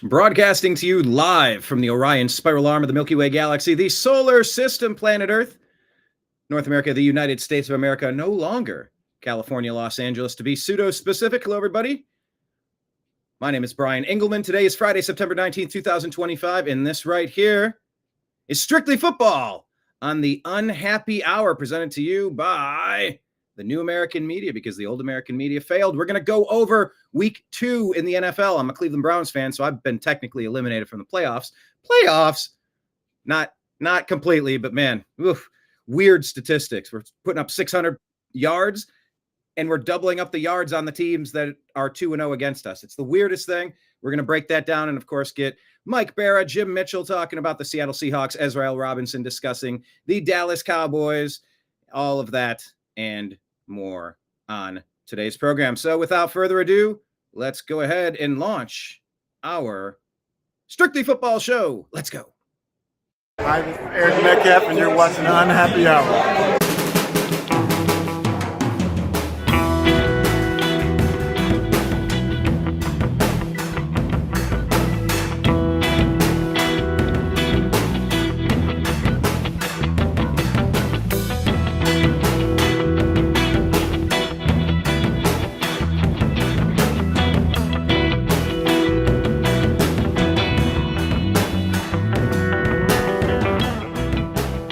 Broadcasting to you live from the Orion spiral arm of the Milky Way galaxy, the solar system, planet Earth, North America, the United States of America, no longer California, Los Angeles, to be pseudo-specific. Hello, everybody. My name is Brian Engelman. Today is Friday, September 19th, 2025, and this right here is Strictly Football on the Unhappy Hour, presented to you by the new American media, because the old American media failed. We're going to go over week 2 in the NFL. I'm a Cleveland Browns fan, so I've been technically eliminated from the playoffs. Not completely, but man, weird statistics. We're putting up 600 yards, and we're doubling up the yards on the teams that are 2-0 against us. It's the weirdest thing. We're going to break that down and, of course, get Mike Bara, Jim Mitchell talking about the Seattle Seahawks, Ez'Ryel Robinson discussing the Dallas Cowboys, all of that and more on today's program. So without further ado, let's go ahead and launch our Strictly Football show. Let's go. I'm Eric Metcalf, and you're watching Unhappy Hour.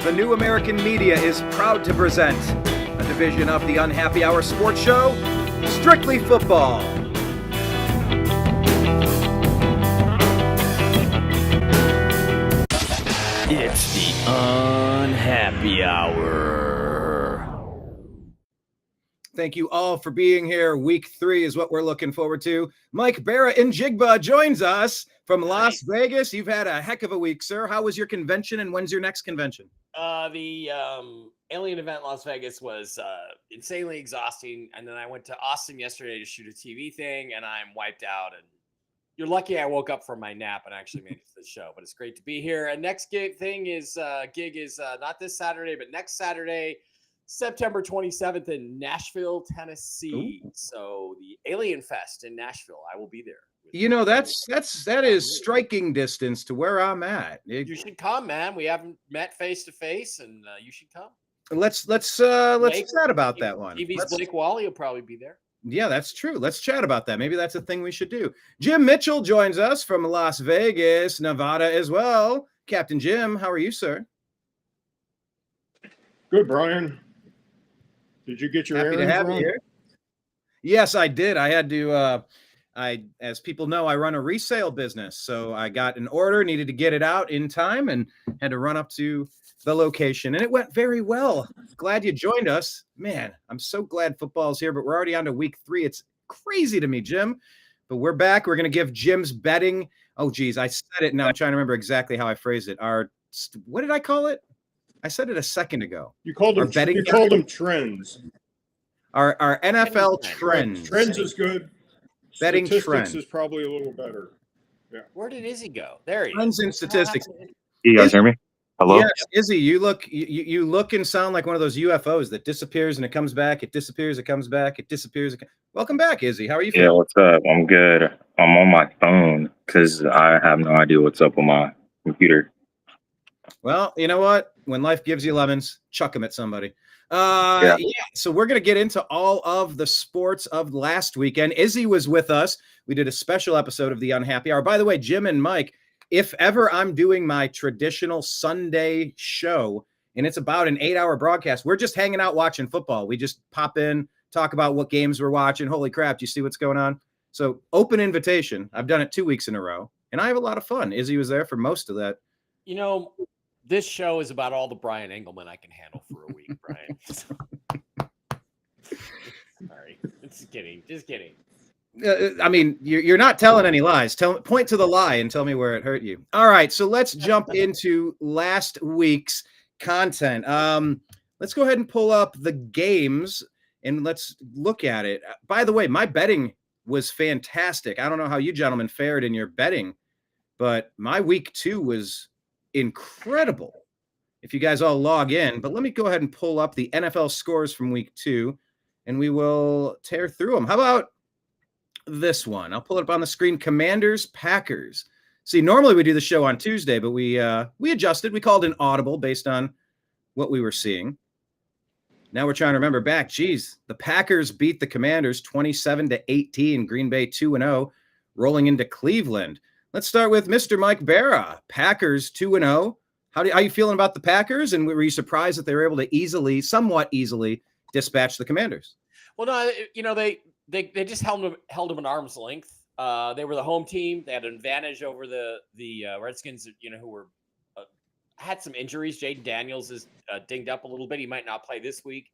The new American media is proud to present a division of the Unhappy Hour sports show, Strictly Football. It's the Unhappy Hour. Thank you all for being here. Week 3 is what we're looking forward to. Mike Bara in Jigba joins us from Las Vegas. You've had a heck of a week, sir. How was your convention, and when's your next convention? The Alien event in Las Vegas was insanely exhausting, and then I went to Austin yesterday to shoot a TV thing, and I'm wiped out. And you're lucky I woke up from my nap and actually made it to the show. But it's great to be here. And next gig is not this Saturday, but next Saturday, September 27th in Nashville, Tennessee. Ooh. So the Alien Fest in Nashville, I will be there. You know, that is striking distance to where I'm at. You should come, man. We haven't met face to face, and you should come. Let's chat about that one. TV's Blake Wally will probably be there. Yeah, that's true. Let's chat about that. Maybe that's a thing we should do. Jim Mitchell joins us from Las Vegas, Nevada as well. Captain Jim, how are you, sir? Good, Brian. Did you get your Happy to have you here. Yes, I did. I had to as people know, I run a resale business. So I got an order, needed to get it out in time, and had to run up to the location. And it went very well. Glad you joined us. Man, I'm so glad football's here, but we're already on to week 3. It's crazy to me, Jim. But we're back. We're going to give Jim's betting. Oh, geez, I said it now. I'm trying to remember exactly how I phrased it. What did I call it? I said it a second ago. You called them betting. You called them trends. Our NFL trends. Trends is good. Betting statistics is probably a little better. Yeah. Where did Izzy go? There he is. Trends and statistics. You guys hear me? Hello? Yes, Izzy, you look and sound like one of those UFOs that disappears and it comes back. It disappears, it comes back, it disappears. Welcome back, Izzy. How are you feeling? Yeah, what's up? I'm good. I'm on my phone because I have no idea what's up on my computer. Well, you know what? When life gives you lemons, chuck them at somebody. Yeah. So we're going to get into all of the sports of last weekend. Izzy was with us. We did a special episode of the Unhappy Hour. By the way, Jim and Mike, if ever I'm doing my traditional Sunday show and it's about an 8-hour broadcast, we're just hanging out watching football. We just pop in, talk about what games we're watching. Holy crap, do you see what's going on? So open invitation. I've done it 2 weeks in a row, and I have a lot of fun. Izzy was there for most of that. You know, this show is about all the Brian Engelman I can handle for a week, Brian. Sorry. Just kidding. I mean, you're not telling any lies. Point to the lie and tell me where it hurt you. All right, so let's jump into last week's content. Let's go ahead and pull up the games and let's look at it. By the way, my betting was fantastic. I don't know how you gentlemen fared in your betting, but my week 2 was incredible. If you guys all log in, but let me go ahead and pull up the NFL scores from week 2 and we will tear through them. How about this one? I'll pull it up on the screen. Commanders, Packers. See, normally we do the show on Tuesday, but we adjusted. We called an audible based on what we were seeing. Now we're trying to remember back. Geez, the Packers beat the Commanders 27-18. Green Bay 2-0, rolling into Cleveland. Let's start with Mr. Mike Bara. Packers 2-0. How you feeling about the Packers? And were you surprised that they were able to somewhat easily, dispatch the Commanders? Well, no, they just held them at arm's length. They were the home team. They had an advantage over the Redskins, who were had some injuries. Jaden Daniels is dinged up a little bit. He might not play this week.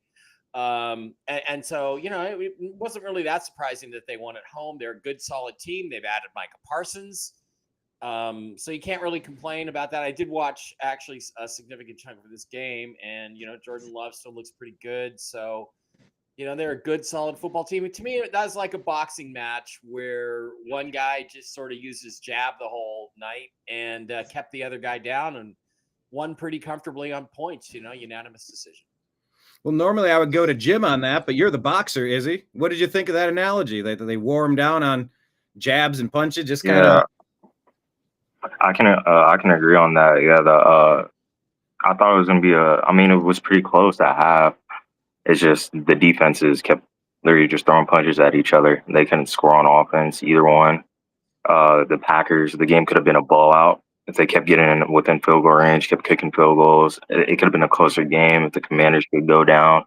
And so, it wasn't really that surprising that they won at home. They're a good, solid team. They've added Micah Parsons. So you can't really complain about that. I did watch actually a significant chunk of this game, and, Jordan Love still looks pretty good. So, they're a good, solid football team. To me, that's like a boxing match where one guy just sort of used his jab the whole night and kept the other guy down and won pretty comfortably on points, unanimous decision. Well, normally I would go to Jim on that, but you're the boxer, Izzy. What did you think of that analogy? They wore him down on jabs and punches, just kind of. I can agree on that. Yeah, I thought it was going to be it was pretty close at half. It's just the defenses kept literally just throwing punches at each other. They couldn't score on offense, either one. The Packers, the game could have been a blowout if they kept getting within field goal range, kept kicking field goals. It could have been a closer game if the Commanders could go down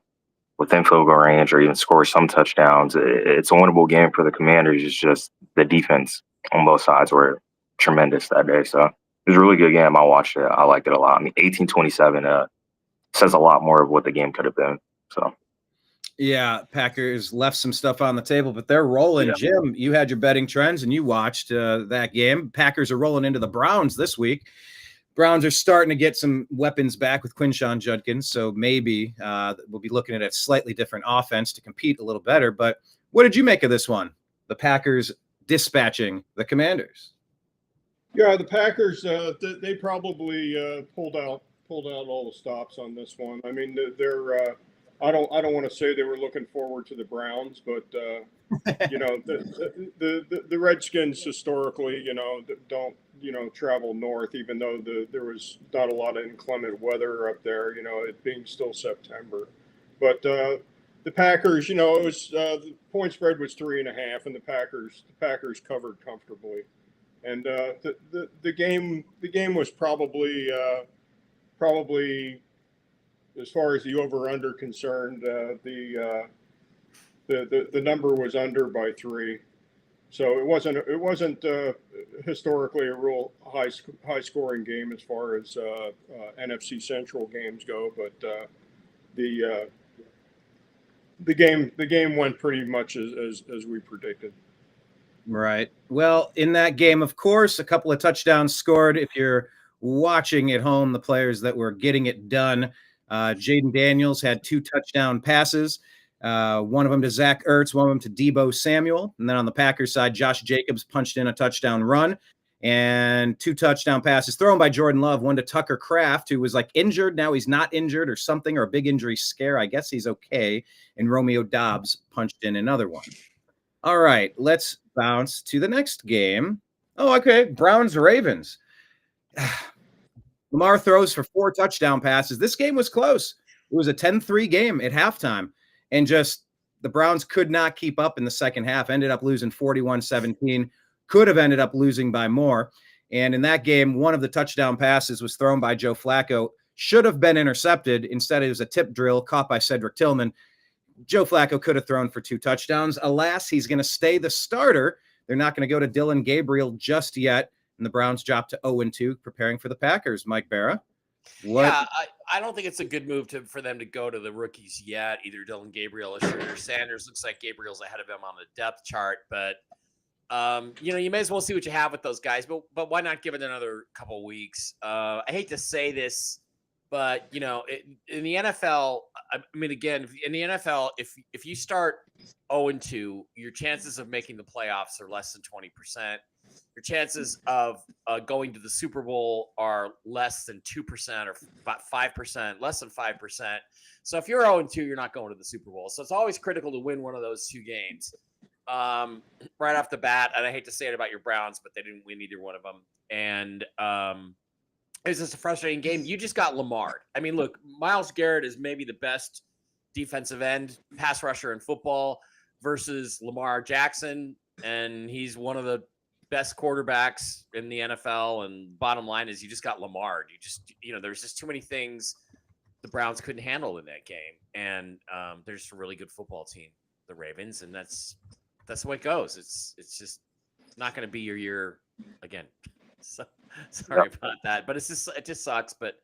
within field goal range or even score some touchdowns. It's a winnable game for the Commanders. It's just the defense on both sides were tremendous that day. So it was a really good game. I watched it. I liked it a lot. 18-27 says a lot more of what the game could have been. So, yeah, Packers left some stuff on the table, but they're rolling. Yeah. Jim, you had your betting trends and you watched that game. Packers are rolling into the Browns this week. Browns are starting to get some weapons back with Quinshon Judkins, so maybe we'll be looking at a slightly different offense to compete a little better. But what did you make of this one? The Packers dispatching the Commanders. Yeah, the Packers they probably pulled out all the stops on this one. I mean, they're I don't want to say they were looking forward to the Browns, but the Redskins historically, don't travel north, even though there was not a lot of inclement weather up there, it being still September. But the Packers, it was the point spread was 3.5, and the Packers covered comfortably. And the game was probably as far as the over/under concerned, the number was under by 3, so it wasn't historically a real high scoring game as far as NFC Central games go. But the game went pretty much as we predicted. Right. Well, in that game, of course, a couple of touchdowns scored. If you're watching at home, the players that were getting it done. Jaden Daniels had 2 touchdown passes, one of them to Zach Ertz, one of them to Deebo Samuel. And then on the Packers side, Josh Jacobs punched in a touchdown run and 2 touchdown passes thrown by Jordan Love, one to Tucker Kraft, who was injured. Now he's not injured or something, or a big injury scare. I guess he's okay. And Romeo Doubs punched in another one. All right, let's bounce to the next game. Oh, okay. Browns-Ravens. Lamar throws for 4 touchdown passes. This game was close. It was a 10-3 game at halftime. And just the Browns could not keep up in the second half, ended up losing 41-17, could have ended up losing by more. And in that game, one of the touchdown passes was thrown by Joe Flacco, should have been intercepted. Instead, it was a tip drill caught by Cedric Tillman. Joe Flacco could have thrown for 2 touchdowns. Alas, he's going to stay the starter. They're not going to go to Dylan Gabriel just yet. And the Browns dropped to 0-2, preparing for the Packers. Mike Bara. Yeah, I don't think it's a good move for them to go to the rookies yet. Either Dylan Gabriel or Shedeur Sanders. Looks like Gabriel's ahead of him on the depth chart, but you may as well see what you have with those guys. But why not give it another couple weeks? I hate to say this, but in the NFL, again, in the NFL, if you start 0-2, your chances of making the playoffs are less than 20%. Your chances of going to the Super Bowl are less than 2% or about 5%, less than 5%. So if you're 0-2, you're not going to the Super Bowl. So it's always critical to win one of those 2 games. right off the bat, and I hate to say it about your Browns, but they didn't win either one of them. And it was just a frustrating game. You just got Lamar. I mean, look, Myles Garrett is maybe the best defensive end pass rusher in football versus Lamar Jackson, and he's one of the best quarterbacks in the NFL. And bottom line is, you just got Lamar. There's just too many things the Browns couldn't handle in that game, and they're just a really good football team, the Ravens, and that's the way it goes. It's just not going to be your year again. So sorry about that, but it just sucks. But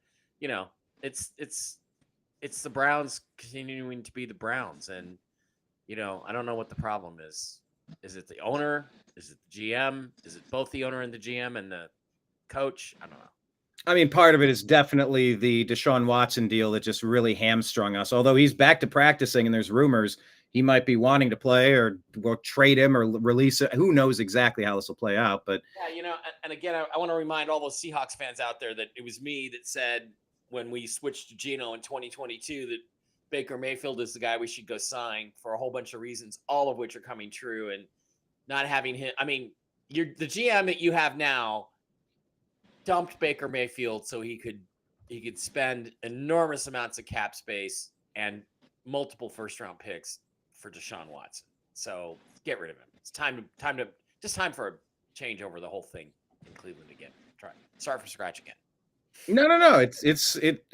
it's the Browns continuing to be the Browns, and I don't know what the problem is. Is it the owner? Is it the GM? Is it both the owner and the GM and the coach? I don't know. I mean, part of it is definitely the Deshaun Watson deal that just really hamstrung us. Although he's back to practicing, and there's rumors he might be wanting to play, or we'll trade him or release it. Who knows exactly how this will play out? But yeah, and again, I want to remind all those Seahawks fans out there that it was me that said when we switched to Geno in 2022 that Baker Mayfield is the guy we should go sign for a whole bunch of reasons, all of which are coming true. And not having him, I mean, the GM that you have now dumped Baker Mayfield so he could spend enormous amounts of cap space and multiple first-round picks for Deshaun Watson. So get rid of him. It's time for a change over the whole thing in Cleveland again. Start from scratch again. No.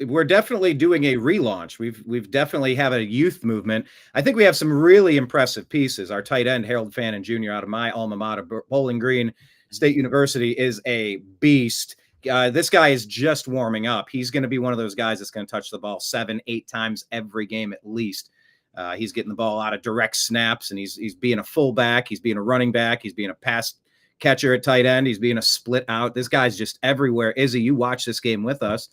We're definitely doing a relaunch. We've definitely have a youth movement. I think we have some really impressive pieces. Our tight end, Harold Fannin Jr. out of my alma mater, Bowling Green State University, is a beast. This guy is just warming up. He's going to be one of those guys that's going to touch the ball 7-8 times every game at least. He's getting the ball out of direct snaps, and he's being a fullback. He's being a running back. He's being a pass catcher at tight end. He's being a split out. This guy's just everywhere. Izzy, you watched this game with us.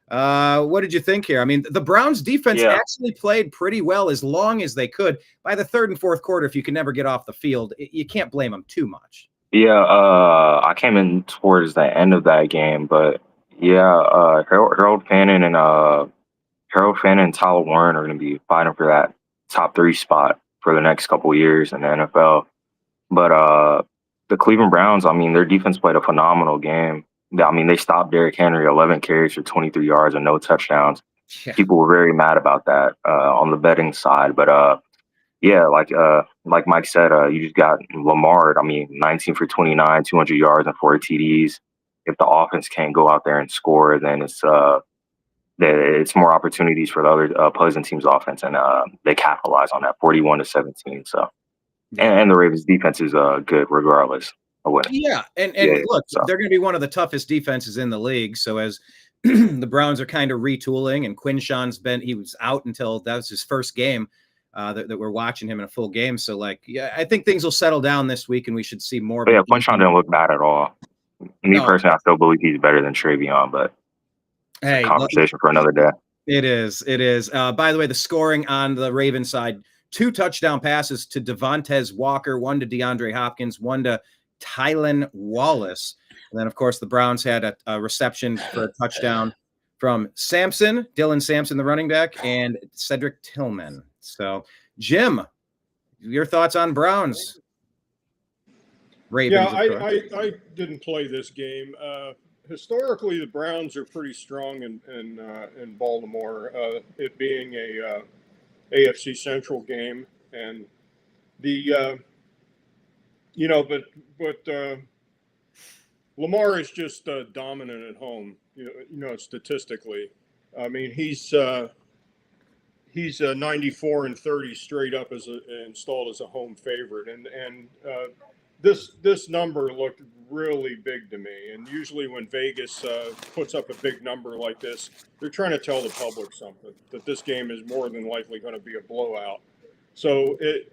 What did you think here? I mean, the Browns defense actually played pretty well as long as they could. By the third and fourth quarter, if you can never get off the field, you can't blame them too much. Yeah, I came in towards the end of that game, but yeah, Harold Fannin and Tyler Warren are going to be fighting for that top 3 spot for the next couple of years in the NFL. But the Cleveland Browns, I mean, their defense played a phenomenal game. I mean, they stopped Derrick Henry 11 carries for 23 yards and no touchdowns. Yeah. People were very mad about that on the betting side, but yeah, like Mike said, you just got Lamar. I mean, 19 for 29, 200 yards and 4 TDs. If the offense can't go out there and score, then it's more opportunities for the other opposing team's offense, and they capitalize on that, 41-17. So, and the Ravens' defense is good regardless of what. Yeah, and look, they're going to be one of the toughest defenses in the league. So as the Browns are kind of retooling, and Quinshawn's he was out until that was his first game. That we're watching him in a full game. So, I think things will settle down this week, and we should see more. But yeah, Quinshawn didn't look bad at all. Me personally, I still believe he's better than Travion, but hey, conversation for another day. It is. By the way, the scoring on the Ravens side, 2 touchdown passes to Devontae Walker, 1 to DeAndre Hopkins, 1 to Tylan Wallace. And then, of course, the Browns had a reception for a touchdown from Dylan Sampson, the running back, and Cedric Tillman. So, Jim, your thoughts on Browns? Ravens. Yeah, I didn't play this game. Historically, the Browns are pretty strong in Baltimore. It being a AFC Central game, and but Lamar is just dominant at home. Statistically, I mean he's 94-30 straight up installed as a home favorite, and this number looked really big to me. And usually when Vegas puts up a big number like this, they're trying to tell the public something, that this game is more than likely going to be a blowout. So it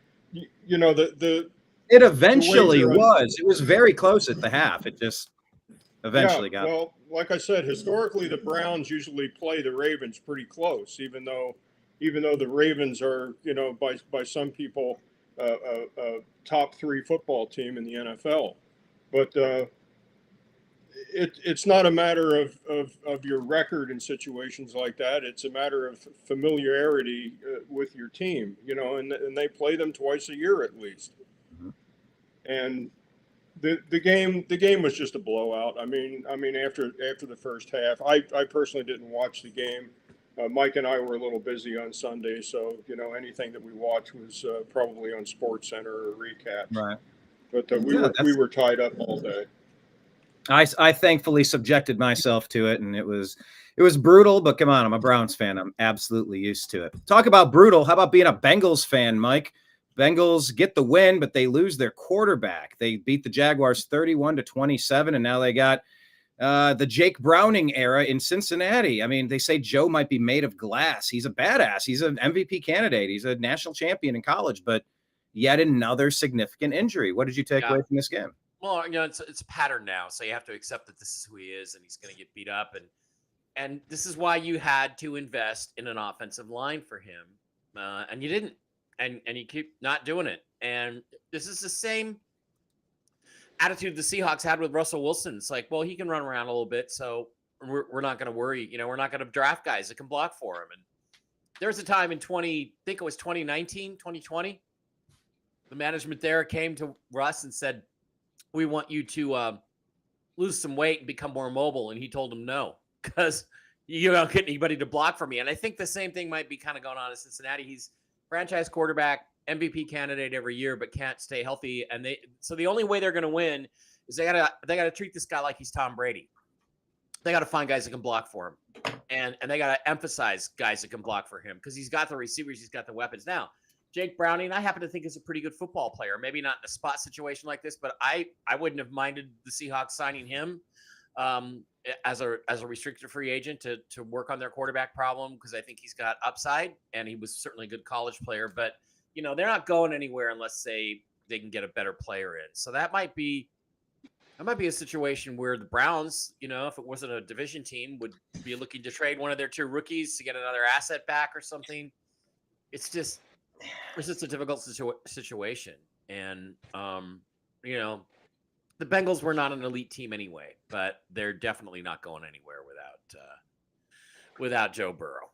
eventually was. It was very close at the half. It just eventually got. Well, like I said, historically the Browns usually play the Ravens pretty close, even though the Ravens are, by some people, a top 3 football team in the NFL. But it's not a matter of your record in situations like that. It's a matter of familiarity with your team, and they play them twice a year at least. and the game was just a blowout. I mean after the first half, I personally didn't watch the game. Mike and I were a little busy on Sunday, so anything that we watched was probably on Sports Center or recaps. Right. But we were tied up all day. I thankfully subjected myself to it, and it was brutal. But come on, I'm a Browns fan. I'm absolutely used to it. Talk about brutal. How about being a Bengals fan, Mike? Bengals get the win, but they lose their quarterback. They beat the Jaguars 31-27, and now they got the Jake Browning era in Cincinnati. I mean, they say Joe might be made of glass. He's a badass. He's an MVP candidate. He's a national champion in college, but yet another significant injury. What did you take away from this game? Well, it's a pattern now, so you have to accept that this is who he is, and he's going to get beat up, and this is why you had to invest in an offensive line for him, and you didn't, and you keep not doing it. And this is the same attitude the Seahawks had with Russell Wilson. It's like, well, he can run around a little bit, so we're not going to worry. We're not going to draft guys that can block for him. And there was a time in 2019, 2020, the management there came to Russ and said, we want you to lose some weight and become more mobile. And he told them no, because you don't get anybody to block for me. And I think the same thing might be kind of going on in Cincinnati. He's franchise quarterback, MVP candidate every year, but can't stay healthy. And so the only way they're going to win is they gotta treat this guy like he's Tom Brady. They got to find guys that can block for him, and they got to emphasize guys that can block for him, because he's got the receivers, he's got the weapons. Now, Jake Browning, I happen to think is a pretty good football player. Maybe not in a spot situation like this, but I wouldn't have minded the Seahawks signing him as a restricted free agent to work on their quarterback problem, because I think he's got upside, and he was certainly a good college player. But they're not going anywhere unless they can get a better player in. So that might be a situation where the Browns, if it wasn't a division team, would be looking to trade one of their two rookies to get another asset back or something. It's just a difficult situation. And, the Bengals were not an elite team anyway, but they're definitely not going anywhere without Joe Burrow.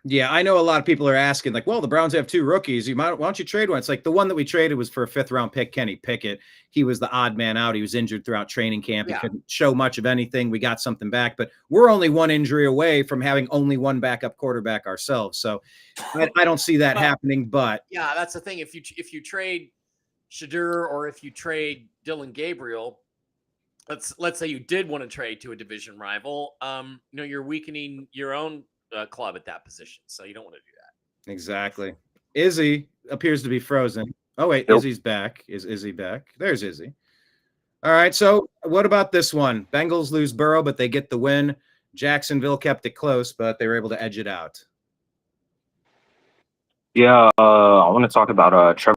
Yeah, I know a lot of people are asking, like, well, the Browns have two rookies. Why don't you trade one? It's like the one that we traded was for a 5th-round pick, Kenny Pickett. He was the odd man out. He was injured throughout training camp. He couldn't show much of anything. We got something back, but we're only one injury away from having only one backup quarterback ourselves. So I don't see that happening. But yeah, that's the thing. If you trade Shadur, or if you trade Dylan Gabriel, let's say you did want to trade to a division rival, you're weakening your own club at that position, so you don't want to do that. Exactly. Izzy appears to be frozen. Oh wait, Nope. Izzy's back. Is Izzy back? There's Izzy. All right, so what about this one? Bengals lose Burrow, but they get the win. Jacksonville kept it close, but they were able to edge it out. Yeah, I want to talk about Trevor.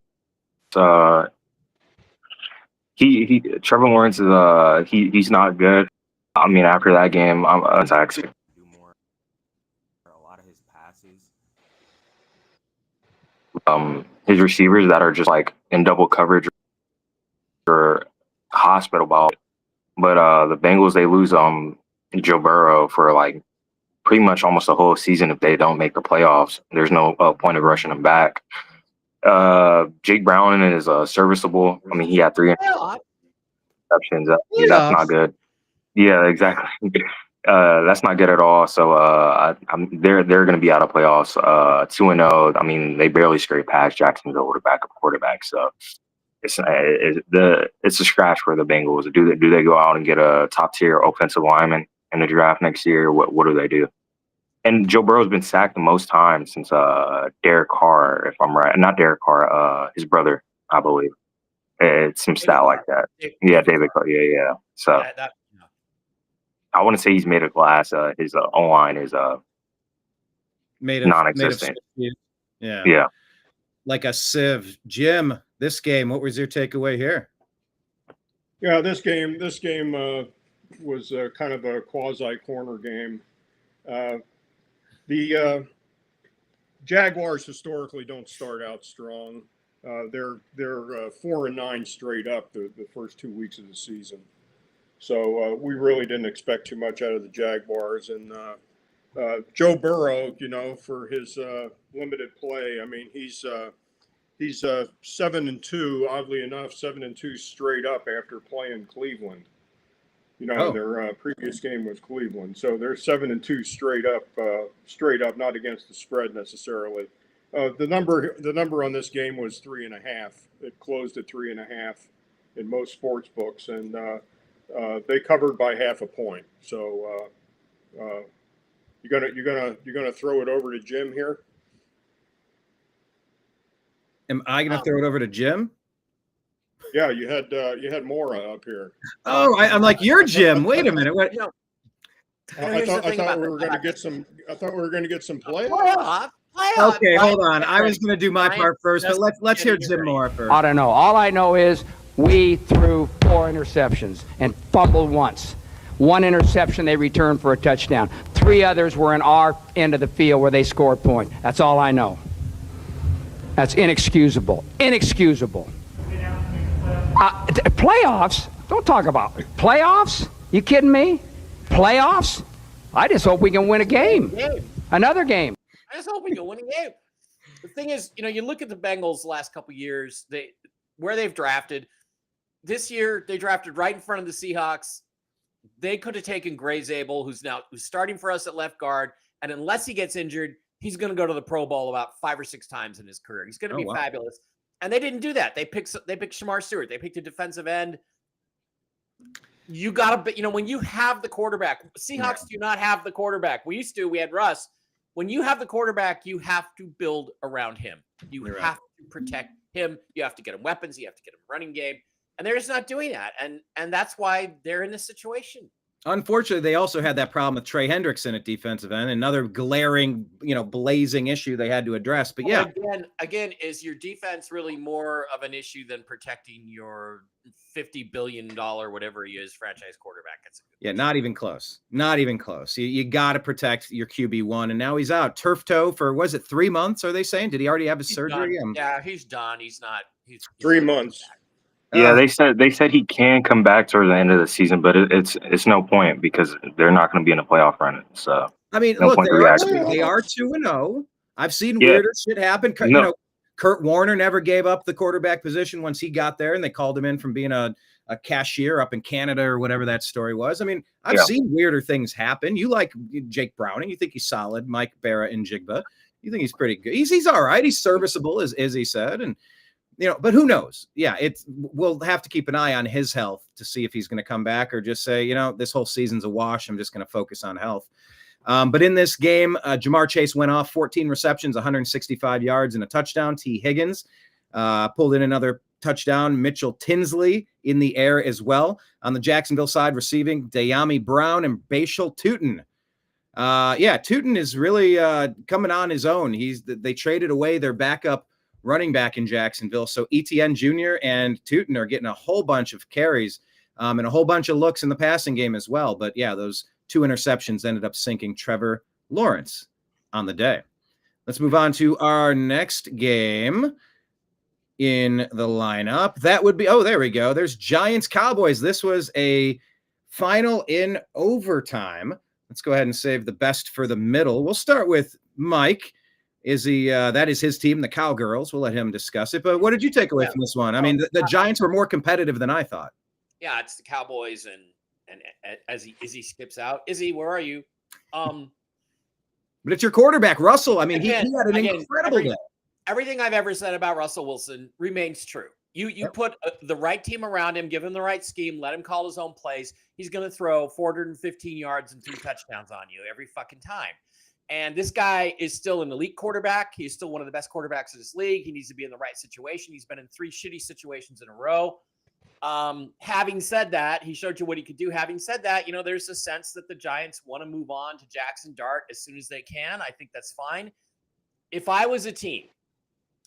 Trevor Lawrence is he's not good. I mean, after that game, I'm actually do more. A lot of his passes. his receivers that are just like in double coverage or hospital ball. But the Bengals, they lose Joe Burrow for like pretty much almost the whole season if they don't make the playoffs. There's no point of rushing them back. Jake Browning is serviceable. I mean, he had 3 interceptions. That's not good. Yeah, exactly. That's not good at all. So they're going to be out of playoffs. 2-0. I mean, they barely scraped past Jacksonville with a backup quarterback. So it's a scratch for the Bengals. Do they go out and get a top tier offensive lineman in the draft next year? What do they do? And Joe Burrow's been sacked the most times since Derek Carr, if I'm right. Not Derek Carr, his brother, I believe. It's some stat like that. Yeah, David Carr. Yeah. So I wouldn't say he's made of glass. His O-line is non-existent. Yeah. Like a sieve. Jim, this game, what was your takeaway here? Yeah, this game was kind of a quasi corner game. The Jaguars historically don't start out strong. They're 4-9 straight up the first 2 weeks of the season. So we really didn't expect too much out of the Jaguars. And Joe Burrow, for his limited play, I mean, he's He's 7-2. Oddly enough, 7-2 straight up after playing Cleveland. You know, their previous game was Cleveland, so they're 7-2 straight up, not against the spread necessarily. The number on this game was 3.5. It closed at 3.5 in most sports books, and they covered by half a point. So you're gonna throw it over to Jim here. Am I going to throw it over to Jim? Yeah, you had Mora up here. Oh, I'm like, you're Jim. Wait a minute. What? No, I thought we were going to get some. I thought we were going to get some playoffs. playoff. Okay, hold on. I was going to do my part first, but let's hear Jim Moore first. I don't know. All I know is we threw 4 interceptions and fumbled once. 1 interception they returned for a touchdown. 3 others were in our end of the field where they scored points. That's all I know. That's inexcusable. Inexcusable. Playoffs? Don't talk about it. Playoffs? You kidding me? Playoffs? I just hope we can win a game. Another game. I just hope we can win a game. The thing is, you know, you look at the Bengals the last couple of years, where they've drafted. This year, they drafted right in front of the Seahawks. They could have taken Gray Zabel, who's starting for us at left guard, and unless he gets injured, he's going to go to the Pro Bowl about 5 or 6 times in his career. He's going to be fabulous. And they didn't do that. They picked Shamar Stewart. They picked a defensive end. You got to, you know, when you have the quarterback, Seahawks do not have the quarterback. We had Russ. When you have the quarterback, you have to build around him. You have to protect him. You have to get him weapons. You have to get him running game. And they're just not doing that. And that's why they're in this situation. Unfortunately, they also had that problem with Trey Hendrickson at defensive end, another glaring, blazing issue they had to address. But yeah, again, is your defense really more of an issue than protecting your $50 billion, whatever he is, franchise quarterback? Not even close. Not even close. You got to protect your QB1, and now he's out. Turf toe for, was it 3 months? Are they saying? Did he already have his surgery? Yeah, he's done. He's 3 months. Yeah, they said he can come back towards the end of the season, but it's no point because they're not going to be in a playoff run. So I mean, no look, point they are 2-0. I've seen weirder shit happen. Kurt Warner never gave up the quarterback position once he got there, and they called him in from being a cashier up in Canada or whatever that story was. I mean, I've seen weirder things happen. You like Jake Browning. You think he's solid. Mike Bara and Jigba. You think he's pretty good. He's all right. He's serviceable, as he said. And, but who knows? Yeah, we'll have to keep an eye on his health to see if he's going to come back or just say, this whole season's a wash. I'm just going to focus on health. But in this game, Jamar Chase went off 14 receptions, 165 yards and a touchdown. T. Higgins pulled in another touchdown. Mitchell Tinsley in the air as well. On the Jacksonville side, receiving Dayami Brown and Bashal Tootin. Tootin is really coming on his own. They traded away their backup running back in Jacksonville. So ETN Jr. and Tootin are getting a whole bunch of carries and a whole bunch of looks in the passing game as well. But yeah, those 2 interceptions ended up sinking Trevor Lawrence on the day. Let's move on to our next game in the lineup. That would be, there we go. There's Giants Cowboys. This was a final in overtime. Let's go ahead and save the best for the middle. We'll start with Mike. That is his team, the Cowgirls. We'll let him discuss it. But what did you take away from this one? I mean, the Giants were more competitive than I thought. Yeah, it's the Cowboys, and as Izzy skips out. Izzy, where are you? But it's your quarterback, Russell. I mean, he had an incredible day. Everything I've ever said about Russell Wilson remains true. You put the right team around him, give him the right scheme, let him call his own plays. He's going to throw 415 yards and 3 touchdowns on you every fucking time. And this guy is still an elite quarterback. He's still one of the best quarterbacks in this league. He needs to be in the right situation. He's been in 3 shitty situations in a row. Having said that, he showed you what he could do. Having said that, there's a sense that the Giants want to move on to Jackson Dart as soon as they can. I think that's fine. If I was a team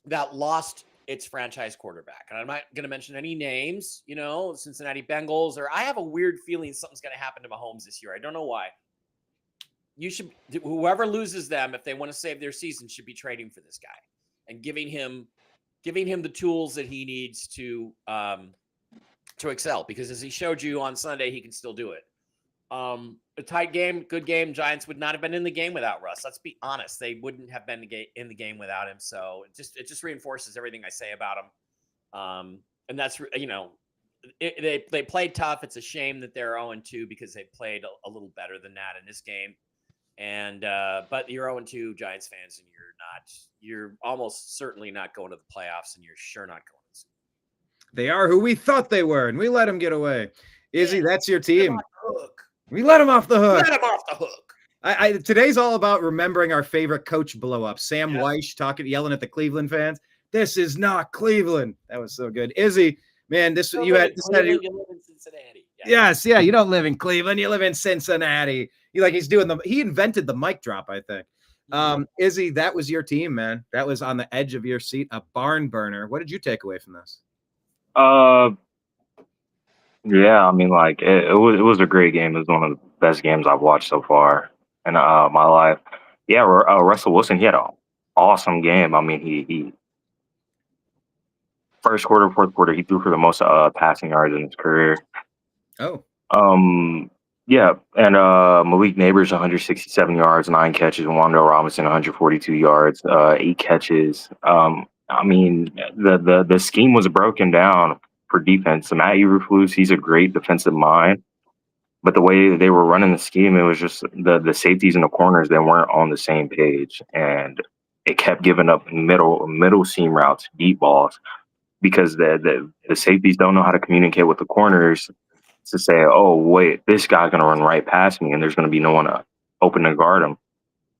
that lost its franchise quarterback, and I'm not going to mention any names, Cincinnati Bengals, or I have a weird feeling something's going to happen to Mahomes this year. I don't know why. Whoever loses them, if they want to save their season, should be trading for this guy and giving him the tools that he needs to excel, because as he showed you on Sunday, he can still do it. A tight game, good game. Giants would not have been in the game without Russ. Let's be honest; they wouldn't have been in the game without him. So it just reinforces everything I say about him. And that's they played tough. It's a shame that they're 0-2 because they played a little better than that in this game. And but you're 0-2 Giants fans, and you're almost certainly not going to the playoffs, and you're sure not going to. They are who we thought they were, and we let them get away. Izzy, that's your team. Hook. We let him off the hook. Let him off the hook. Today's all about remembering our favorite coach blow up. Sam Weish yelling at the Cleveland fans. This is not Cleveland. That was so good. Izzy, man, you live in Cincinnati. Yes, yeah. You don't live in Cleveland. You live in Cincinnati. He invented the mic drop, I think. Izzy, that was your team, man. That was on the edge of your seat, a barn burner. What did you take away from this? Yeah, I mean, like it was a great game. It was one of the best games I've watched so far in my life. Yeah, Russell Wilson, he had an awesome game. I mean, he first quarter, fourth quarter, he threw for the most passing yards in his career. Oh. Yeah, and Malik Neighbors 167 yards, 9 catches, and Wan'Dale Robinson 142 yards, 8 catches. I mean, the scheme was broken down for defense. So Matt Eberflus, he's a great defensive mind, but the way they were running the scheme, it was just the safeties and the corners that weren't on the same page, and it kept giving up middle seam routes, deep balls, because the safeties don't know how to communicate with the corners to say, oh wait, this guy's gonna run right past me, and there's gonna be no one open to guard him.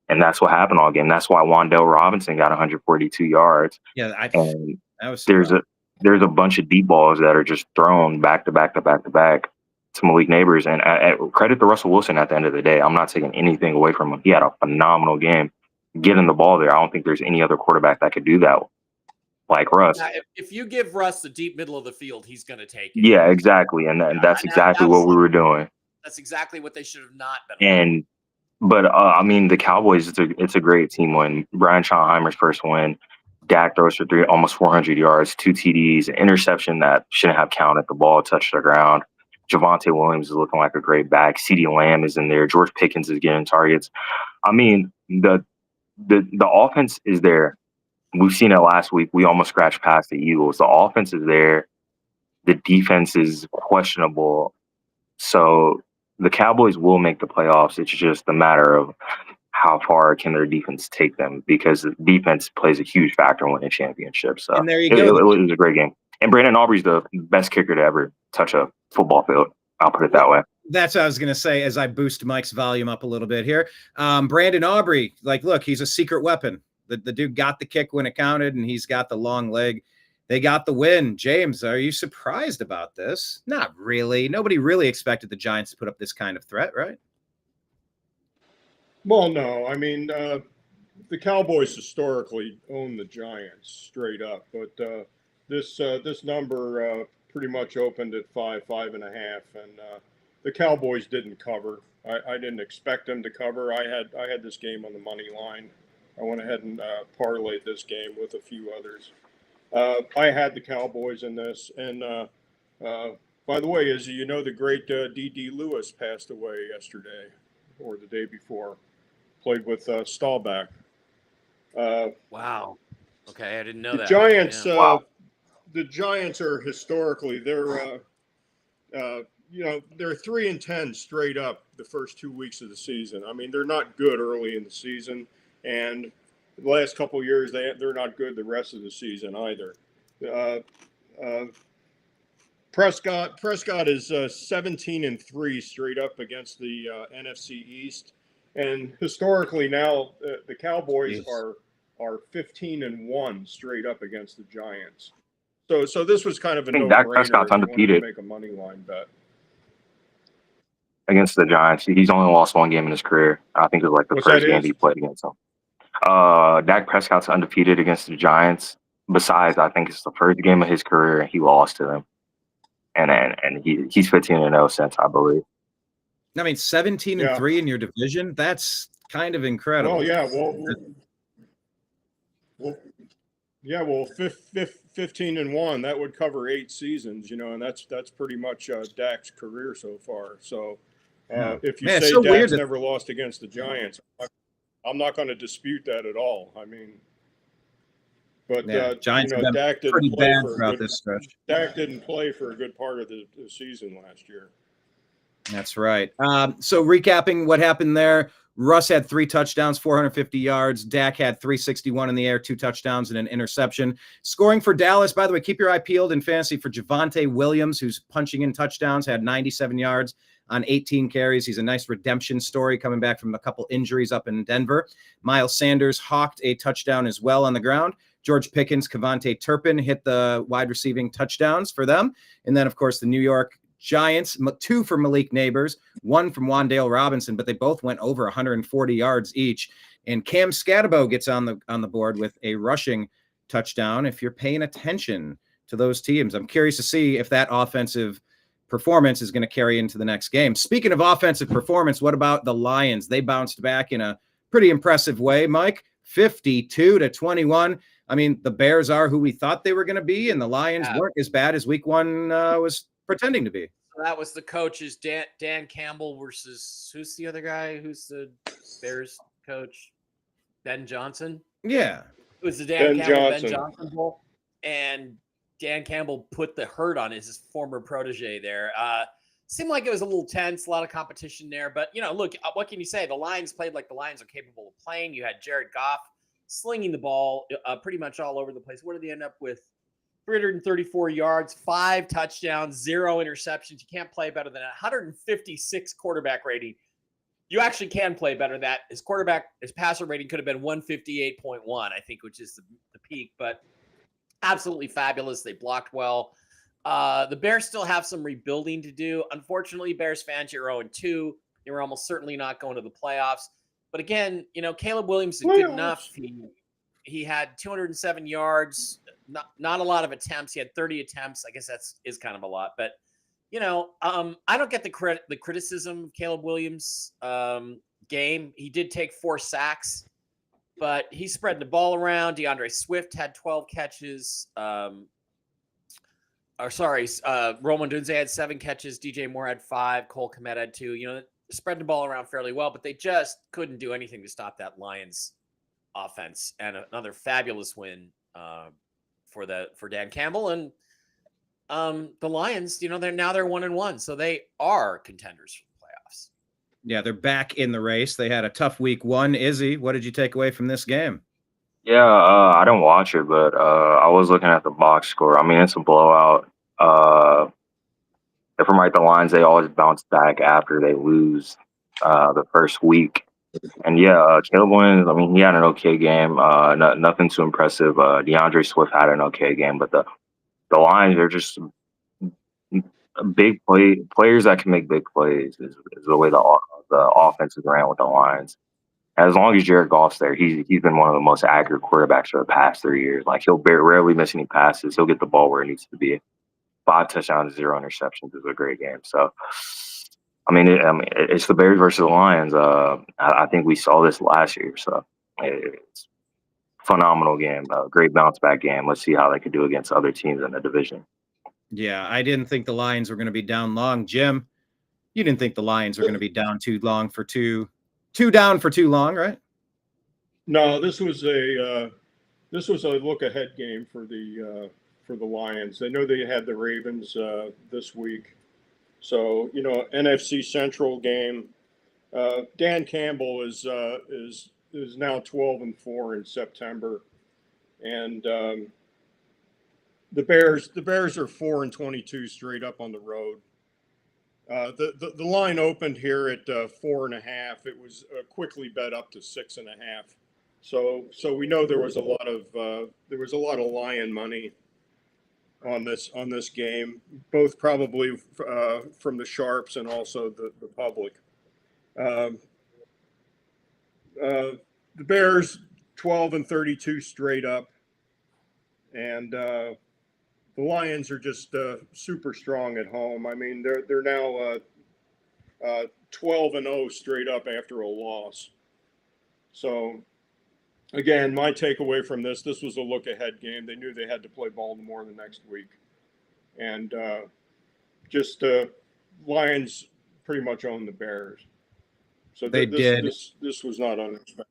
And that's what happened all game. That's why Wan'Dale Robinson got 142 yards. Yeah, and there's a bunch of deep balls that are just thrown back to back to Malik Neighbors. And credit to Russell Wilson at the end of the day. I'm not taking anything away from him. He had a phenomenal game getting the ball there. I don't think there's any other quarterback that could do that like Russ. Now, if you give Russ the deep middle of the field, he's going to take it. Yeah, exactly. And that's exactly what we were doing. That's exactly what they should have not been. But I mean, the Cowboys, it's a great team win. Brian Schottenheimer's first win. Dak throws for almost 400 yards, 2 TDs, an interception that shouldn't have counted. The ball touched the ground. Javonte Williams is looking like a great back. CeeDee Lamb is in there. George Pickens is getting targets. I mean, the offense is there. We've seen it last week. We almost scratched past the Eagles. The offense is there. The defense is questionable. So the Cowboys will make the playoffs. It's just a matter of how far can their defense take them, because the defense plays a huge factor in winning championships. So and there you go. It was a great game. And Brandon Aubrey's the best kicker to ever touch a football field. I'll put it that way. That's what I was going to say as I boost Mike's volume up a little bit here. Brandon Aubrey, look, he's a secret weapon. The dude got the kick when it counted, and he's got the long leg. They got the win. James, are you surprised about this? Not really. Nobody really expected the Giants to put up this kind of threat, right? Well, no. I mean, the Cowboys historically own the Giants straight up, but this number pretty much opened at 5.5, and the Cowboys didn't cover. I didn't expect them to cover. I had this game on the money line. I went ahead and parlayed this game with a few others. I had the Cowboys in this, and by the way, as you know, the great D.D. Lewis passed away yesterday or the day before. Played with Staubach. Wow. Okay, I didn't know that. Giants. Yeah. The Giants are historically they're 3-10 straight up the first 2 weeks of the season. I mean, they're not good early in the season, and the last couple of years they're not good the rest of the season either. Prescott is 17-3 straight up against the NFC East, and historically now the Cowboys are 15-1 straight up against the Giants. So this was kind of a no-brainer. Dak Prescott's undefeated. To make a money line bet against the Giants. He's only lost one game in his career. I think it was the first game he played against them. Dak Prescott's undefeated against the Giants. Besides, I think it's the first game of his career he lost to them. And he's 15-0 since, I believe. I mean, 17-3 in your division, that's kind of incredible. Well, yeah, well, 15-1, that would cover 8 seasons, and that's pretty much Dak's career so far. So, If you Man, it's say so weird Dak's that- never lost against the Giants, I'm not going to dispute that at all. I mean, but Giants have been Dak pretty didn't play bad for throughout this stretch. Dak didn't play for a good part of the season last year. That's right. So recapping what happened there, Russ had 3 touchdowns, 450 yards. Dak had 361 in the air, 2 touchdowns and an interception. Scoring for Dallas, by the way, keep your eye peeled in fantasy for Javonte Williams, who's punching in touchdowns, had 97 yards on 18 carries. He's a nice redemption story coming back from a couple injuries up in Denver. Miles Sanders hawked a touchdown as well on the ground. George Pickens, Kevontae Turpin hit the wide receiving touchdowns for them. And then, of course, the New York Giants, 2 for Malik Neighbors, 1 from Wan'Dale Robinson, but they both went over 140 yards each. And Cam Scatterbo gets on the board with a rushing touchdown. If you're paying attention to those teams, I'm curious to see if that offensive performance is going to carry into the next game. Speaking of offensive performance, what about the Lions? They bounced back in a pretty impressive way, Mike, 52-21. I mean, the Bears are who we thought they were going to be, and the Lions weren't as bad as week 1 was pretending to be. So that was the coaches, Dan Campbell versus who's the other guy? Who's the Bears coach? Ben Johnson. Yeah, it was the Ben Johnson bowl, and Dan Campbell put the hurt on his former protege there. Seemed like it was a little tense, a lot of competition there. But look, what can you say? The Lions played like the Lions are capable of playing. You had Jared Goff slinging the ball pretty much all over the place. What did they end up with? 334 yards, 5 touchdowns, 0 interceptions. You can't play better than that. 156 quarterback rating. You actually can play better than that. His passer rating could have been 158.1, I think, which is the peak, but absolutely fabulous. They blocked well. The Bears still have some rebuilding to do. Unfortunately, Bears fans, you're 0-2. You're almost certainly not going to the playoffs. But again, Caleb Williams is good enough. He had 207 yards, not a lot of attempts. He had 30 attempts. I guess is kind of a lot. But, I don't get the criticism of Caleb Williams' game. He did take 4 sacks, but he spread the ball around. DeAndre Swift had 12 catches. Roman Dunze had 7 catches. DJ Moore had 5. Cole Kmet had 2. Spread the ball around fairly well, but they just couldn't do anything to stop that Lions offense. And another fabulous win for Dan Campbell. And the Lions, they're 1-1, so they are contenders for the playoffs. Yeah, they're back in the race. They had a tough week 1. Izzy, what did you take away from this game? Yeah, I didn't watch it, but I was looking at the box score. I mean, it's a blowout. If I'm right, the Lions, they always bounce back after they lose the first week. And Caleb Williams, I mean, he had an okay game. Nothing too impressive. DeAndre Swift had an okay game, but the Lions are just players that can make big plays is the way the offense is ran with the Lions. As long as Jared Goff's there, he's been one of the most accurate quarterbacks for the past 3 years. Like, he'll rarely miss any passes. He'll get the ball where it needs to be. 5 touchdowns, 0 interceptions is a great game. So, it's the Bears versus the Lions. I think we saw this last year. So, it's a phenomenal game. Great bounce back game. Let's see how they could do against other teams in the division. Yeah, I didn't think the Lions were going to be down long. Jim, you didn't think the Lions were going to be down too down for too long, right? No, this was a look ahead game for the Lions. I know they had the Ravens this week, so NFC Central game. Dan Campbell is now 12-4 in September, and the Bears are 4-22 straight up on the road. The line opened here at 4.5. It was quickly bet up to 6.5. So we know there was a lot of Lion money on this game, both probably from the sharps and also the public. The Bears 12-32 straight up, and the Lions are just super strong at home. I mean, they're now 12-0 straight up after a loss. So, again, my takeaway from this was a look-ahead game. They knew they had to play Baltimore the next week. And Lions pretty much owned the Bears. So They did. This was not unexpected.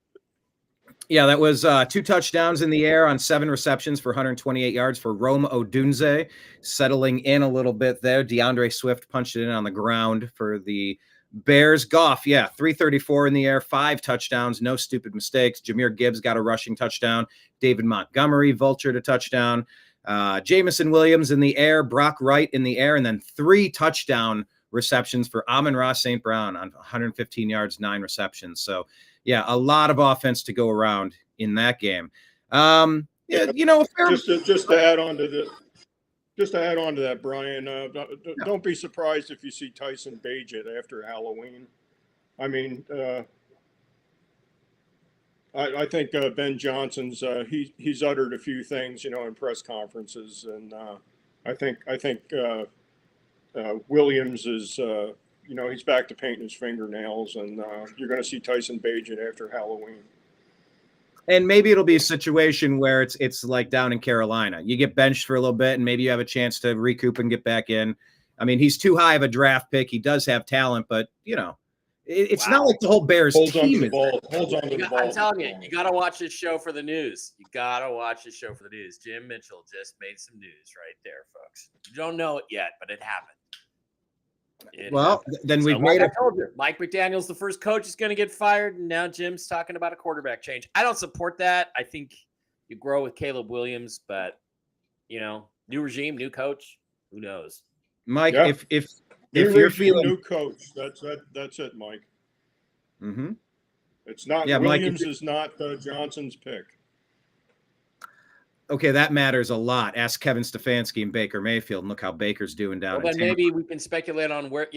Yeah, that was 2 touchdowns in the air on 7 receptions for 128 yards for Rome Odunze, settling in a little bit there. DeAndre Swift punched it in on the ground for the Bears. Goff, 334 in the air, 5 touchdowns, no stupid mistakes. Jahmyr Gibbs got a rushing touchdown. David Montgomery vultured a touchdown. Jamison Williams in the air, Brock Wright in the air, and then 3 touchdown receptions for Amon-Ra St. Brown on 115 yards, 9 receptions. So, yeah, a lot of offense to go around in that game. Just to add on to that, Brian, don't be surprised if you see Tyson Bagent after Halloween. I mean, I think Ben Johnson's he's uttered a few things, in press conferences, and I think Williams is. He's back to painting his fingernails, and you're going to see Tyson Bagent after Halloween. And maybe it'll be a situation where it's like down in Carolina. You get benched for a little bit, and maybe you have a chance to recoup and get back in. I mean, he's too high of a draft pick. He does have talent, but, it's not like the whole Bears Holds team. On to the ball. Holds on to the ball. I'm telling you, you got to watch this show for the news. Jim Mitchell just made some news right there, folks. You don't know it yet, but it happened. Then we've made it. I told you, Mike McDaniel's the first coach is going to get fired, and now Jim's talking about a quarterback change. I don't support that. I think you grow with Caleb Williams, but new regime, new coach, who knows? Mike, Yeah. if you're feeling new coach, that's it, Mike. Mm-hmm. It's not Williams is not Johnson's pick. Okay, that matters a lot. Ask Kevin Stefanski and Baker Mayfield, and look how Baker's doing down in Then Tampa. maybe we can speculate on where,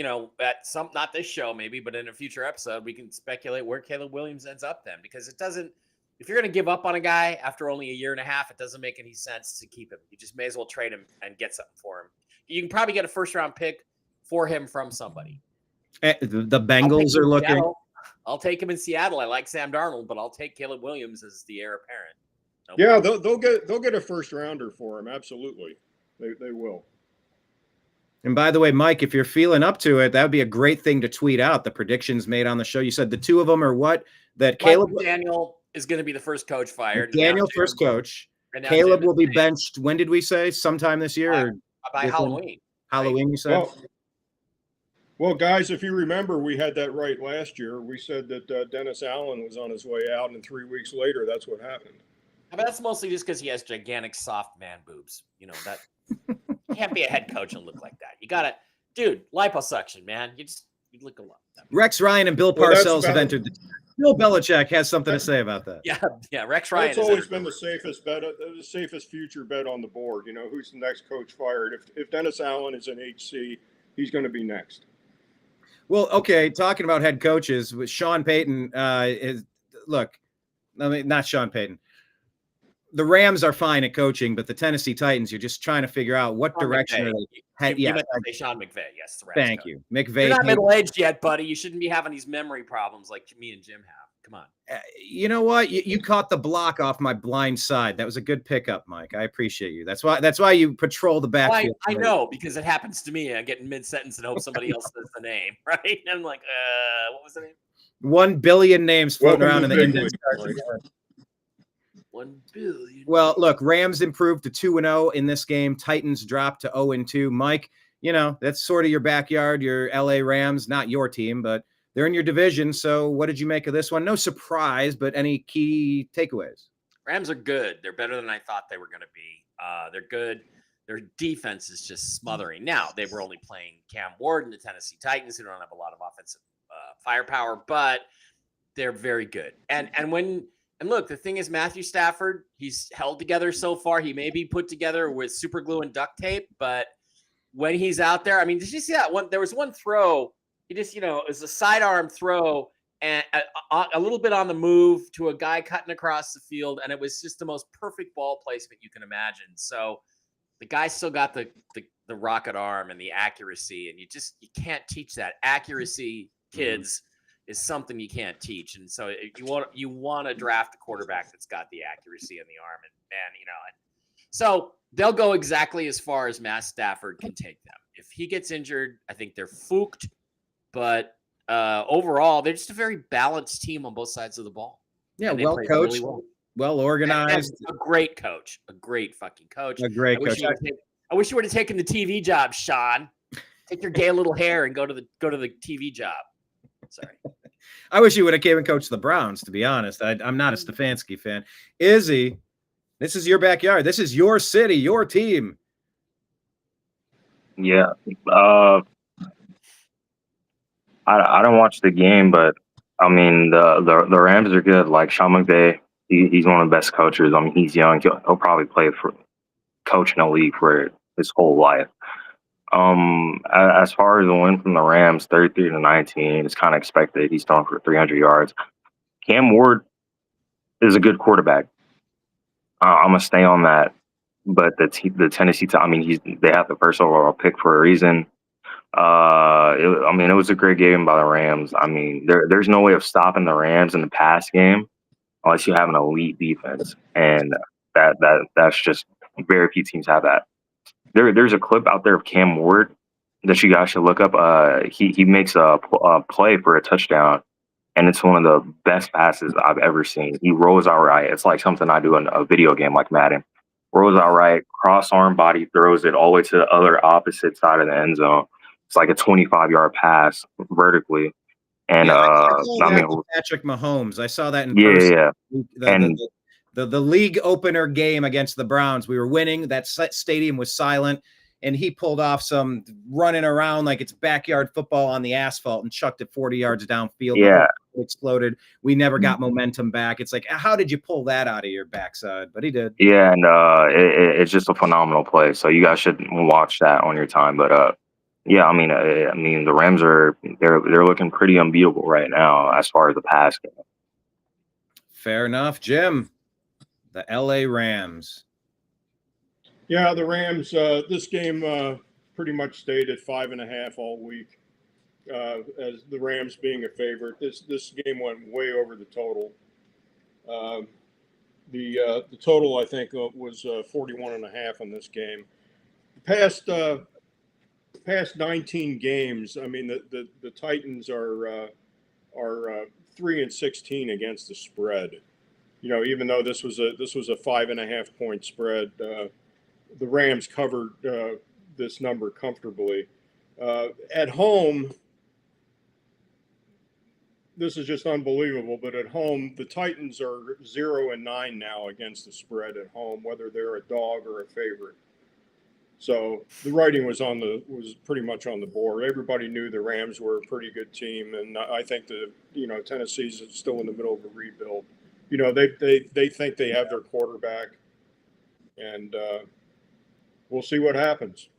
at some, not this show maybe, but in a future episode, we can speculate where Caleb Williams ends up then, because it doesn't, if you're going to give up on a guy after only a year and a half, it doesn't make any sense to keep him. You just may as well trade him and get something for him. You can probably get a first-round pick for him from somebody. The Bengals are looking. I'll take him in Seattle. I like Sam Darnold, but I'll take Caleb Williams as the heir apparent. Yeah, they'll get a first rounder for him. Absolutely, they will. And by the way, Mike, if you're feeling up to it, that would be a great thing to tweet out. The predictions made on the show. You said the two of them are what? That Caleb Daniel is going to be the first coach fired. Daniel first coach. Caleb will be benched. When did we say? Sometime this year or by Halloween? Halloween, you said. Well, guys, if you remember, we had that right last year. We said that Dennis Allen was on his way out, and 3 weeks later, that's what happened. But that's mostly just because he has gigantic soft man boobs. That you can't be a head coach and look like that. You gotta, dude, liposuction, man. You look a lot. Rex Ryan and Bill Parcells have entered. Bill Belichick has something to say about that. Yeah. Rex Ryan. It's always been the safest bet, the safest future bet on the board. Who's the next coach fired? If Dennis Allen is an HC, he's going to be next. Well, okay. Talking about head coaches, with Sean Payton not Sean Payton. The Rams are fine at coaching, but the Tennessee Titans, you're just trying to figure out what direction are they. You meant to say Sean McVay. Yes, the Rams. Thank you, McVay. You're not middle-aged yet, buddy. You shouldn't be having these memory problems like me and Jim have. Come on. You know what? You caught the block off my blind side. That was a good pickup, Mike. I appreciate you. That's why you patrol the backfield. I know, because it happens to me. I get in mid-sentence and hope somebody else says the name, right? And I'm like, what was the name? 1 billion names floating around in the index. 1 billion. Well, look, Rams improved to 2-0 in this game. Titans dropped to 0-2. Mike, that's sort of your backyard, your LA Rams, not your team, but they're in your division. So what did you make of this one? No surprise, but any key takeaways? Rams are good. They're better than I thought they were going to be. They're good. Their defense is just smothering. Now, they were only playing Cam Ward and the Tennessee Titans, who don't have a lot of offensive firepower, but they're very good. And look, the thing is, Matthew Stafford, he's held together so far. He may be put together with super glue and duct tape, but when he's out there, I mean, did you see that one? There was one throw. He just, it was a sidearm throw and a little bit on the move to a guy cutting across the field, and it was just the most perfect ball placement you can imagine. So the guy still got the rocket arm and the accuracy, and you can't teach that. Accuracy, kids, is something you can't teach. And so if you want to draft a quarterback that's got the accuracy and the arm, and so they'll go exactly as far as Matt Stafford can take them. If he gets injured, I think they're fooked. but overall, they're just a very balanced team on both sides of the ball. Yeah, And they well played coached, really well. well And organized, a great coach, a great fucking coach. a great coach. I wish you would have taken the TV job, Sean. Take your gay little hair and go to the TV job. Sorry. I wish you would have came and coached the Browns, to be honest. I'm not a Stefanski fan. Izzy, this is your backyard. This is your city, your team. Yeah. I don't watch the game, but I mean the Rams are good. Like Sean McVay, he's one of the best coaches. I mean, he's young. He'll probably play for coach in the league for his whole life. As far as the win from the Rams, 33-19, it's kind of expected. He's throwing for 300 yards. Cam Ward is a good quarterback. I'm gonna stay on that. But the Tennessee, I mean, they have the first overall pick for a reason. It was a great game by the Rams. I mean, there's no way of stopping the Rams in the pass game unless you have an elite defense, and that's just very few teams have that. There's a clip out there of Cam Ward that you guys should look up. He makes a play for a touchdown, and it's one of the best passes I've ever seen. He rolls out right. It's like something I do in a video game like Madden. Rolls out right, cross arm body, throws it all the way to the other opposite side of the end zone. It's like a 25-yard pass vertically. And Patrick Mahomes. I saw that in person. The league opener game against the Browns. We were winning. That stadium was silent, and he pulled off some running around like it's backyard football on the asphalt and chucked it 40 yards downfield. Yeah. Exploded. We never got momentum back. It's like, how did you pull that out of your backside? But he did. Yeah, and it's just a phenomenal play. So you guys should watch that on your time. But yeah, I mean, the Rams they're looking pretty unbeatable right now as far as the pass game. Fair enough, Jim. The LA Rams. Yeah, the Rams. This game pretty much stayed at 5.5 all week. As the Rams being a favorite, this game went way over the total. The total I think was 41.5 in this game. The past 19 games, I mean the Titans are 3-16 against the spread. You know, even though this was a 5.5 point spread, the Rams covered this number comfortably. At home, this is just unbelievable. But at home, the Titans are 0-9 now against the spread at home, whether they're a dog or a favorite. So the writing was pretty much on the board. Everybody knew the Rams were a pretty good team, and I think Tennessee's still in the middle of a rebuild. You know, they think they have their quarterback, and we'll see what happens.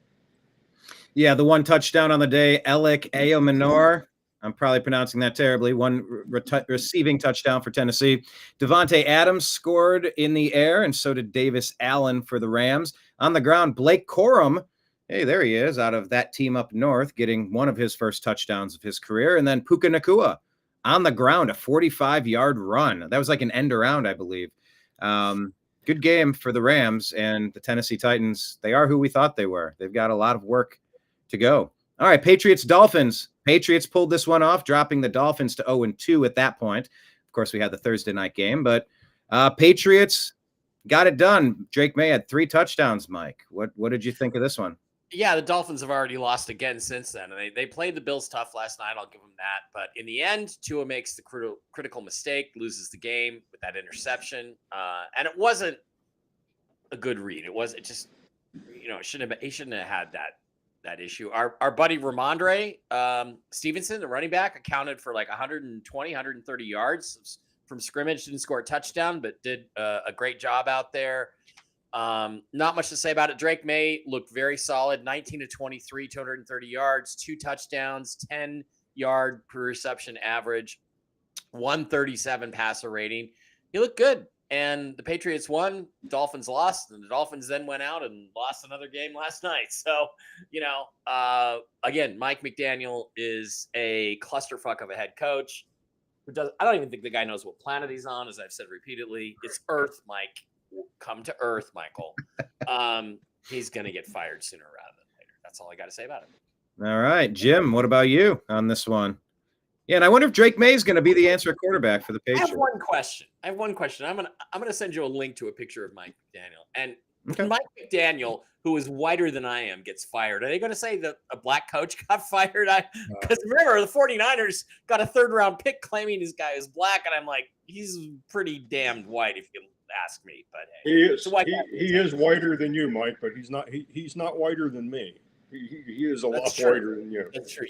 Yeah, the one touchdown on the day, Elik Ayomanor. I'm probably pronouncing that terribly. One receiving touchdown for Tennessee. Devontae Adams scored in the air, and so did Davis Allen for the Rams. On the ground, Blake Corum, hey, there he is, out of that team up north, getting one of his first touchdowns of his career. And then Puka Nacua on the ground, a 45-yard run. That was like an end around, I believe. Good game for the Rams, and the Tennessee Titans, they are who we thought they were. They've got a lot of work to go. All right, Patriots-Dolphins. Patriots pulled this one off, dropping the Dolphins to 0-2 at that point. Of course, we had the Thursday night game, but Patriots got it done. Drake May had 3 touchdowns, Mike. What did you think of this one? Yeah, the Dolphins have already lost again since then. And they played the Bills tough last night. I'll give them that. But in the end, Tua makes the critical mistake, loses the game with that interception. And it wasn't a good read. It just, he shouldn't have had that issue. Our buddy Ramondre Stevenson, the running back, accounted for like 120, 130 yards from scrimmage. Didn't score a touchdown, but did a great job out there. Not much to say about it. Drake May looked very solid, 19-23, 230 yards, 2 touchdowns, 10-yard per reception average, 137 passer rating. He looked good. And the Patriots won, Dolphins lost, and the Dolphins then went out and lost another game last night. So, again, Mike McDaniel is a clusterfuck of a head coach. I don't even think the guy knows what planet he's on, as I've said repeatedly. It's Earth, Mike. Come to Earth, Michael. He's going to get fired sooner rather than later. That's all I got to say about it. All right, Jim, what about you on this one? Yeah, and I wonder if Drake May is going to be the answer at quarterback for the I Patriots. have one question. I'm gonna send you a link to a picture of Mike McDaniel. And Okay. Mike McDaniel, who is whiter than I am, gets fired. Are they going to say that a black coach got fired? Because remember, the 49ers got a third-round pick claiming this guy is black, and I'm like, he's pretty damned white if you ask me. But hey, He is. so He is whiter than you, Mike, but he's not. He's not whiter than me. He is a lot whiter than you. That's true.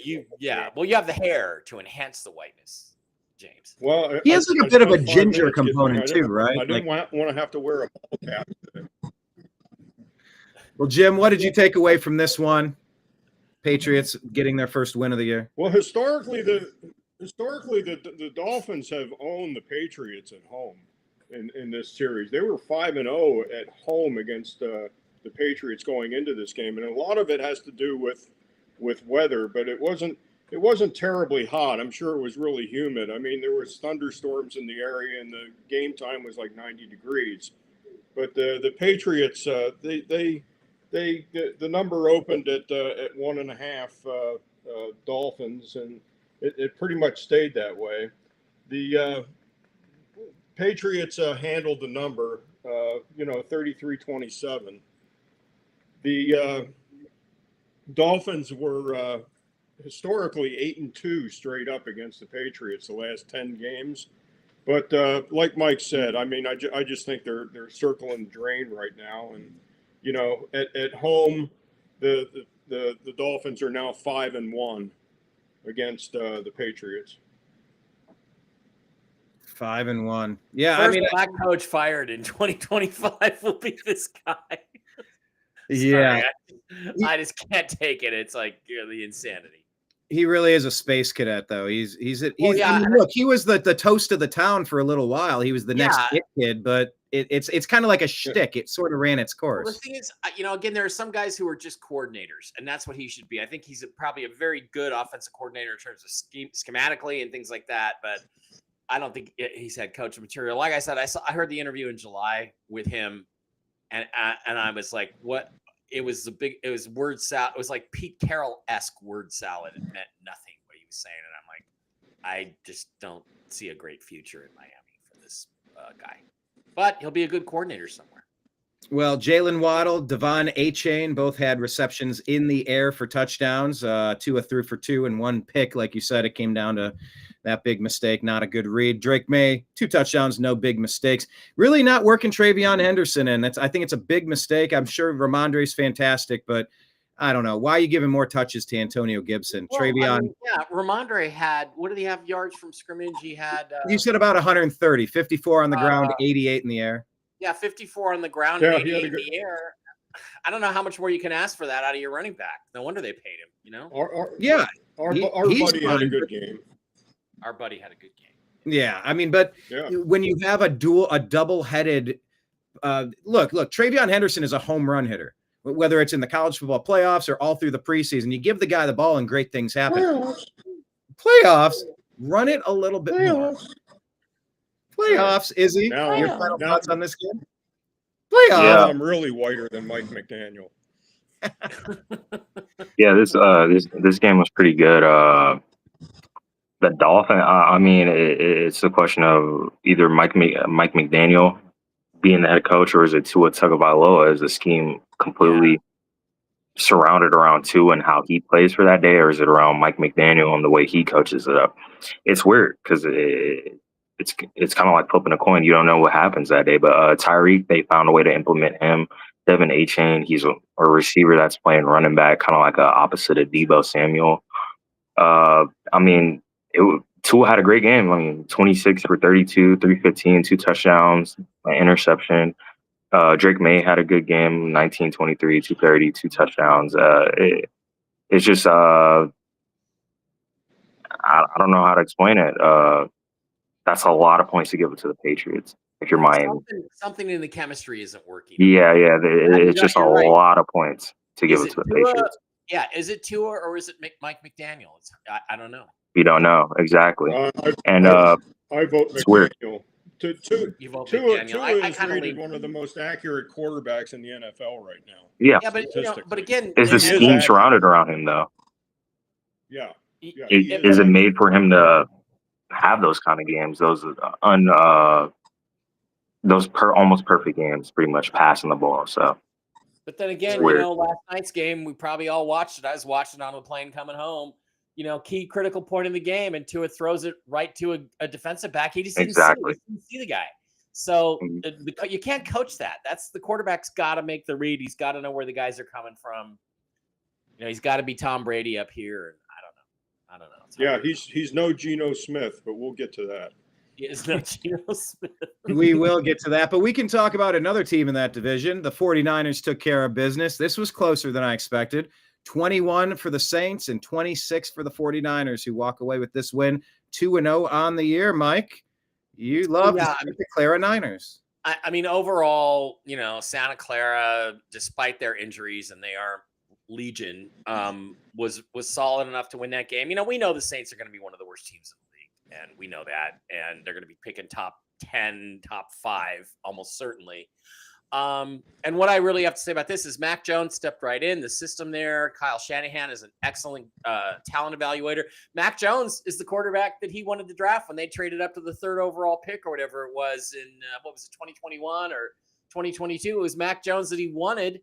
Well, you have the hair to enhance the whiteness, James. Well, He has like a bit of a ginger component too, right? I didn't want to have to wear a ball cap today. Well, Jim, what did you take away from this one? Patriots getting their first win of the year. Well, historically, the Dolphins have owned the Patriots at home in this series. They were 5-0 at home against the Patriots going into this game, and a lot of it has to do with weather. But it wasn't terribly hot. I'm sure it was really humid. I mean, there was thunderstorms in the area, and the game time was like 90 degrees. But the Patriots, the number opened at 1.5 Dolphins, and it pretty much stayed that way. The Patriots handled the number, 33-27. The Dolphins were historically 8-2 straight up against the Patriots the last 10 games. But like Mike said, I mean, I just think they're circling the drain right now. And, at home, the Dolphins are now 5-1 against the Patriots. 5-1. Yeah, First black coach fired in 2025 will be this guy. Yeah, I just can't take it. It's like the insanity. he really is a space cadet, though. He's yeah, I mean, look, he was the toast of the town for a little while. He was the next hit kid, but it's kind of like a shtick. It sort of ran its course. Well, the thing is, again, there are some guys who are just coordinators, and that's what he should be. I think he's probably a very good offensive coordinator in terms of schematically and things like that, but I don't think he's head coach material. Like I said, I heard the interview in July with him, and I was like, what? It was word salad. It was like Pete Carroll-esque word salad. It meant nothing what he was saying, and I'm like, I just don't see a great future in Miami for this guy. But he'll be a good coordinator somewhere. Well, Jalen Waddle, Devon Achane both had receptions in the air for touchdowns. Tua threw for 2 and 1 pick. Like you said, it came down to that big mistake. Not a good read. Drake May, 2 touchdowns, no big mistakes. Really not working Travion Henderson in. I think it's a big mistake. I'm sure Ramondre's fantastic, but I don't know. Why are you giving more touches to Antonio Gibson? Well, Travion. Ramondre had, what did he have yards from scrimmage? He had. You said about 130, 54 on the ground, 88 in the air. Yeah, 54 on the ground, 88 in the air. I don't know how much more you can ask for that out of your running back. No wonder they paid him, Our buddy had a good game. Our buddy had a good game. Yeah, I mean, but when you have a double-headed look, Travion Henderson is a home run hitter, whether it's in the college football playoffs or all through the preseason. You give the guy the ball and great things happen. Playoffs, run it a little bit more. Playoffs, Izzy. Your final thoughts on this game? Playoffs. Yeah, I'm really whiter than Mike McDaniel. Yeah, this game was pretty good. The Dolphin. I mean, it's a question of either Mike McDaniel being the head coach, or is it Tua Tagovailoa? Is the scheme completely surrounded around Tua and how he plays for that day, or is it around Mike McDaniel and the way he coaches it up? It's weird because it's kind of like flipping a coin. You don't know what happens that day. But Tyreek, they found a way to implement him. Devin Achane, he's a receiver that's playing running back, kind of like a opposite of Deebo Samuel. I mean, Tua had a great game. I mean, 26 for 32, 315, 2 touchdowns, an interception. Drake May had a good game, 19, 23, 230, 2 touchdowns. It's just I don't know how to explain it. That's a lot of points to give it to the Patriots if you're Miami. Something in the chemistry isn't working. Yeah. It's just a lot of points to give it to the Patriots. Yeah, is it Tua or is it Mike McDaniel? I don't know. You don't know exactly. I vote McDaniel. Tua is rated one of the most accurate quarterbacks in the NFL right now. Yeah, but again, is the scheme surrounded around him though? Yeah. Is it made for him to have those kind of games? Those almost perfect games, pretty much passing the ball. So, but then again, last night's game, we probably all watched it. I was watching it on the plane coming home. Key critical point in the game, and Tua throws it right to a defensive back. He just didn't see the guy. So you can't coach that. That's the quarterback's got to make the read. He's got to know where the guys are coming from. He's got to be Tom Brady up here. I don't know. Yeah, he's no Geno Smith, but we'll get to that. He is no Geno Smith. We will get to that, but we can talk about another team in that division. The 49ers took care of business. This was closer than I expected. 21 for the Saints and 26 for the 49ers, who walk away with this win, 2-0 on the year. Mike, you love the Santa Clara Niners. I mean, overall, Santa Clara, despite their injuries, and they are legion, was solid enough to win that game. We know the Saints are going to be one of the worst teams in the league, and we know that, and they're going to be picking top 10, top 5, almost certainly. And what I really have to say about this is Mac Jones stepped right in the system there. Kyle Shanahan is an excellent talent evaluator. Mac Jones is the quarterback that he wanted to draft when they traded up to the 3rd overall pick or whatever it was in 2021 or 2022. It was Mac Jones that he wanted.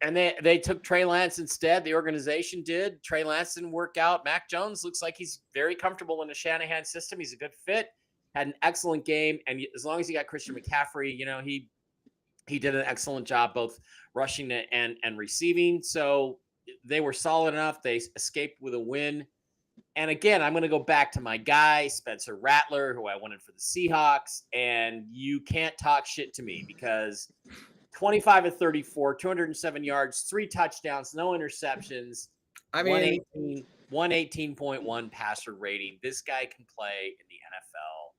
And they took Trey Lance instead. The organization did. Trey Lance didn't work out. Mac Jones looks like he's very comfortable in the Shanahan system. He's a good fit. Had an excellent game. And as long as he got Christian McCaffrey, he did an excellent job both rushing and receiving. So they were solid enough. They escaped with a win. And again, I'm going to go back to my guy, Spencer Rattler, who I wanted for the Seahawks. And you can't talk shit to me because 25 of 34, 207 yards, 3 touchdowns, no interceptions. I mean, 118.1 passer rating. This guy can play in the NFL.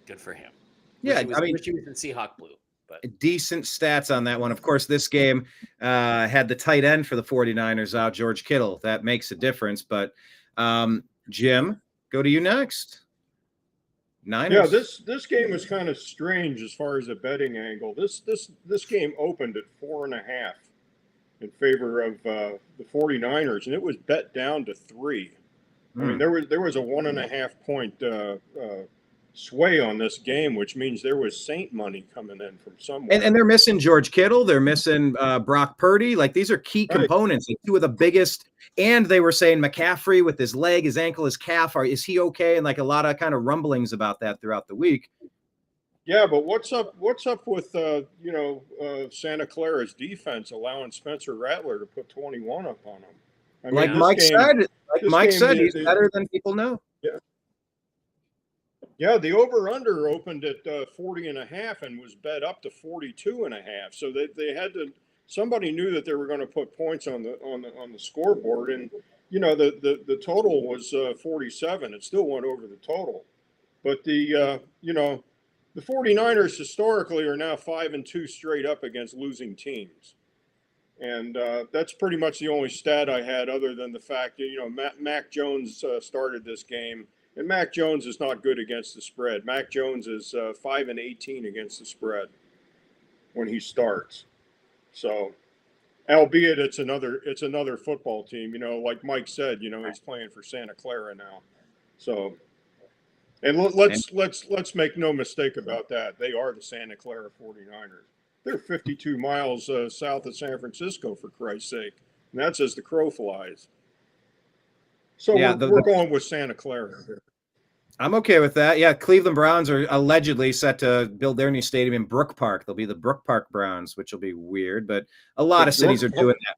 Good for him. Yeah, wish he was in Seahawk blue. But decent stats on that one. Of course, this game had the tight end for the 49ers out, George Kittle. That makes a difference. But Jim, go to you next. Niners. Yeah, this game was kind of strange as far as a betting angle. This game opened at 4.5 in favor of the 49ers, and it was bet down to 3. I mean, there was a 1.5 point sway on this game, which means there was Saint money coming in from somewhere. And they're missing George Kittle. They're missing Brock Purdy. Like, these are key components. Like, 2 of the biggest. And they were saying McCaffrey with his leg, his ankle, his calf. Is he okay? And like a lot of kind of rumblings about that throughout the week. Yeah, but what's up with Santa Clara's defense allowing Spencer Rattler to put 21 up on him? I mean, like Mike said, he's better than people know. Yeah. Yeah, the over/under opened at 40.5 and was bet up to 42.5. So they had to. Somebody knew that they were going to put points on the scoreboard, and the total was 47. It still went over the total, but the 49ers historically are now 5-2 straight up against losing teams, and that's pretty much the only stat I had, other than the fact that Mac Jones started this game. And Mac Jones is not good against the spread. Mac Jones is 5-18 against the spread when he starts. So, albeit it's another football team. Like Mike said, he's playing for Santa Clara now. So, and let's make no mistake about that. They are the Santa Clara 49ers. They're 52 miles south of San Francisco, for Christ's sake, and that's as the crow flies. So yeah, we're going with Santa Clara. I'm okay with that. Yeah, Cleveland Browns are allegedly set to build their new stadium in Brook Park. They'll be the Brook Park Browns, which will be weird, but a lot of cities are doing that.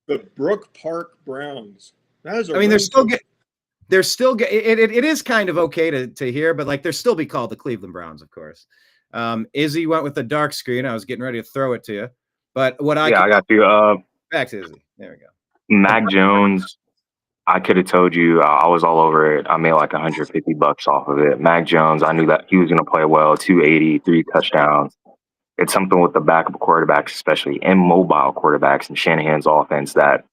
The Brook Park Browns. That is. It is kind of okay to hear, but like they'll still be called the Cleveland Browns, of course. Izzy went with the dark screen. I was getting ready to throw it to you, but I got you. Back to Izzy. There we go. Mac Jones. I could have told you I was all over it. I made like $150 off of it. Mac Jones, I knew that he was going to play well. 280, 3 touchdowns. It's something with the backup quarterbacks, especially immobile quarterbacks in Shanahan's offense, that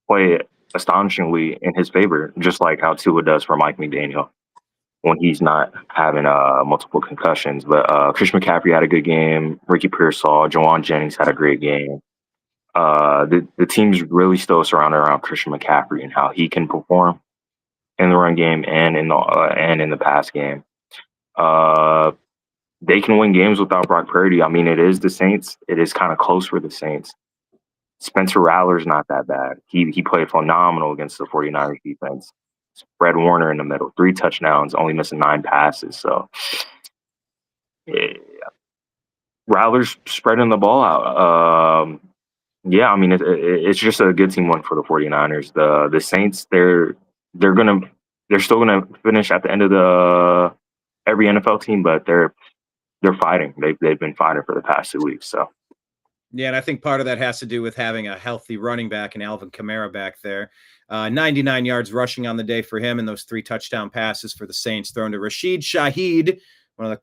play astonishingly in his favor, just like how Tua does for Mike McDaniel when he's not having multiple concussions. But Christian McCaffrey had a good game. Ricky Pearsall, Jawan Jennings had a great game. the team's really still surrounded around Christian McCaffrey and how he can perform in the run game and in the pass game. They can win games without Brock Purdy. I mean, it is the Saints. It is kind of close for the Saints. Spencer Rattler's not that bad. He played phenomenal against the 49ers defense. Fred Warner in the middle, 3 touchdowns, only missing 9 passes. So Rattler's spreading the ball out. Yeah, I mean, it's just a good team win for the 49ers. The Saints, they're still gonna finish at the end of every NFL team, but they're fighting. They've been fighting for the past 2 weeks. So yeah, and I think part of that has to do with having a healthy running back and Alvin Kamara back there. 99 yards rushing on the day for him, and those 3 touchdown passes for the Saints thrown to Rashid Shaheed, one of the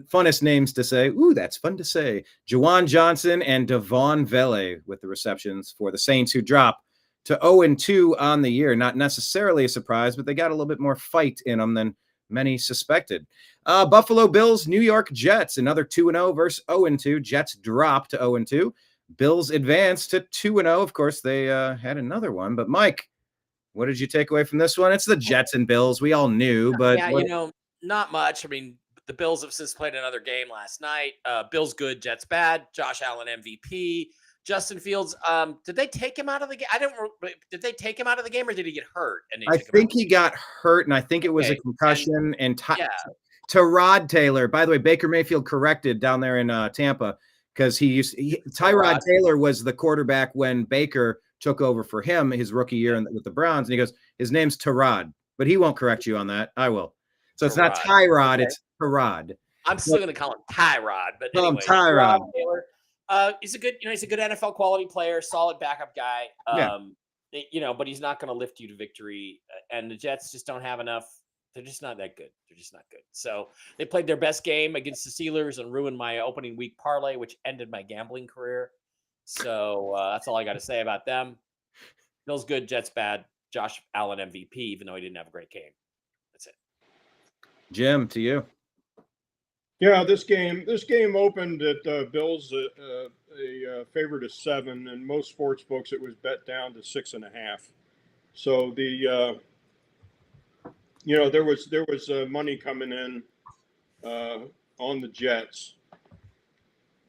funnest names to say. Ooh, that's fun to say. Juwan Johnson and Devon Vele with the receptions for the Saints, who drop to 0-2 on the year. Not necessarily a surprise, but they got a little bit more fight in them than many suspected. Buffalo Bills, New York Jets, another 2-0 versus 0-2. Jets drop to 0-2. Bills advance to 2-0. Of course, they had another one. But Mike, what did you take away from this one? It's the Jets and Bills. We all knew, but yeah, not much. I mean, the Bills have since played another game last night. Bills good, Jets bad. Josh Allen MVP. Justin Fields. Did they take him out of the game? Did they take him out of the game, or did he get hurt? And I think he got hurt, and I think it was a concussion. And Tyrod Taylor. By the way, Baker Mayfield corrected down there in Tampa, because Tyrod Taylor was the quarterback when Baker took over for him his rookie year with the Browns, and he goes, his name's Tyrod, but he won't correct you on that. I will. So it's not Tyrod, it's Tyrod. I'm still going to call him Tyrod, but anyway, Tyrod Taylor. He's a good NFL quality player, solid backup guy. But he's not going to lift you to victory. And the Jets just don't have enough. They're just not that good. They're just not good. So they played their best game against the Steelers and ruined my opening week parlay, which ended my gambling career. So that's all I got to say about them. Bills good, Jets bad. Josh Allen MVP, even though he didn't have a great game. That's it. Jim, to you. Yeah, this game opened at Bills a favorite of 7, and most sports books it was bet down to 6.5. So there was money coming in on the Jets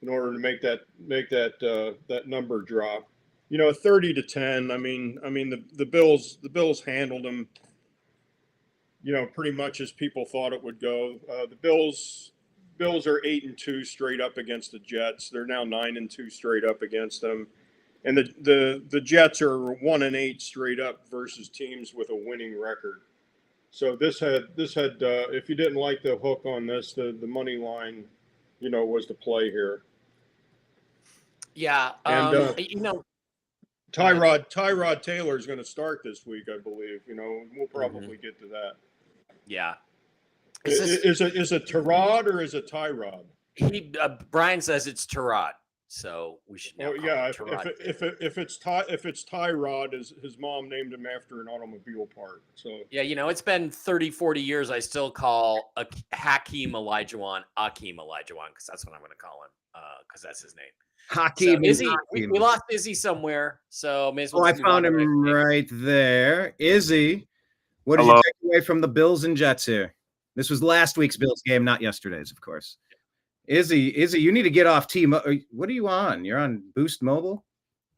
in order to make that number drop. 30-10. I mean the Bills handled them, pretty much as people thought it would go. The Bills are 8-2 straight up against the Jets. They're now 9-2 straight up against them, and the Jets are 1-8 straight up versus teams with a winning record. So this had if you didn't like the hook on this, the money line, was the play here. Yeah, and Tyrod Taylor is going to start this week, I believe. We'll probably get to that. Yeah. Is it Tyrod or is it Tyrod? Brian says it's Tyrod, so we should. Oh yeah, if it's Tyrod, his mom named him after an automobile part. So yeah, it's been 30-40 years. I still call Hakeem Olajuwon because that's what I'm going to call him because that's his name. Hakeem. So Izzy, we lost Izzy somewhere, so may as well. I found him right there. Izzy, what did you take away from the Bills and Jets here? This was last week's Bills game, not yesterday's, of course. Izzy, you need to get off team. What are you on? You're on Boost Mobile?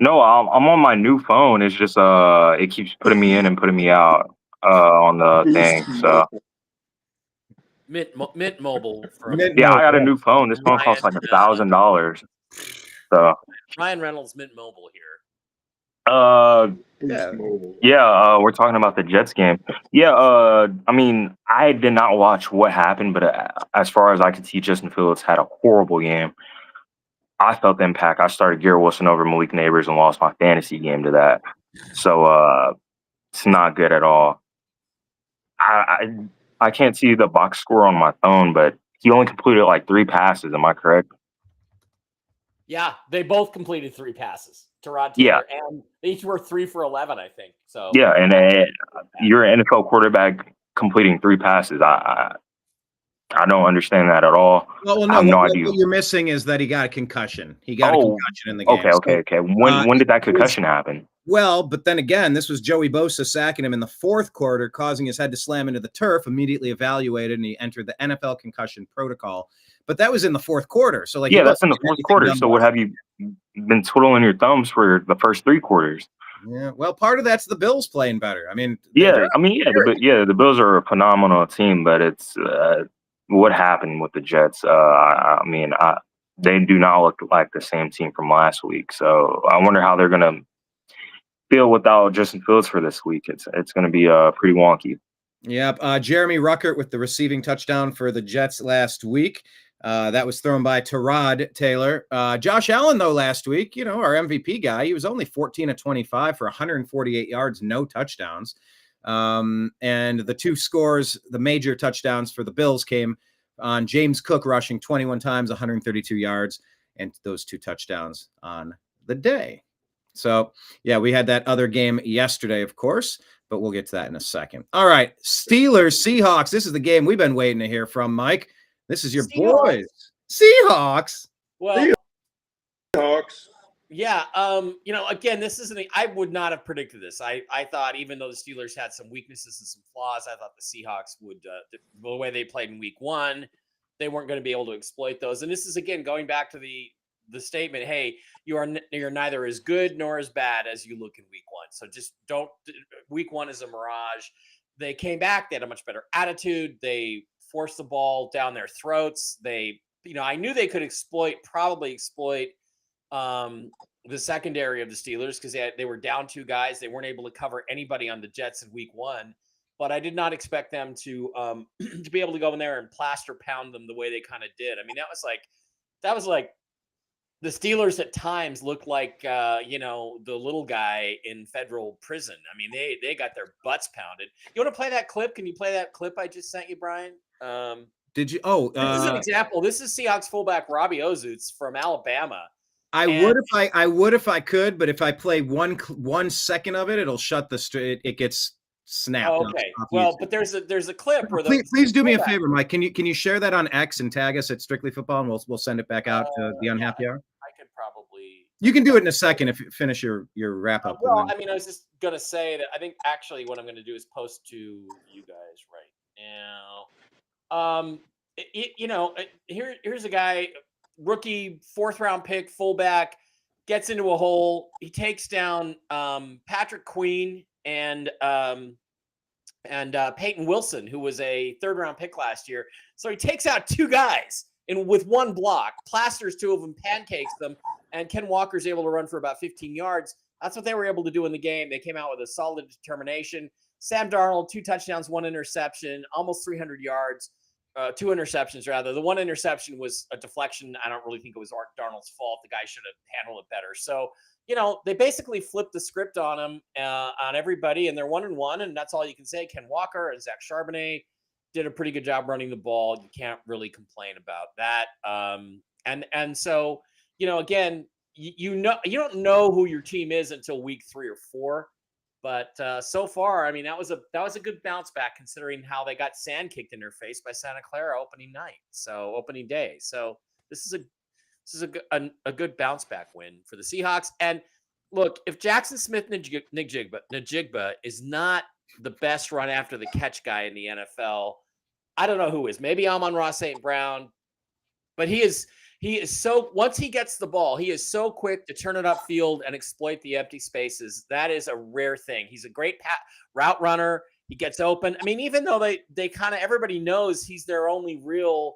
No, I'm on my new phone. It's just it keeps putting me in and putting me out on the thing. So Mint Mobile. I got a new phone. This phone costs like $1,000. So Ryan Reynolds, Mint Mobile here. We're talking about the Jets game. I mean, I did not watch what happened, but as far as I could see, Justin Fields had a horrible game. I felt the impact. I started Garrett Wilson over Malik Neighbors and lost my fantasy game to that. So it's not good at all. I can't see the box score on my phone, but he only completed like 3 passes. Am I correct? Yeah, they both completed 3 passes. Tyrod Taylor, and they each were 3 for 11, I think. So yeah, and you're an NFL quarterback completing 3 passes. I don't understand that at all. Well, I no. have no What idea. you're missing is that he got a concussion. He got a Oh, concussion in the game. okay. When did that concussion happen? Well, but then again, this was Joey Bosa sacking him in the fourth quarter, causing his head to slam into the turf, immediately evaluated, and he entered the NFL concussion protocol. But that was in the fourth quarter. So, like, Yeah, that's in the fourth quarter. So what have you been twiddling your thumbs for the first 3 quarters? Yeah, well, part of that's the Bills playing better. I mean, the Bills are a phenomenal team, but it's what happened with the Jets. They do not look like the same team from last week. So I wonder how they're going to feel without Justin Fields for this week. It's going to be pretty wonky. Yep. Jeremy Ruckert with the receiving touchdown for the Jets last week. That was thrown by Tyrod Taylor. Josh Allen, though, last week, our MVP guy, he was only 14 of 25 for 148 yards, no touchdowns. And the 2 scores, the major touchdowns for the Bills came on James Cook rushing 21 times, 132 yards, and those 2 touchdowns on the day. So, yeah, we had that other game yesterday, of course, but we'll get to that in a second. All right, Steelers, Seahawks. This is the game we've been waiting to hear from, Mike. This is your boys. Seahawks. Well, Seahawks. Yeah. Again, this isn't, I would not have predicted this. I thought, even though the Steelers had some weaknesses and some flaws, I thought the Seahawks would, the way they played in week 1, they weren't going to be able to exploit those. And this is, again, going back to the statement, hey, you're neither as good nor as bad as you look in week 1. So just don't, week 1 is a mirage. They came back. They had a much better attitude. They forced the ball down their throats. They, I knew they could probably exploit the secondary of the Steelers, because they were down 2 guys. They weren't able to cover anybody on the Jets in week 1, but I did not expect them to to be able to go in there and plaster pound them the way they kind of did. I mean, that was like the Steelers at times looked like, the little guy in federal prison. I mean, they got their butts pounded. You want to play that clip? Can you play that clip I just sent you, Brian? Did you? This is an example. This is Seahawks fullback Robbie Ozutz from Alabama. I would if I could, but if I play 1 second of it, it'll shut it gets snapped. Oh, okay. Well, but there's a clip where please do me a favor, Mike. Can you share that on X and tag us at Strictly Football, and we'll send it back out to the Unhappy Hour? I could probably. You can do it in a second if you finish your wrap up. Well, I mean, I was just gonna say that I think actually what I'm gonna do is post to you guys right now. Here's a guy, rookie 4th round pick, fullback, gets into a hole. He takes down Patrick Queen and Peyton Wilson, who was a 3rd round pick last year. So he takes out 2 guys with 1 block, plasters 2 of them, pancakes them, and Ken Walker's able to run for about 15 yards. That's what they were able to do in the game. They came out with a solid determination. Sam Darnold, 2 touchdowns, 1 interception, almost 300 yards. 2 interceptions, rather. The 1 interception was a deflection. I don't really think it was Darnold's fault. The guy should have handled it better. So, they basically flipped the script on him, on everybody, and they're 1-1, and that's all you can say. Ken Walker and Zach Charbonnet did a pretty good job running the ball. You can't really complain about that. And so, again, you don't know who your team is until week 3 or 4. But so far, I mean, that was a good bounce back, considering how they got sand kicked in their face by Santa Clara opening day. So this is a good bounce back win for the Seahawks. And look, if Jackson Smith Najigba is not the best run after the catch guy in the NFL, I don't know who is. Maybe Amon-Ra St. Brown, but he is so, once he gets the ball, he is so quick to turn it upfield and exploit the empty spaces. That is a rare thing. He's a great route runner. He gets open. I mean, even though they kind of, everybody knows he's their only real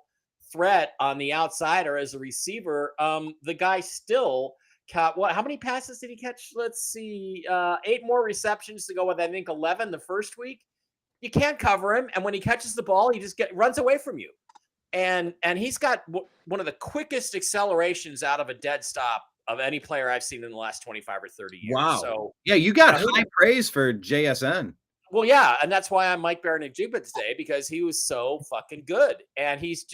threat on the outside or as a receiver, the guy still caught, how many passes did he catch? Let's see, 8 more receptions to go with, I think, 11 the first week. You can't cover him, and when he catches the ball, he just runs away from you. And he's got one of the quickest accelerations out of a dead stop of any player I've seen in the last 25 or 30 years. Wow. So yeah, you got high praise for JSN. Well, yeah, and that's why I'm Mike Bara Najigba today, because he was so fucking good. And he's,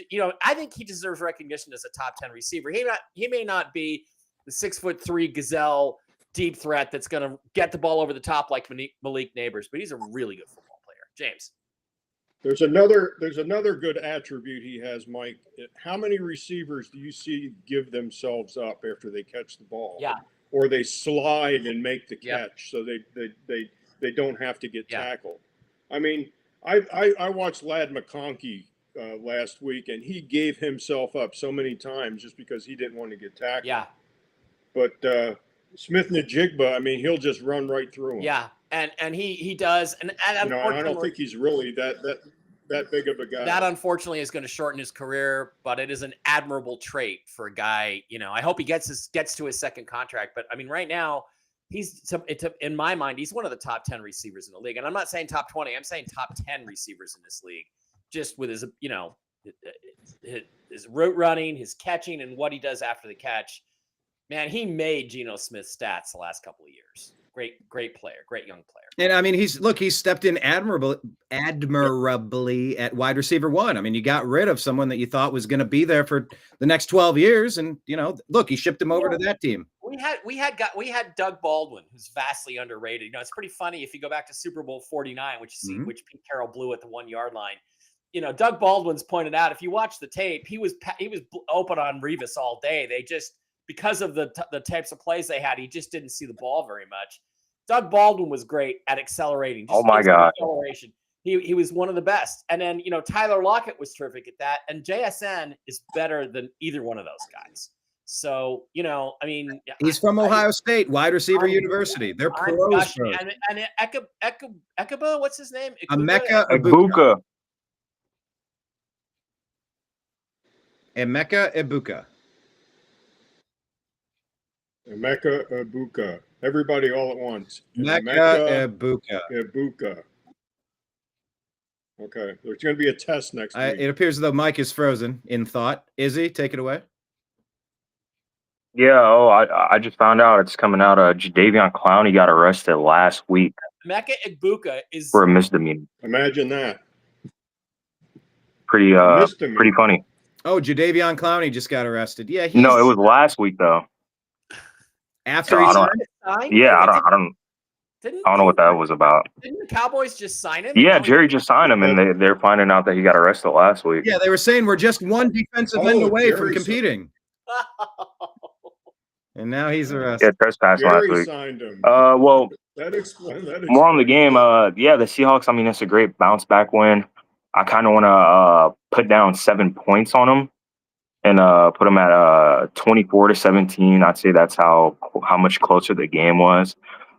I think he deserves recognition as a top 10 receiver. He may not be the 6'3" gazelle deep threat that's going to get the ball over the top like Malik Neighbors, but he's a really good football player. James. There's another good attribute he has, Mike. How many receivers do you see give themselves up after they catch the ball? Yeah. Or they slide and make the Yep. catch so they don't have to get Yeah. tackled. I mean, I watched Ladd McConkey last week, and he gave himself up so many times just because he didn't want to get tackled. Yeah. But Smith Najigba, I mean, he'll just run right through him. Yeah. And he does. And No, I don't think he's really that big of a guy. That unfortunately is going to shorten his career, but it is an admirable trait for a guy. You know, I hope he gets to his second contract. But I mean, right now, in my mind, he's one of the top 10 receivers in the league. And I'm not saying top 20. I'm saying top 10 receivers in this league, just with his, you know, his route running, his catching, and what he does after the catch. Man, he made Geno Smith stats the last couple of years. Great player, great young player. And I mean, he's stepped in admirably at wide receiver 1. I mean, you got rid of someone that you thought was going to be there for the next 12 years. And, you know, look, he shipped him over to that team. We had Doug Baldwin, who's vastly underrated. You know, it's pretty funny if you go back to Super Bowl 49, which Pete Carroll blew at the 1 yard line. You know, Doug Baldwin's pointed out, if you watch the tape, he was open on Revis all day. They just, because of the types of plays they had, he just didn't see the ball very much. Doug Baldwin was great at accelerating. Oh my God. Acceleration. He was one of the best. And then, you know, Tyler Lockett was terrific at that. And JSN is better than either one of those guys. So, you know, I mean, he's from Ohio State, wide receiver university. They're pros. And Ekeba, what's his name? Emeka Egbuka. Emeka Egbuka. Emeka Egbuka. Everybody all at once. Emeka Egbuka. Egbuka. Okay, there's going to be a test next week. It appears as though Mike is frozen in thought. Izzy, take it away. Yeah, I just found out it's coming out. Jadeveon Clowney got arrested last week. Emeka Egbuka is for a misdemeanor. Imagine that. Pretty funny. Oh, Jadeveon Clowney just got arrested. Yeah, no, it was last week though. After so he signed? Yeah, I don't know what that was about. Didn't the Cowboys just sign him? Yeah, Jerry just signed him, and they're finding out that he got arrested last week. Yeah, they were saying we're just one defensive end away from competing. And now he's arrested. Yeah, trespass last week. Signed him. Well, that more on the game. Yeah, the Seahawks. I mean, it's a great bounce back win. I kind of want to put down 7 points on them and put them at 24-17. I'd say that's how much closer the game was.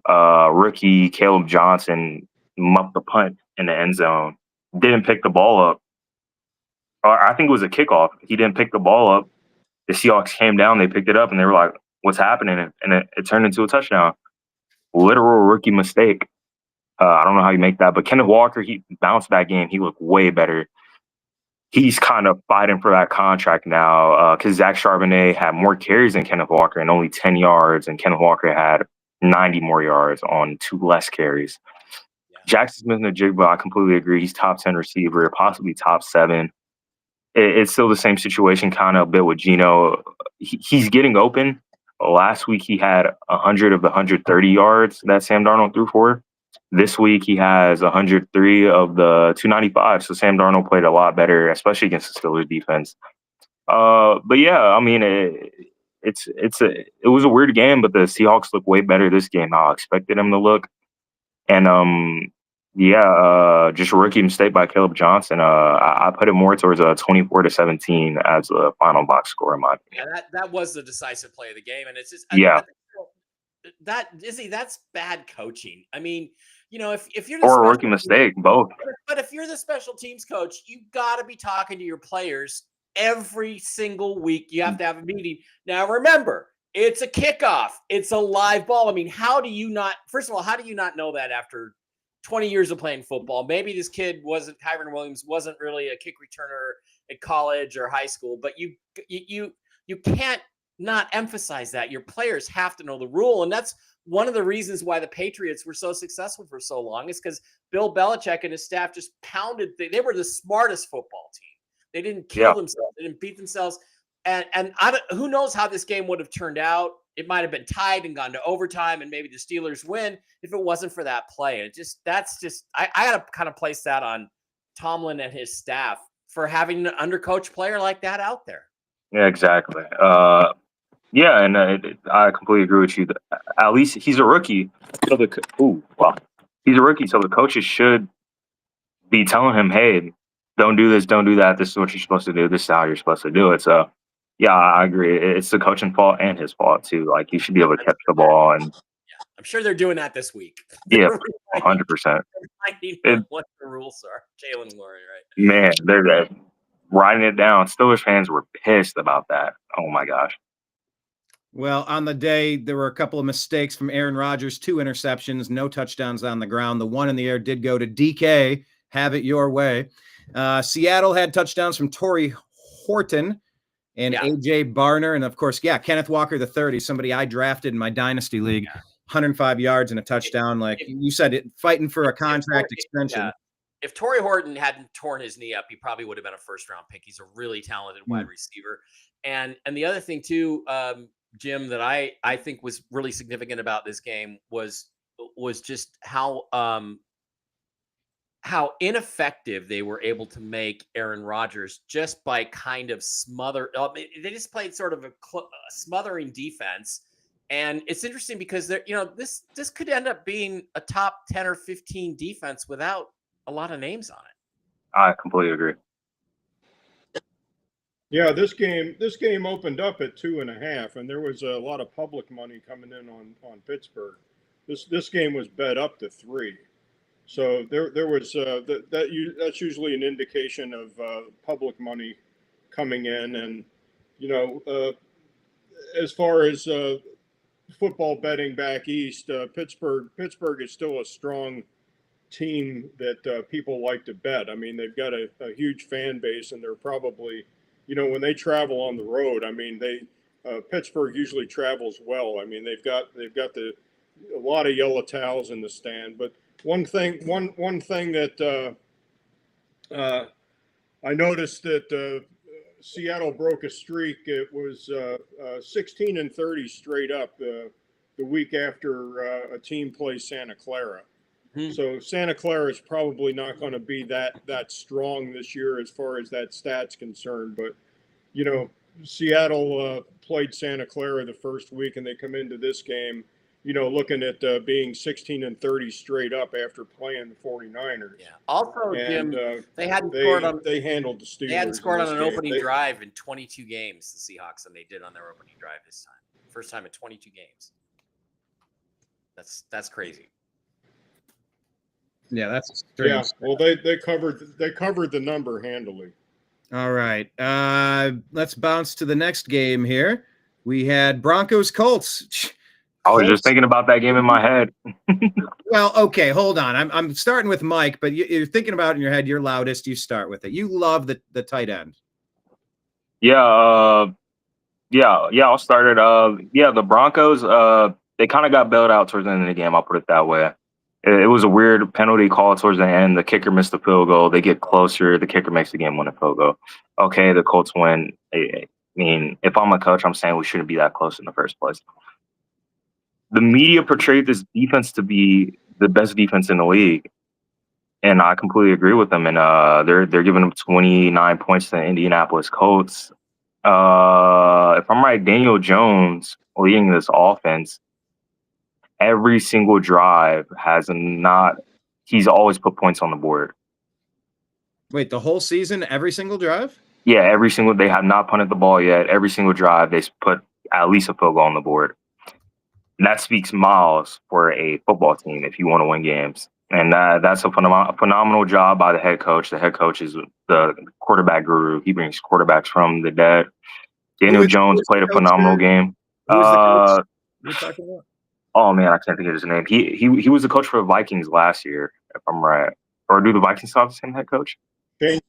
Rookie Caleb Johnson muffed the punt in the end zone. Didn't pick the ball up. I think it was a kickoff. He didn't pick the ball up. The Seahawks came down. They picked it up, and they were like, "What's happening?" And it turned into a touchdown. Literal rookie mistake. I don't know how you make that, but Kenneth Walker, he bounced that game. He looked way better. He's kind of fighting for that contract now because Zach Charbonnet had more carries than Kenneth Walker and only 10 yards, and Kenneth Walker had 90 more yards on 2 less carries. Yeah. Jackson Smith-Njigba, I completely agree. He's top 10 receiver, possibly top 7. It's still the same situation kind of a bit with Geno. He's getting open. Last week he had 100 of the 130 yards that Sam Darnold threw for. This week he has 103 of the 295. So Sam Darnold played a lot better, especially against the Steelers defense. But yeah, I mean, it was a weird game, but the Seahawks look way better this game than I expected them to look. And just a rookie mistake by Caleb Johnson. I put it more towards 24-17 as the final box score in my opinion. Yeah, that was the decisive play of the game, and it's just that's bad coaching. I mean, you know, if you're or a rookie mistake, both. But if you're the special teams coach, you got to be talking to your players every single week. You have to have a meeting. Now, remember, it's a kickoff. It's a live ball. I mean, how do you not know that after 20 years of playing football? Maybe this kid Kyron Williams wasn't really a kick returner at college or high school, but you can't not emphasize that. Your players have to know the rule. And that's one of the reasons why the Patriots were so successful for so long, is because Bill Belichick and his staff just pounded. They were the smartest football team. They didn't kill themselves. They didn't beat themselves. And who knows how this game would have turned out. It might have been tied and gone to overtime, and maybe the Steelers win if it wasn't for that play. I got to kind of place that on Tomlin and his staff for having an undercoached player like that out there. Yeah, exactly. Yeah, and I completely agree with you. At least he's a rookie, so he's a rookie, so the coaches should be telling him, "Hey, don't do this, don't do that. This is what you're supposed to do. This is how you're supposed to do it." So, yeah, I agree. It's the coaching fault and his fault too. Like, he should be able to catch the ball, and I'm sure they're doing that this week. yeah, 100%. What the rules are, Jalen and Lori, right? Man, they're writing it down. Steelers fans were pissed about that. Oh my gosh. Well, on the day, there were a couple of mistakes from Aaron Rodgers, 2 interceptions, no touchdowns on the ground. The one in the air did go to DK. Have it your way. Seattle had touchdowns from Torrey Horton and AJ Barner. And of course, Kenneth Walker, the 30, somebody I drafted in my dynasty league, 105 yards and a touchdown. Like you said, fighting for a contract extension. If Torrey Horton hadn't torn his knee up, he probably would have been a first-round pick. He's a really talented wide receiver. And the other thing too, Jim, that I think was really significant about this game was just how ineffective they were able to make Aaron Rodgers just by kind of they just played sort of a smothering defense. And it's interesting because this could end up being a top 10 or 15 defense without a lot of names on it. I completely agree. Yeah, this game opened up at 2.5, and there was a lot of public money coming in on Pittsburgh. This game was bet up to 3, so there was that's usually an indication of public money coming in, and as far as football betting back east, Pittsburgh is still a strong team that people like to bet. I mean, they've got a huge fan base, and they're probably, when they travel on the road, I mean, Pittsburgh usually travels well. I mean, they've got a lot of yellow towels in the stand. But one thing that I noticed that Seattle broke a streak. It was 16-30 straight up the week after a team plays Santa Clara. So Santa Clara is probably not going to be that strong this year as far as that stat's concerned. But, Seattle played Santa Clara the first week, and they come into this game, looking at being 16-30 straight up after playing the 49ers. Yeah. Also, Jim, they handled the Steelers. They hadn't scored on an opening drive in 22 games, the Seahawks, than they did on their opening drive this time. First time in 22 games. That's crazy. Yeah, that's strange. Yeah. Well, they covered the number handily. All right. Let's bounce to the next game here. We had Broncos Colts. I was just thinking about that game in my head. Well, okay, hold on. I'm starting with Mike, but you're thinking about it in your head. You're loudest. You start with it. You love the tight end. Yeah. I'll start it. The Broncos. They kind of got bailed out towards the end of the game. I'll put it that way. It was a weird penalty call towards the end. The kicker missed the field goal. They get closer. The kicker makes the game-winning field goal. Okay, the Colts win. I mean, if I'm a coach, I'm saying we shouldn't be that close in the first place. The media portrayed this defense to be the best defense in the league, and I completely agree with them. And they're giving them 29 points to the Indianapolis Colts. If I'm right, Daniel Jones leading this offense. Every single drive he's always put points on the board. Wait, the whole season, every single drive? Yeah, they have not punted the ball yet. Every single drive, they put at least a field goal on the board. And that speaks miles for a football team if you want to win games. And that's a phenomenal job by the head coach. The head coach is the quarterback guru. He brings quarterbacks from the dead. Daniel Jones played a phenomenal game. Who was the coach you're talking about? Oh man, I can't think of his name. He was the coach for the Vikings last year, if I'm right. Or do the Vikings have the same head coach? Shane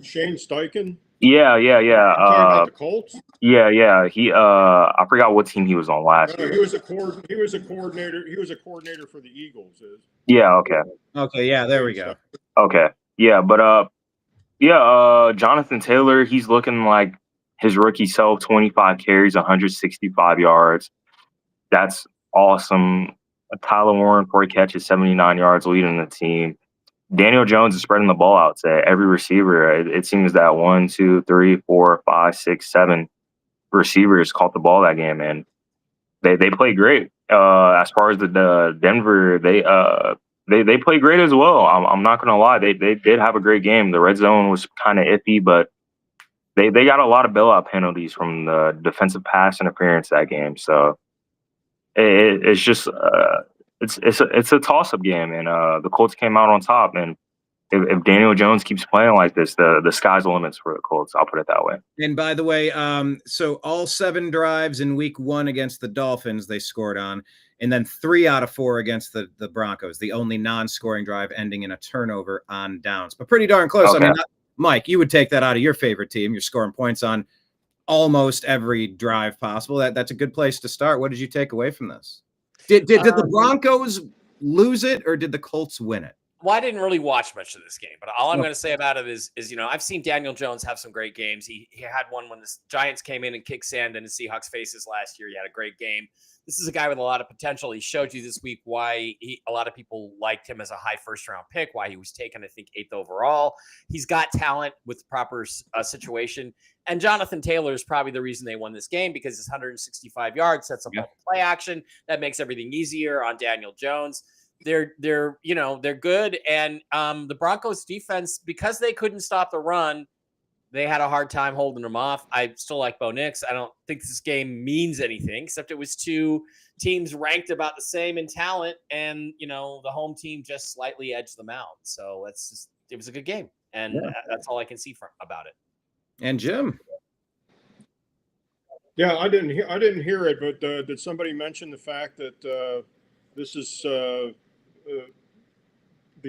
Steichen? Yeah. Talking about the Colts? Yeah. He I forgot what team he was on last year. He was a coordinator. He was a coordinator for the Eagles. Yeah. Okay. Okay. Yeah. There we go. Okay. Yeah, but Jonathan Taylor, he's looking like his rookie self. 25 carries, 165 yards. That's awesome. Tyler Warren, 4 catches, 79 yards, leading the team. Daniel Jones is spreading the ball out to every receiver. It seems that 1, 2, 3, 4, 5, 6, 7 receivers caught the ball that game, and they played great. As far as the Denver, they played great as well. I'm not gonna lie, they did have a great game. The red zone was kind of iffy, but they got a lot of bailout penalties from the defensive pass interference that game. So it's just it's a toss up game, and the Colts came out on top. And if Daniel Jones keeps playing like this, the sky's the limits for the Colts. I'll put it that way. And by the way, so all 7 drives in week 1 against the Dolphins, they scored on, and then 3 out of 4 against the Broncos, the only non-scoring drive ending in a turnover on downs, but pretty darn close. Okay. I mean, Mike, you would take that out of your favorite team. You're scoring points on almost every drive possible. That's a good place to start. What did you take away from this? Did the Broncos lose it, or did the Colts win it? Well, I didn't really watch much of this game, but all I'm going to say about it is I've seen Daniel Jones have some great games. He had one when the Giants came in and kicked sand in the Seahawks' faces last year. He had a great game. This is a guy with a lot of potential. He showed you this week why a lot of people liked him as a high first-round pick, why he was taken, I think, 8th overall. He's got talent with proper situation. And Jonathan Taylor is probably the reason they won this game, because his 165 yards sets up all the play action. That makes everything easier on Daniel Jones. They're good. And the Broncos defense, because they couldn't stop the run, they had a hard time holding them off. I still like Bo Nix. I don't think this game means anything, except it was 2 teams ranked about the same in talent, and the home team just slightly edged them out. So it was a good game, and that's all I can see about it. And Jim, Yeah, I didn't hear it, but did somebody mention the fact that this is the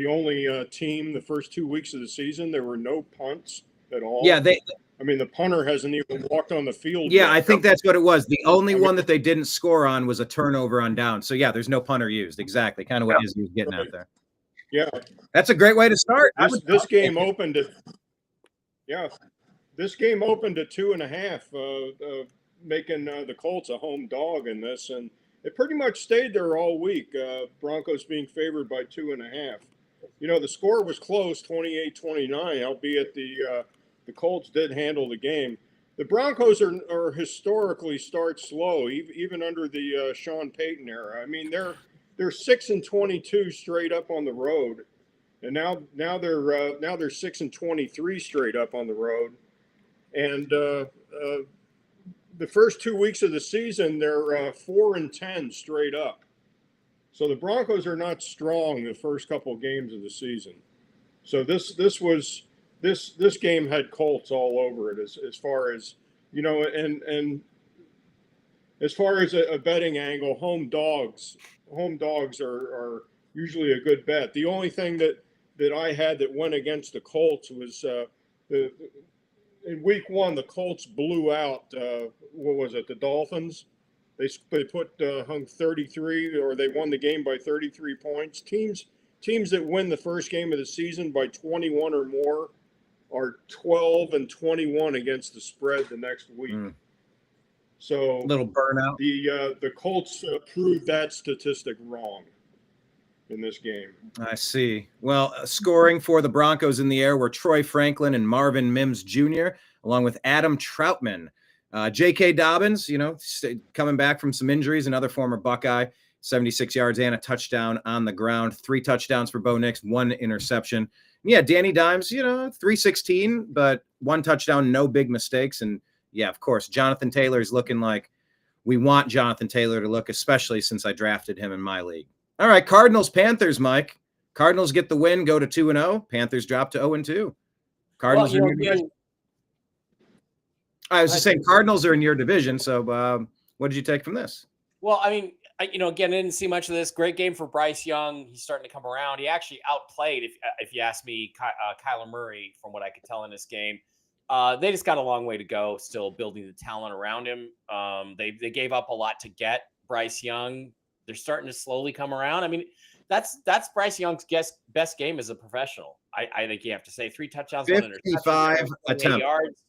only team the first 2 weeks of the season there were no punts at all? Yeah, I mean, the punter hasn't even walked on the field. Yeah, yet. I think that's what it was. The only one that they didn't score on was a turnover on down. So yeah, there's no punter used. Exactly, kind of what Izzy was getting at there. Yeah, that's a great way to start. This game opened at this game opened at 2.5, making the Colts a home dog in this, and it pretty much stayed there all week. Broncos being favored by 2.5. The score was close, 28-29, albeit the Colts did handle the game. The Broncos are historically start slow, even under the Sean Payton era. I mean, they're 6-22 straight up on the road, and now they're 6-23 straight up on the road. And the first 2 weeks of the season, they're 4-10 straight up. So the Broncos are not strong the first couple of games of the season. So this game had Colts all over it as far as and as far as a betting angle, home dogs are usually a good bet. The only thing that I had that went against the Colts was in week 1 the Colts blew out the Dolphins. They hung 33, or they won the game by 33 points. Teams that win the first game of the season by 21 or more are 12-21 against the spread the next week. So little burnout. The Colts proved that statistic wrong in this game. I see. Well, scoring for the Broncos in the air were Troy Franklin and Marvin Mims Jr., along with Adam Troutman. J.K. Dobbins, coming back from some injuries, another former Buckeye, 76 yards and a touchdown on the ground, 3 touchdowns for Bo Nix, 1 interception. Yeah, Danny Dimes, 316, but 1 touchdown, no big mistakes. And yeah, of course, Jonathan Taylor is looking like we want Jonathan Taylor to look, especially since I drafted him in my league. All right, Cardinals, Panthers, Mike. Cardinals get the win, go to 2-0. Panthers drop to 0-2. Cardinals are in your division. I was just saying Cardinals are in your division. So what did you take from this? Well, I mean, again, I didn't see much of this. Great game for Bryce Young. He's starting to come around. He actually outplayed, if you ask me, Kyler Murray, from what I could tell in this game. They just got a long way to go, still building the talent around him. They gave up a lot to get Bryce Young. They're starting to slowly come around. I mean, that's Bryce Young's best game as a professional. I think you have to say 3 touchdowns, 55 attempts. Yards.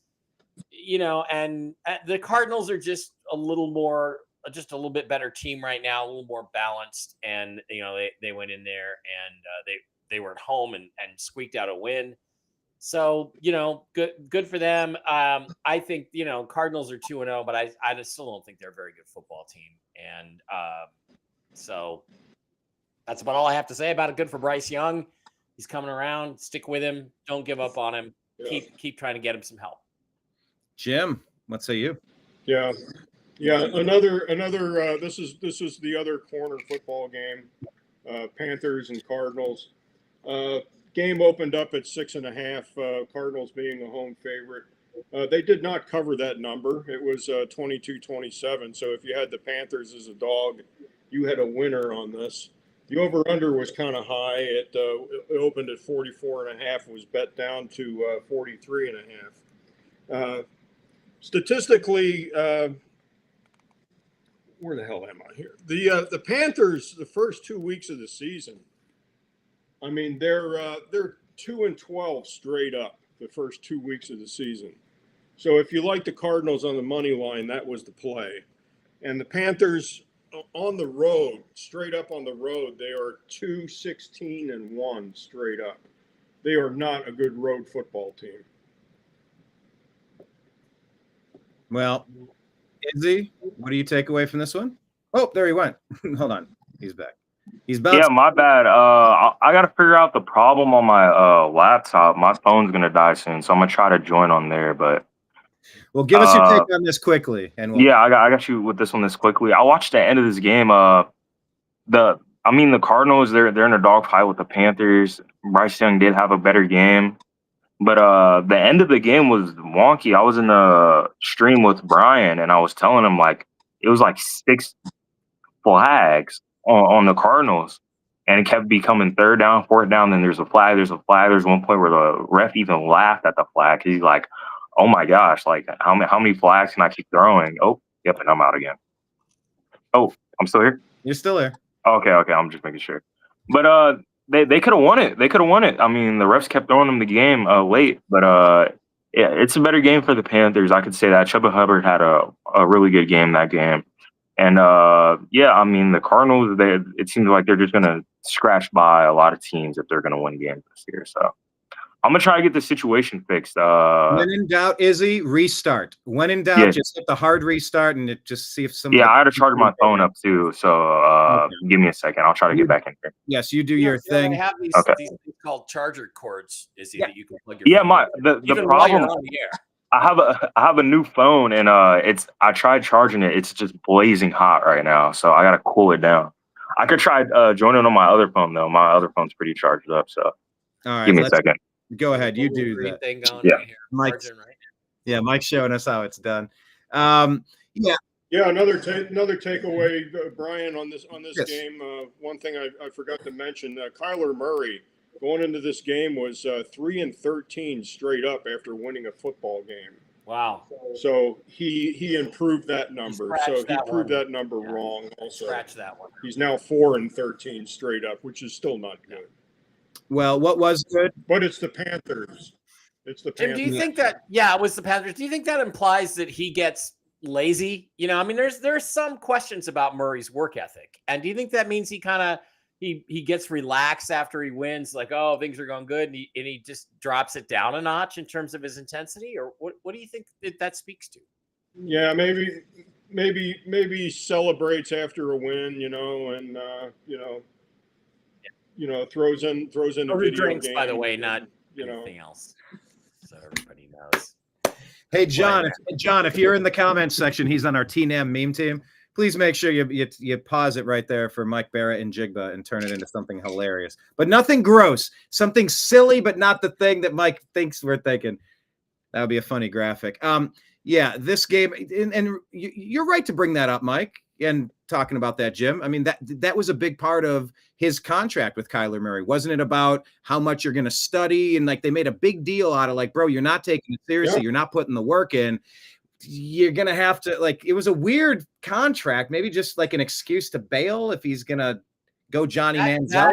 And the Cardinals are just a little more just a little bit better team right now, a little more balanced, and they went in there and they were at home and squeaked out a win. So good for them. I think Cardinals are 2-0, but I still don't think they're a very good football team, and so that's about all I have to say about it. Good for Bryce Young. He's coming around. Stick with him. Don't give up on him. Yeah. Keep trying to get him some help. Jim, what say you? Yeah. Another. This is the other corner football game. Panthers and Cardinals. Game opened up at 6.5. Cardinals being a home favorite. They did not cover that number. It was 22-27. So if you had the Panthers as a dog, you had a winner on this. The over/under was kind of high. It opened at 44.5. Was bet down to 43.5. Statistically, where the hell am I here? The Panthers, the first 2 weeks of the season, I mean, they're 2-12 straight up the first 2 weeks of the season. So if you like the Cardinals on the money line, that was the play. And the Panthers on the road, straight up on the road, they are 2-16-1 straight up. They are not a good road football team. Well, Izzy, what do you take away from this one? Oh, there he went. Hold on. He's back. He's bouncing. Yeah, my bad. I got to figure out the problem on my laptop. My phone's going to die soon, so I'm going to try to join on there. But Well, give us your take on this quickly. And we'll... Yeah, I got you with this one this quickly. I watched the end of this game. The Cardinals, they're in a dogfight with the Panthers. Bryce Young did have a better game. But the end of the game was wonky. I was in the stream with Brian, and I was telling him, like, it was like 6 flags on the Cardinals. And it kept becoming 3rd down, 4th down. Then there's a flag. There's one point where the ref even laughed at the flag. He's like, oh, my gosh, like, how many flags can I keep throwing? Oh, yep, and I'm out again. Oh, I'm still here? You're still there. Okay, I'm just making sure. But they could have won it. I mean, the refs kept throwing them the game late, but yeah, it's a better game for the Panthers. I could say that. Chuba Hubbard had a really good game that game. And yeah, I mean, the Cardinals, it seems like they're just going to scratch by a lot of teams if they're going to win games this year. So I'm going to try to get the situation fixed. When in doubt, Izzy, restart. When in doubt, just hit the hard restart and just see if somebody... Yeah, I had to charge my phone up too. So give me a second. I'll try to get back in here. Yes, you do your thing. They have these things called charger cords, Izzy, that you can plug your phone the problem... on the air. I have a new phone, and I tried charging it. It's just blazing hot right now, so I gotta cool it down. I could try joining on my other phone though. My other phone's pretty charged up, so all right, give me a second. Go ahead, you do that. Thing going Yeah, right here. Mike's, yeah, Mike's showing us how it's done. Yeah. Another takeaway, Brian, on this Yes. game. One thing I forgot to mention: Kyler Murray going into this game was 3-13 straight up after winning a football game. Wow! So he improved that number. So he proved that number wrong. Also, scratch that one. He's now 4-13 straight up, which is still not good. Well, what was good? But it's the Panthers. It's the Panthers. Jim, do you think that? Yeah, it was the Panthers. Do you think that implies that he gets lazy? You know, I mean, there's some questions about Murray's work ethic, and do you think that means he kind of he gets relaxed after he wins, like, oh, things are going good, and he just drops it down a notch in terms of his intensity, or what do you think that speaks to? Yeah, maybe he celebrates after a win, and throws in a video drinks, game, by the way, not anything else, so everybody knows. Hey, John, if you're in the comments section, he's on our TNAM meme team. Please make sure you pause it right there for Mike, Bara, and Jigba and turn it into something hilarious. But nothing gross. Something silly, but not the thing that Mike thinks we're thinking. That would be a funny graphic. Yeah, this game, and you're right to bring that up, Mike, and talking about that, Jim. I mean, that was a big part of his contract with Kyler Murray. Wasn't it about how much you're going to study? And, like, they made a big deal out of, like, bro, you're not taking it seriously. Yeah. You're not putting the work in. You're going to have to, like, it was a weird contract, maybe just like an excuse to bail if he's going to go Johnny Manziel.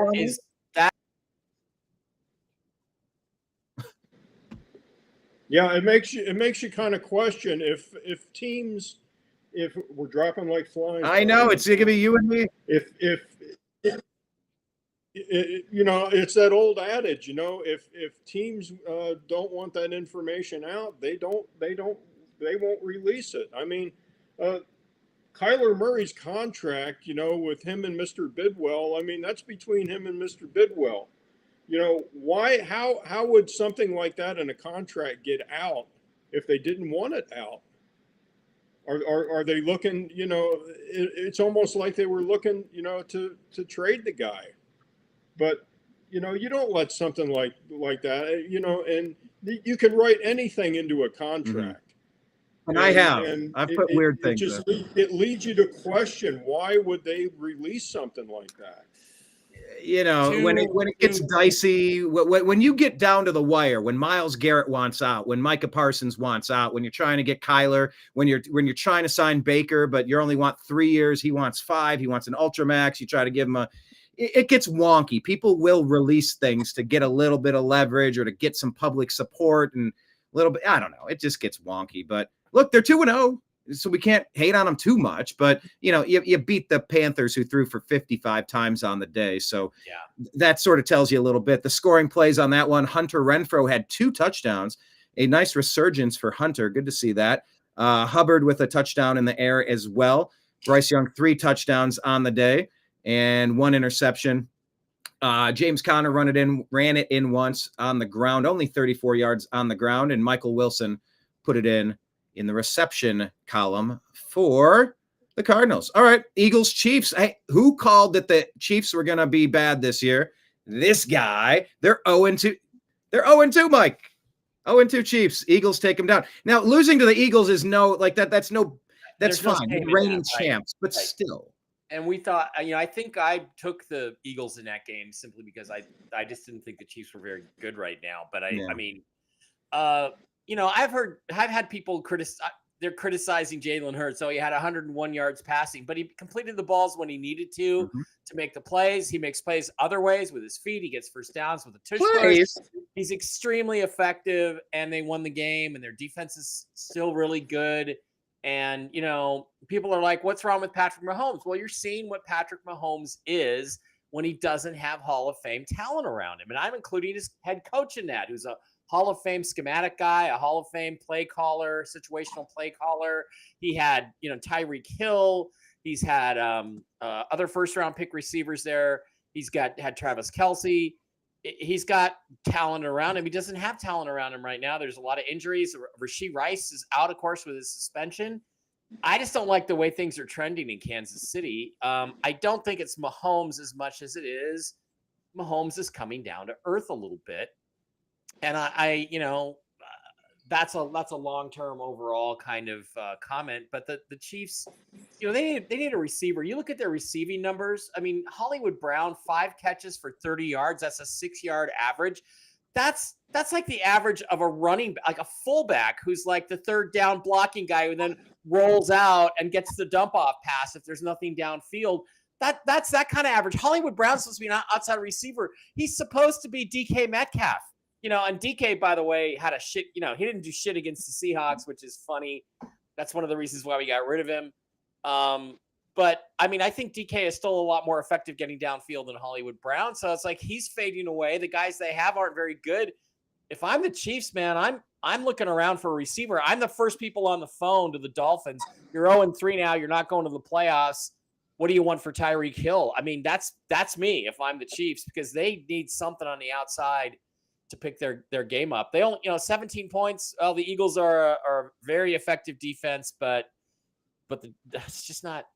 Yeah, it makes you kind of question if teams if we're dropping like flies. I know it's gonna be you and me. If you know, it's that old adage, you know, if teams don't want that information out, they won't release it. I mean, Kyler Murray's contract, you know, with him and Mr. Bidwell, I mean, that's between him and Mr. Bidwell. You know, how would something like that in a contract get out if they didn't want it out? Are they looking, you know, it's almost like they were looking, you know, to trade the guy. But, you know, you don't let something like that, you know, and you can write anything into a contract. And I've put weird things. It leads you to question, why would they release something like that? You know, when it gets dicey, when you get down to the wire, when Myles Garrett wants out, when Micah Parsons wants out, when you're trying to get Kyler, when you're trying to sign Baker, but you only want 3 years, he wants 5, he wants an ultramax, you try to give him it gets wonky. People will release things to get a little bit of leverage or to get some public support and a little bit, I don't know, it just gets wonky. But look, they're 2-0. So we can't hate on them too much, but you know, you beat the Panthers who threw for 55 times on the day. So that sort of tells you a little bit. The scoring plays on that one, Hunter Renfrow had 2 touchdowns, a nice resurgence for Hunter. Good to see that. Hubbard with a touchdown in the air as well. Bryce Young, 3 touchdowns on the day and 1 interception. James Conner ran it in once on the ground, only 34 yards on the ground. And Michael Wilson put it in the reception column for the Cardinals. All right, Eagles, Chiefs. Hey, who called that the Chiefs were going to be bad this year? This guy. They're 0-2. They're 0-2, Mike. 0-2 Chiefs. Eagles take them down. Now, losing to the Eagles is that's fine. No reigning champs, but still. And we thought, you know, I think I took the Eagles in that game simply because I just didn't think the Chiefs were very good right now. But I mean, you know, I've had people they're criticizing Jalen Hurts. So he had 101 yards passing, but he completed the balls when he needed to make the plays. He makes plays other ways with his feet. He gets first downs with a tush push. He's extremely effective, and they won the game, and their defense is still really good. And, you know, people are like, what's wrong with Patrick Mahomes? Well, you're seeing what Patrick Mahomes is when he doesn't have Hall of Fame talent around him. And I'm including his head coach in that, who's a Hall of Fame schematic guy, a Hall of Fame play caller, situational play caller. He had, you know, Tyreek Hill. He's had other first-round pick receivers there. He's had Travis Kelce. He's got talent around him. He doesn't have talent around him right now. There's a lot of injuries. Rashee Rice is out, of course, with his suspension. I just don't like the way things are trending in Kansas City. I don't think it's Mahomes as much as it is. Mahomes is coming down to earth a little bit. And I you know, that's a long-term overall kind of comment. But the Chiefs, you know, they need a receiver. You look at their receiving numbers. I mean, Hollywood Brown, 5 catches for 30 yards. That's a 6-yard average. That's like the average of a running, like a fullback who's like the third down blocking guy who then rolls out and gets the dump off pass if there's nothing downfield. That's that kind of average. Hollywood Brown's supposed to be an outside receiver. He's supposed to be DK Metcalf. You know, and DK, by the way, had a shit, you know, he didn't do shit against the Seahawks, which is funny. That's one of the reasons why we got rid of him. But, I mean, I think DK is still a lot more effective getting downfield than Hollywood Brown. So it's like he's fading away. The guys they have aren't very good. If I'm the Chiefs, man, I'm looking around for a receiver. I'm the first people on the phone to the Dolphins. You're 0-3 now. You're not going to the playoffs. What do you want for Tyreek Hill? I mean, that's me if I'm the Chiefs, because they need something on the outside to pick their game up. They only, 17 points. Well, the Eagles are a very effective defense, but it's just not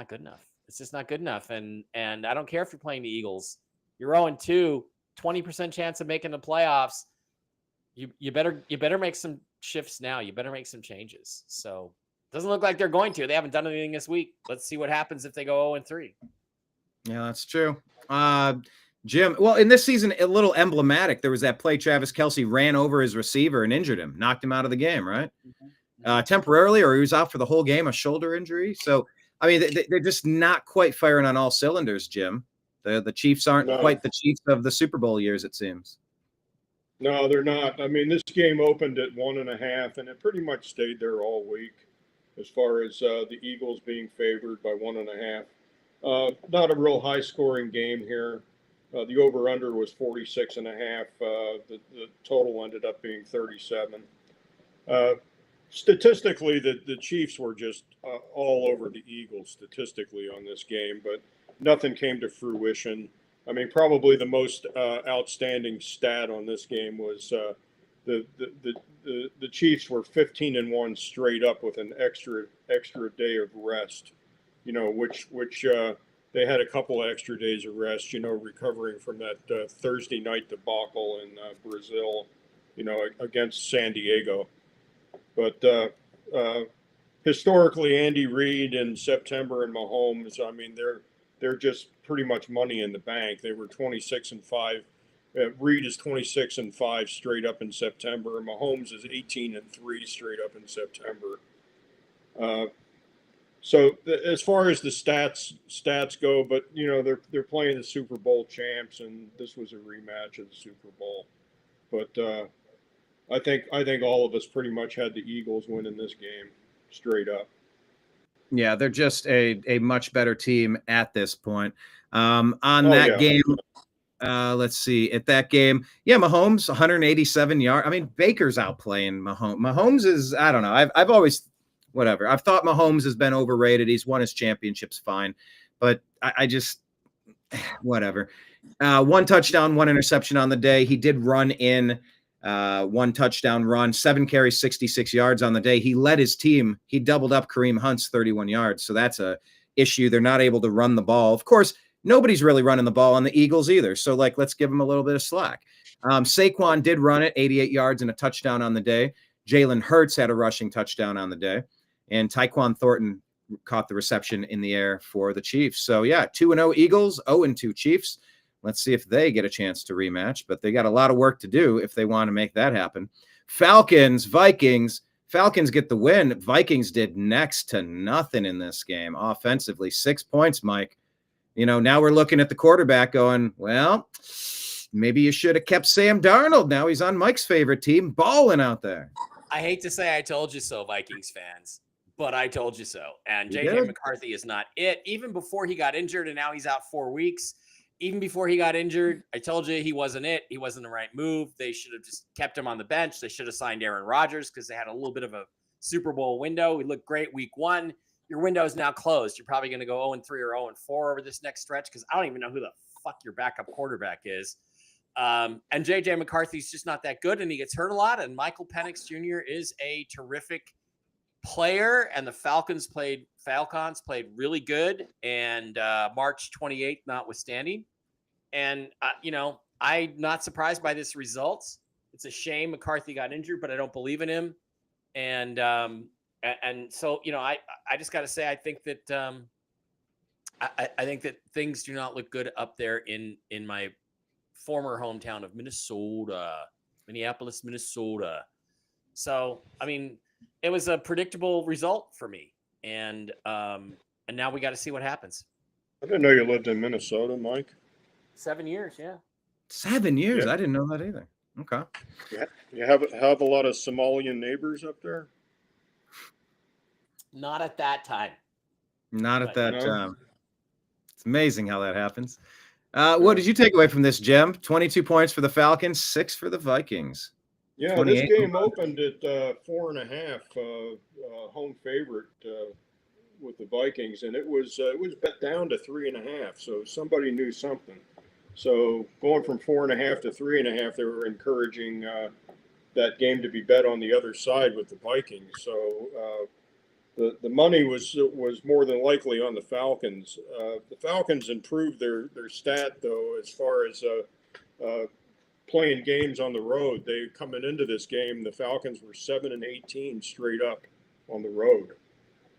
good enough. It's just not good enough. And I don't care if you're playing the Eagles. You're 0-2, 20% chance of making the playoffs. You better make some shifts now. You better make some changes. So it doesn't look like they're going to. They haven't done anything this week. Let's see what happens if they go 0-3. Yeah, that's true. Jim, well, in this season, a little emblematic. There was that play Travis Kelce ran over his receiver and injured him, knocked him out of the game, right? Temporarily, or he was out for the whole game, a shoulder injury. So, I mean, they're just not quite firing on all cylinders, Jim. The Chiefs aren't quite the Chiefs of the Super Bowl years, it seems. No, they're not. I mean, this game opened at 1.5, and it pretty much stayed there all week. as far as the Eagles being favored by 1.5. Not a real high scoring game here. The over under was 46.5. The total ended up being 37. Statistically, the Chiefs were just all over the Eagles statistically on this game, but nothing came to fruition. I mean, probably the most outstanding stat on this game was the Chiefs were 15-1 straight up with an extra day of rest. You know, which they had a couple of extra days of rest. You know, recovering from that Thursday night debacle in Brazil. You know, against San Diego. But historically, Andy Reid in September and Mahomes, I mean, they're just pretty much money in the bank. They were 26-5. Reid is 26-5 straight up in September. Mahomes is 18-3 straight up in September. So as far as the stats go, but you know they're playing the Super Bowl champs, and this was a rematch of the Super Bowl. But I think all of us pretty much had the Eagles winning this game straight up. Yeah, they're just a much better team at this point. Game, let's see. At that game, yeah, Mahomes 187 yards. I mean, Baker's outplaying Mahomes. Mahomes is, I don't know. I've always, whatever. I've thought Mahomes has been overrated. He's won his championships fine, but I just, whatever. 1 touchdown, 1 interception on the day. He did run in 1 touchdown run, 7 carries, 66 yards on the day. He led his team. He doubled up Kareem Hunt's 31 yards. So that's a issue. They're not able to run the ball. Of course, nobody's really running the ball on the Eagles either. So let's give them a little bit of slack. Saquon did run it, 88 yards and a touchdown on the day. Jalen Hurts had a rushing touchdown on the day. And Tyquan Thornton caught the reception in the air for the Chiefs. So yeah, 2-0 Eagles, 0-2 Chiefs. Let's see if they get a chance to rematch, but they got a lot of work to do if they want to make that happen. Falcons, Vikings. Falcons get the win. Vikings did next to nothing in this game offensively. 6 points, Mike. You know, now we're looking at the quarterback going, well, maybe you should have kept Sam Darnold. Now he's on Mike's favorite team, balling out there. I hate to say I told you so, Vikings fans, but I told you so. And J.J. McCarthy is not it. Even before he got injured, and now he's out 4 weeks. Even before he got injured, I told you he wasn't it. He wasn't the right move. They should have just kept him on the bench. They should have signed Aaron Rodgers because they had a little bit of a Super Bowl window. He looked great week 1. Your window is now closed. You're probably going to go 0-3 or 0-4 over this next stretch because I don't even know who the fuck your backup quarterback is. And J.J. McCarthy's just not that good, and he gets hurt a lot. And Michael Penix Jr. is a terrific player, and the Falcons played really good, and March 28th notwithstanding. And, you know, I'm not surprised by this result. It's a shame McCarthy got injured, but I don't believe in him. And so, you know, I just got to say, I think that I think that things do not look good up there in my former hometown of Minneapolis, Minnesota. So, I mean, it was a predictable result for me. And now we got to see what happens. I didn't know you lived in Minnesota, Mike. 7 years, yeah. 7 years? Yeah. I didn't know that either. Okay. Yeah. You have a lot of Somalian neighbors up there? Not at that time. Not at that time. It's amazing how that happens. What did you take away from this, Jem? 22 points for the Falcons, 6 for the Vikings. Yeah, this game opened at 4.5 home favorite with the Vikings, and it was bet down to 3.5. So somebody knew something. So going from 4.5 to 3.5, they were encouraging that game to be bet on the other side with the Vikings. So the money was more than likely on the Falcons. The Falcons improved their stat though as far as playing games on the road. They coming into this game, the Falcons were 7-18 straight up on the road,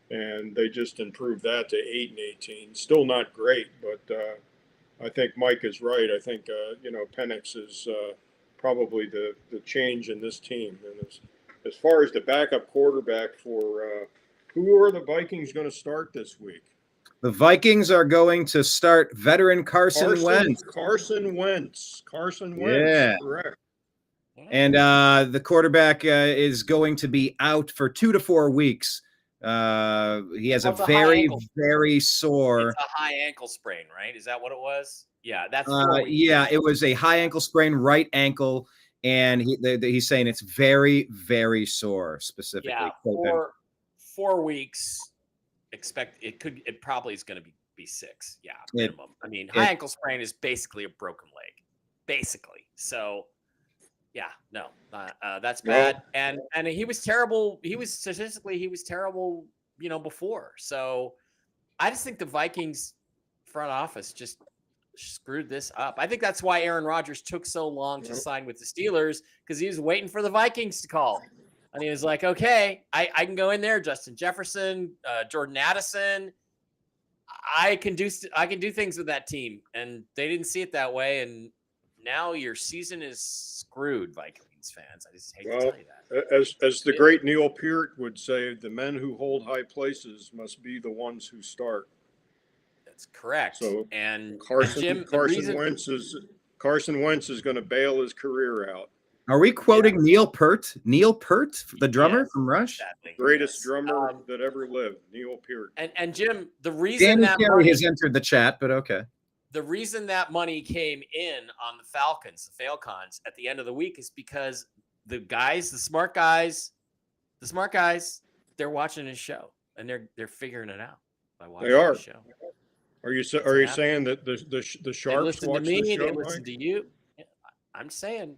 and they just improved that to 8-18. Still not great, but I think Mike is right. I think Penix is probably the change in this team. And as far as the backup quarterback for who are the Vikings going to start this week? The Vikings are going to start veteran Carson Wentz. Carson Wentz. Yeah. Correct. And the quarterback is going to be out for 2 to 4 weeks He has Well, it's a a high very, ankle. very sore. It's a high ankle sprain, right? Is that what it was? Yeah, that's 4 weeks. Yeah, it was a high ankle sprain, right ankle, and he's saying it's very, very sore specifically. Yeah, 4 weeks. It probably is going to be 6. Yeah, minimum. I mean, high ankle sprain is basically a broken leg, basically. So, yeah, no, that's bad. And he was terrible. He was terrible, before. So, I just think the Vikings front office just screwed this up. I think that's why Aaron Rodgers took so long to sign with the Steelers, because he was waiting for the Vikings to call. And he was like, okay, I can go in there, Justin Jefferson, Jordan Addison. I can do things with that team. And they didn't see it that way. And now your season is screwed, Vikings fans. I just hate to tell you that. As the great Neil Peart would say, the men who hold high places must be the ones who start. That's correct. So and Carson Wentz is going to bail his career out. Are we quoting Neil Peart? Neil Peart, the drummer from Rush? Exactly. Greatest drummer that ever lived, Neil Peart. And Jim, the reason Danny that Carey has entered the chat, but okay. The reason that money came in on the Falcons, the Falcons, at the end of the week is because the smart guys, they're watching his show and they're figuring it out by watching his show. Are you saying that the Sharks watch the show? They listen to you. I'm saying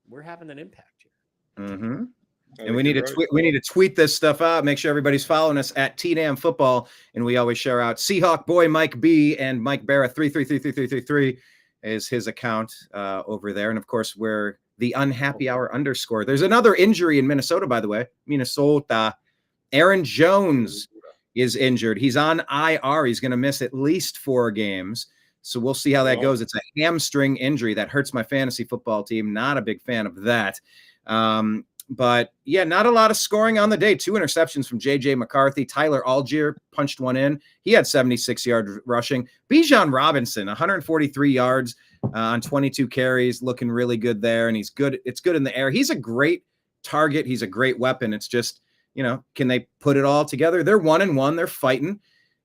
we're having an impact here. Mm-hmm. And we need to tweet this stuff out. Make sure everybody's following us at TDAM Football, and we always share out Seahawk Boy Mike B and Mike Bara 3333333 is his account over there, and of course we're the Unhappy Hour _. There's another injury in Minnesota, by the way. Minnesota. Aaron Jones is injured. He's on IR. He's going to miss at least 4 games. So we'll see how that goes. It's a hamstring injury that hurts my fantasy football team. Not a big fan of that. But yeah, not a lot of scoring on the day. 2 interceptions from J.J. McCarthy. Tyler Algier punched one in. He had 76 yards rushing. Bijan Robinson, 143 yards on 22 carries, looking really good there. And he's good. It's good in the air. He's a great target. He's a great weapon. It's just, can they put it all together? They're 1-1. They're fighting.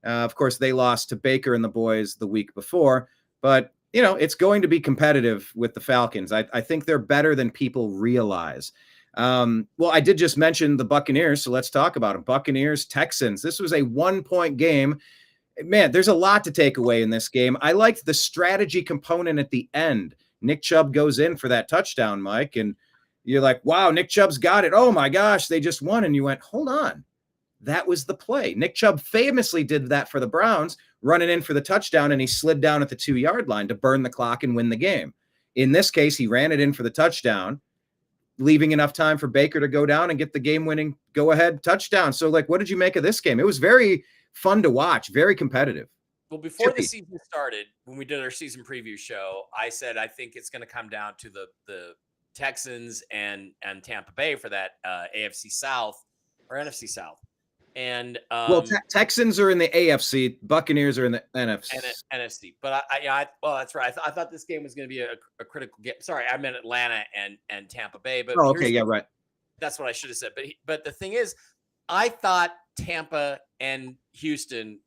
Of course, they lost to Baker and the boys the week before. But, it's going to be competitive with the Falcons. I think they're better than people realize. Well, I did just mention the Buccaneers, so let's talk about them. Buccaneers, Texans. This was a 1-point game. Man, there's a lot to take away in this game. I liked the strategy component at the end. Nick Chubb goes in for that touchdown, Mike, and you're like, wow, Nick Chubb's got it. Oh, my gosh, they just won. And you went, hold on. That was the play. Nick Chubb famously did that for the Browns, running in for the touchdown, and he slid down at the 2-yard line to burn the clock and win the game. In this case, he ran it in for the touchdown, leaving enough time for Baker to go down and get the game-winning go-ahead touchdown. So, what did you make of this game? It was very fun to watch, very competitive. Well, before the season started, when we did our season preview show, I said I think it's going to come down to the Texans and Tampa Bay for that AFC South or NFC South. And Texans are in the AFC, Buccaneers are in the NFC. But well, that's right. I thought this game was going to be a critical game. Sorry, I meant Atlanta and Tampa Bay. But right. That's what I should have said. But the thing is, I thought Tampa and Houston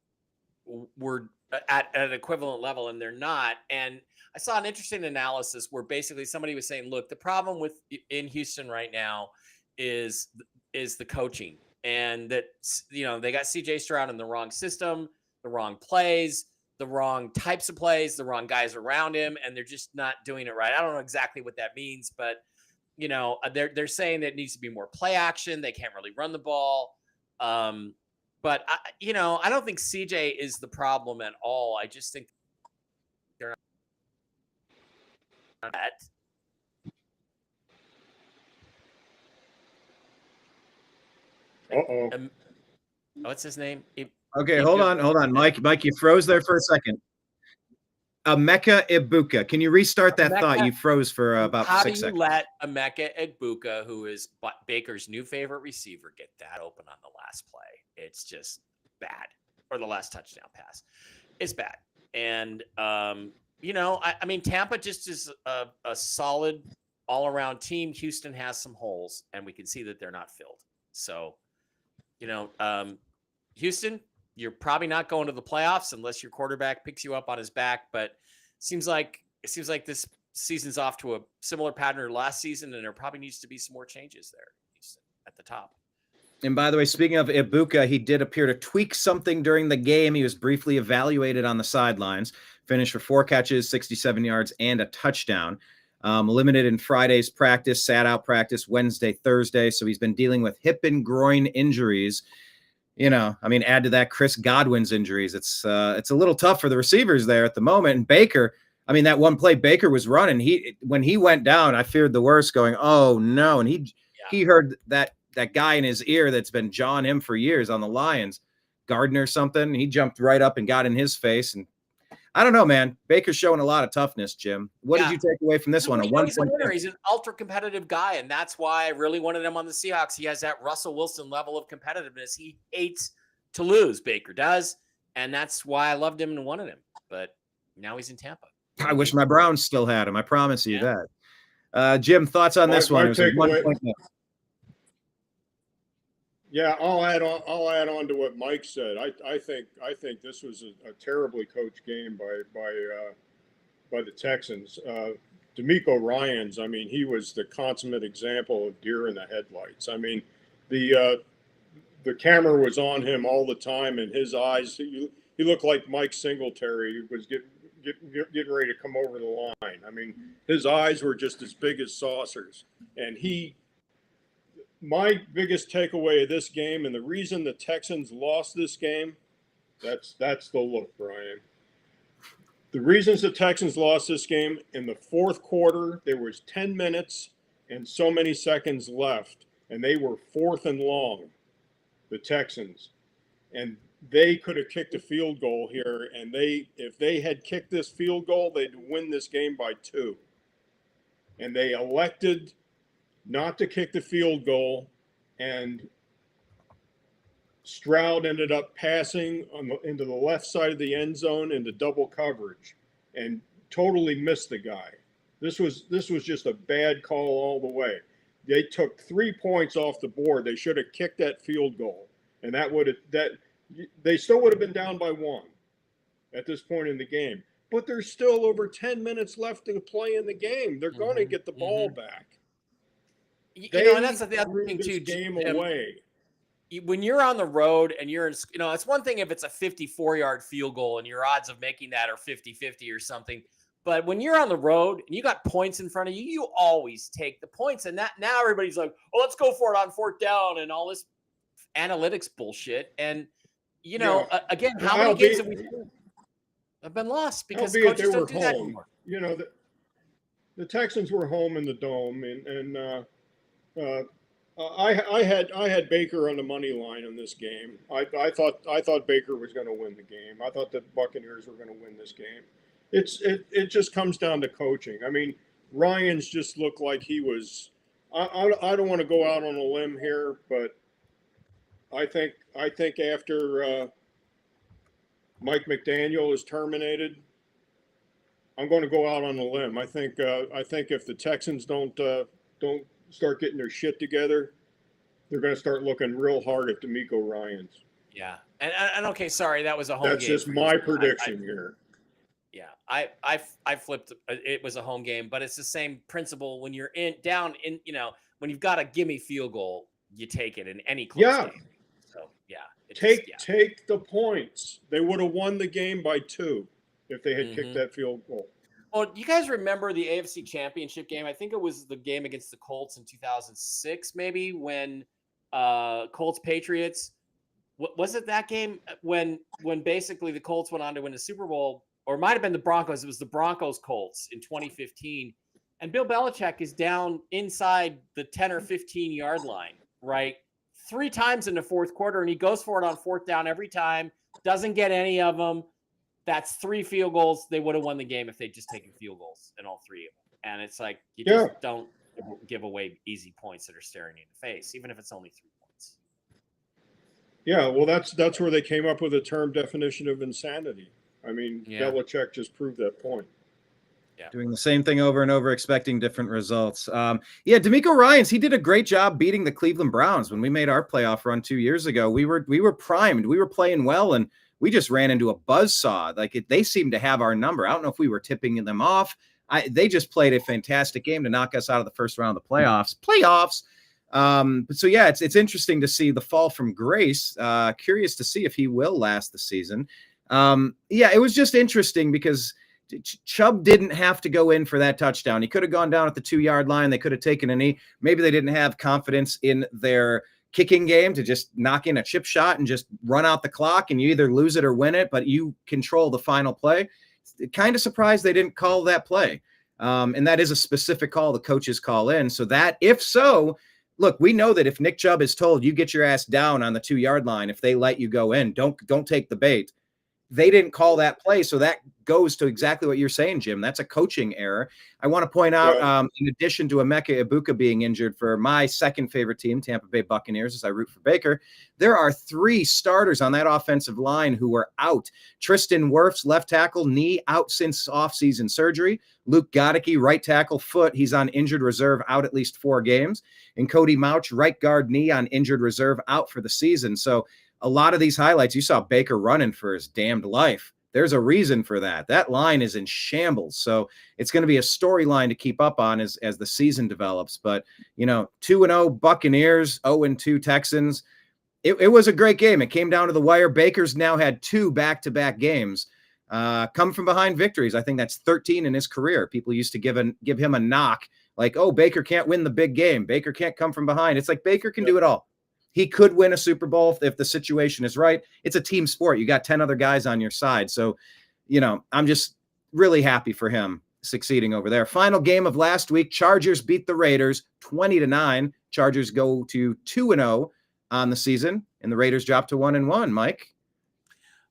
were at an equivalent level, and they're not. And I saw an interesting analysis where basically somebody was saying, look, the problem in Houston right now is the coaching. And that, they got CJ Stroud in the wrong system, the wrong plays, the wrong types of plays, the wrong guys around him, and they're just not doing it right. I don't know exactly what that means, but, they're saying that it needs to be more play action. They can't really run the ball. But, I don't think CJ is the problem at all. I just think they're not that. What's his name? Okay, hold on. Mike, you froze there for a second. Emeka Egbuka. Can you restart that thought? You froze for about 6 seconds. How do you let Emeka Egbuka, who is Baker's new favorite receiver, get that open on the last play? It's just bad. Or the last touchdown pass. It's bad. And, Tampa just is a solid all-around team. Houston has some holes, and we can see that they're not filled. So, Houston, you're probably not going to the playoffs unless your quarterback picks you up on his back. But it seems like this season's off to a similar pattern to last season, and there probably needs to be some more changes there at the top. And by the way, speaking of Ibuka, he did appear to tweak something during the game. He was briefly evaluated on the sidelines, finished for 4 catches, 67 yards, and a touchdown. Limited in Friday's practice, sat out practice Wednesday, Thursday. So he's been dealing with hip and groin injuries. Add to that Chris Godwin's injuries. It's a little tough for the receivers there at the moment. And Baker, that one play Baker was running, when he went down, I feared the worst, going, oh no. And he heard that guy in his ear that's been jawing him for years on the Lions, Gardner something. He jumped right up and got in his face. And I don't know, man. Baker's showing a lot of toughness, Jim. What did you take away from this one? He's a winner. He's an ultra competitive guy, and that's why I really wanted him on the Seahawks. He has that Russell Wilson level of competitiveness. He hates to lose, Baker does, and that's why I loved him and wanted him. But now he's in Tampa. I wish my Browns still had him. I promise you that. Jim, thoughts on this one? Yeah, I'll add on to what Mike said. I think this was a terribly coached game by the Texans. D'Amico Ryans, he was the consummate example of deer in the headlights. The camera was on him all the time, and his eyes, he looked like Mike Singletary. He was getting ready to come over the line. His eyes were just as big as saucers, and my biggest takeaway of this game, and the reason the Texans lost this game, that's the look, Brian. The reasons the Texans lost this game, in the fourth quarter, there was 10 minutes and so many seconds left, and they were 4th and long, the Texans. And they could have kicked a field goal here, and if they had kicked this field goal, they'd win this game by 2. And they elected not to kick the field goal, and Stroud ended up passing into the left side of the end zone into double coverage and totally missed the guy. This was just a bad call all the way. They took 3 points off the board. They should have kicked that field goal, and they still would have been down by 1 at this point in the game. But there's still over 10 minutes left to play in the game. They're going to get the ball back. And that's the other thing too. Game away. When you're on the road and you're in, it's one thing if it's a 54-yard field goal and your odds of making that are 50-50 or something. But when you're on the road and you got points in front of you, you always take the points. And that now everybody's like, oh, let's go for it on 4th down and all this analytics bullshit. And again, how many games have been lost because coaches don't do that anymore? The Texans were home in the Dome, and I had Baker on the money line in this game. I thought Baker was going to win the game. I thought the Buccaneers were going to win this game. It just comes down to coaching. Ryans just looked like he was. I don't want to go out on a limb here, but I think after Mike McDaniel is terminated, I'm going to go out on a limb. I think if the Texans don't start getting their shit together, they're going to start looking real hard at D'Amico Ryans. Yeah, and okay, sorry, that was a home game. That's just my prediction here. Yeah, I flipped. It was a home game, but it's the same principle. When you're when you've got a gimme field goal, you take it in any close game. So take the points. They would have won the game by 2 if they had kicked that field goal. Well, do you guys remember the AFC Championship game? I think it was the game against the Colts in 2006, maybe, when Colts Patriots. Was it that game when basically the Colts went on to win the Super Bowl? Or it might have been the Broncos. It was the Broncos Colts in 2015. And Bill Belichick is down inside the 10 or 15 yard line, right? 3 times in the fourth quarter, and he goes for it on 4th down every time, doesn't get any of them. That's 3 field goals. They would have won the game if they'd just taken field goals in all 3 of them. And it's like, you just don't give away easy points that are staring you in the face, even if it's only 3 points. Yeah, well, that's where they came up with the term definition of insanity. Belichick just proved that point. Doing the same thing over and over, expecting different results. D'Amico Ryans, he did a great job beating the Cleveland Browns when we made our playoff run 2 years ago. We were primed, we were playing well, and we just ran into a buzzsaw. They seemed to have our number. I don't know if we were tipping them off. They just played a fantastic game to knock us out of the first round of the playoffs. It's interesting to see the fall from grace. Curious to see if he will last the season. It was just interesting because Chubb didn't have to go in for that touchdown. He could have gone down at the 2-yard line. They could have taken a knee. Maybe they didn't have confidence in their kicking game to just knock in a chip shot and just run out the clock, and you either lose it or win it, but you control the final play. Kind of surprised they didn't call that play. And that is a specific call the coaches call in. So that, if so, look, we know that if Nick Chubb is told you get your ass down on the 2-yard line, if they let you go in, don't take the bait. They didn't call that play. So that goes to exactly what you're saying, Jim. That's a coaching error. I want to point out, in addition to Emeka Ibuka being injured for my second favorite team, Tampa Bay Buccaneers, as I root for Baker, there are 3 starters on that offensive line who are out. Tristan Wirfs, left tackle, knee, out since offseason surgery. Luke Goedeke, right tackle, foot. He's on injured reserve, out at least 4 games. And Cody Mauch, right guard, knee, on injured reserve, out for the season. So a lot of these highlights, you saw Baker running for his damned life. There's a reason for that. That line is in shambles. So it's going to be a storyline to keep up on as the season develops. But, 2-0 Buccaneers, 0-2 Texans. It was a great game. It came down to the wire. Baker's now had 2 back-to-back games come from behind victories. I think that's 13 in his career. People used to give him a knock like, oh, Baker can't win the big game. Baker can't come from behind. It's like Baker can do it all. He could win a Super Bowl if the situation is right. It's a team sport. You got 10 other guys on your side. So, I'm just really happy for him succeeding over there. Final game of last week, Chargers beat the Raiders 20-9. Chargers go to 2-0 on the season, and the Raiders drop to 1-1. Mike?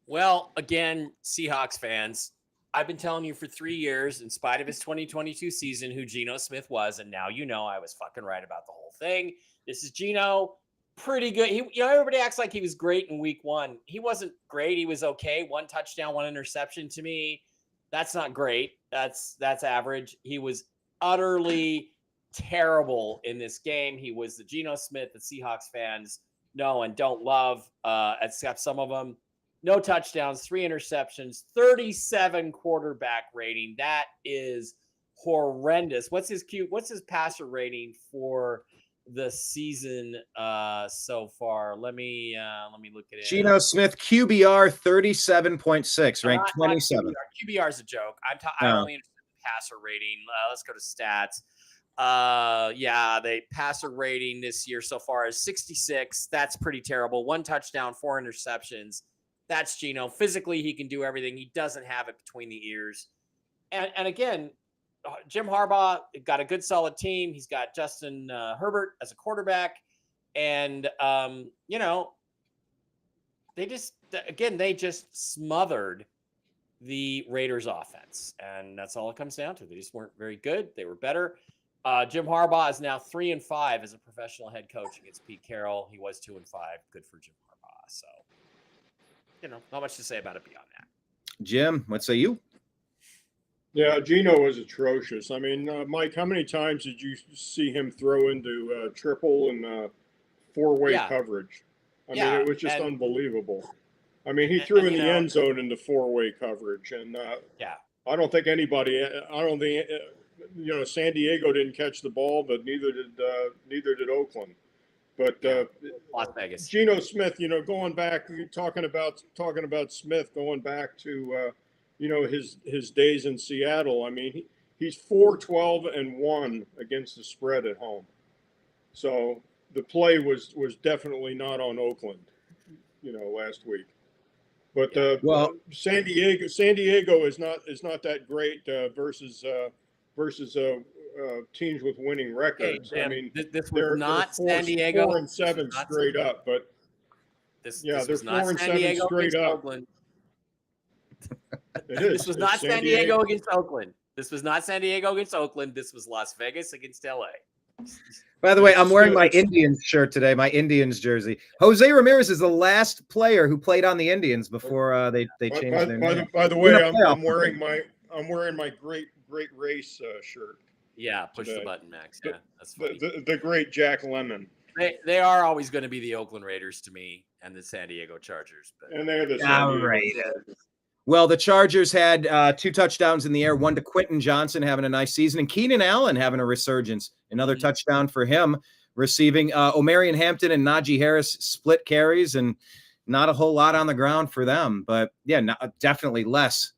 Well, again, Seahawks fans, I've been telling you for 3 years, in spite of his 2022 season, who Geno Smith was, and now I was fucking right about the whole thing. This is Geno. Pretty good. Everybody acts like he was great in week 1. He wasn't great. He was okay. 1 touchdown, 1 interception. To me, that's not great. That's average. He was utterly terrible in this game. He was the Geno Smith that Seahawks fans know and don't love, except some of them. No touchdowns, 3 interceptions, 37 quarterback rating. That is horrendous. What's his passer rating for the season so far? Let me look at it. Geno Smith QBR 37.6, ranked 27. QBR is a joke. I only interested in passer rating. Let's go to stats. The passer rating this year so far is 66. That's pretty terrible. 1 touchdown, 4 interceptions. That's Geno. Physically, he can do everything. He doesn't have it between the ears. And again, Jim Harbaugh got a good, solid team. He's got Justin Herbert as a quarterback. And, they just smothered the Raiders offense. And that's all it comes down to. They just weren't very good. They were better. Jim Harbaugh is now 3-5 as a professional head coach against Pete Carroll. He was 2-5. Good for Jim Harbaugh. So, not much to say about it beyond that. Jim, what say you? Yeah, Geno was atrocious. I mean, Mike, how many times did you see him throw into triple and 4-way coverage? I mean, it was just unbelievable. I mean, he threw in the end zone into 4-way coverage, and I don't think San Diego didn't catch the ball, but neither did Oakland. But Las Vegas. Geno Smith, going back, talking about Smith, going back to his days in Seattle. I mean, he's 4-12-1 against the spread at home. So the play was definitely not on Oakland, last week. But San Diego is not that great versus teams with winning records. Hey, I mean, this was not San Diego. 4-7 straight up, but they're 4-7 straight up. Oakland. This was not San Diego against Oakland. This was not San Diego against Oakland. This was Las Vegas against LA. By the way, I'm wearing my Indians shirt today, my Indians jersey. Jose Ramirez is the last player who played on the Indians before they changed their name. By the way, I'm wearing my great Great Race shirt. Yeah, push the today. button, Max. Yeah, that's funny. The great Jack Lemmon. They are always going to be the Oakland Raiders to me and the San Diego Chargers. But And they're the San Diego Chargers. Well, the Chargers had 2 touchdowns in the air, one to Quentin Johnson having a nice season, and Keenan Allen having a resurgence. Another touchdown for him, receiving Omarion Hampton and Najee Harris split carries, and not a whole lot on the ground for them. But yeah, definitely less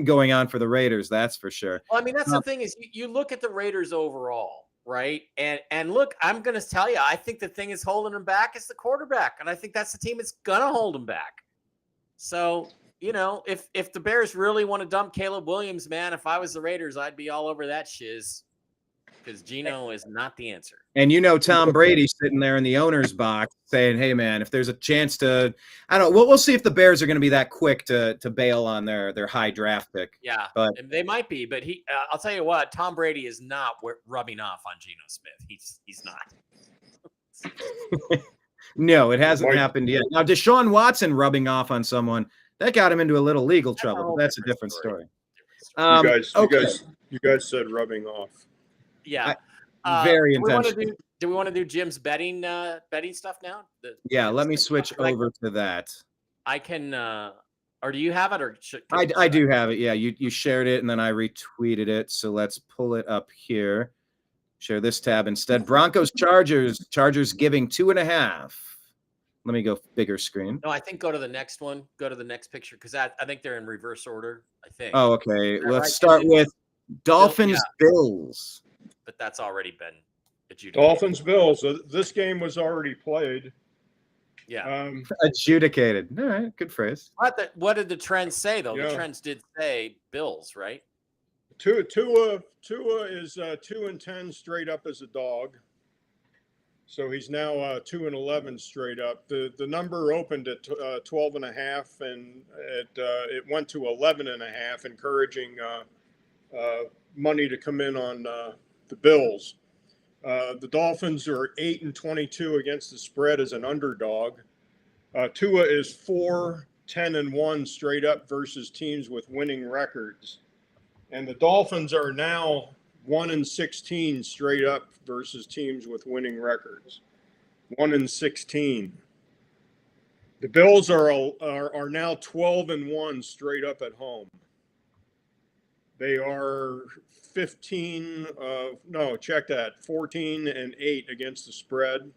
going on for the Raiders, that's for sure. Well, I mean, that's the thing is you look at the Raiders overall, right? And look, I'm going to tell you, I think the thing is holding them back is the quarterback, and I think that's the team that's going to hold them back. So, you know, if the Bears really want to dump Caleb Williams, man, if I was the Raiders, I'd be all over that shiz, because Geno is not the answer. And you know, Tom Brady sitting there in the owner's box saying, "Hey, man, if there's a chance to, I don't know, we'll see if the Bears are going to be that quick to bail on their high draft pick." Yeah, but they might be. But I'll tell you what, Tom Brady is not rubbing off on Geno Smith. He's not. No, it hasn't happened yet. Now, Deshaun Watson rubbing off on someone, that got him into a little legal trouble. But that's a different story. You guys said rubbing off. Yeah. Very intentional. Do we want to do Jim's betting stuff now? Let me switch over to that. I can, or do you have it? Or I do have it. Yeah, you shared it and then I retweeted it. So let's pull it up here. Share this tab instead. Broncos Chargers giving 2.5. Let me go bigger screen. No, I think go to the next one. Go to the next picture because I think they're in reverse order. I think. Oh, okay. Let's start with Dolphins Bills. But that's already been adjudicated. Dolphins Bills. This game was already played. Yeah. Adjudicated. All right. Good phrase. What did the trends say though? Yeah. The trends did say Bills, right? Tua is 2-10 straight up as a dog. So he's now 2-11 straight up. The number opened at 12.5, and it went to 11.5, encouraging money to come in on the Bills. The Dolphins are 8-22 against the spread as an underdog. Tua is 4-10-1 straight up versus teams with winning records. And the Dolphins are now 1-16 straight up versus teams with winning records. 1-16. The Bills are now 12-1 straight up at home. They are 14-8 against the spread.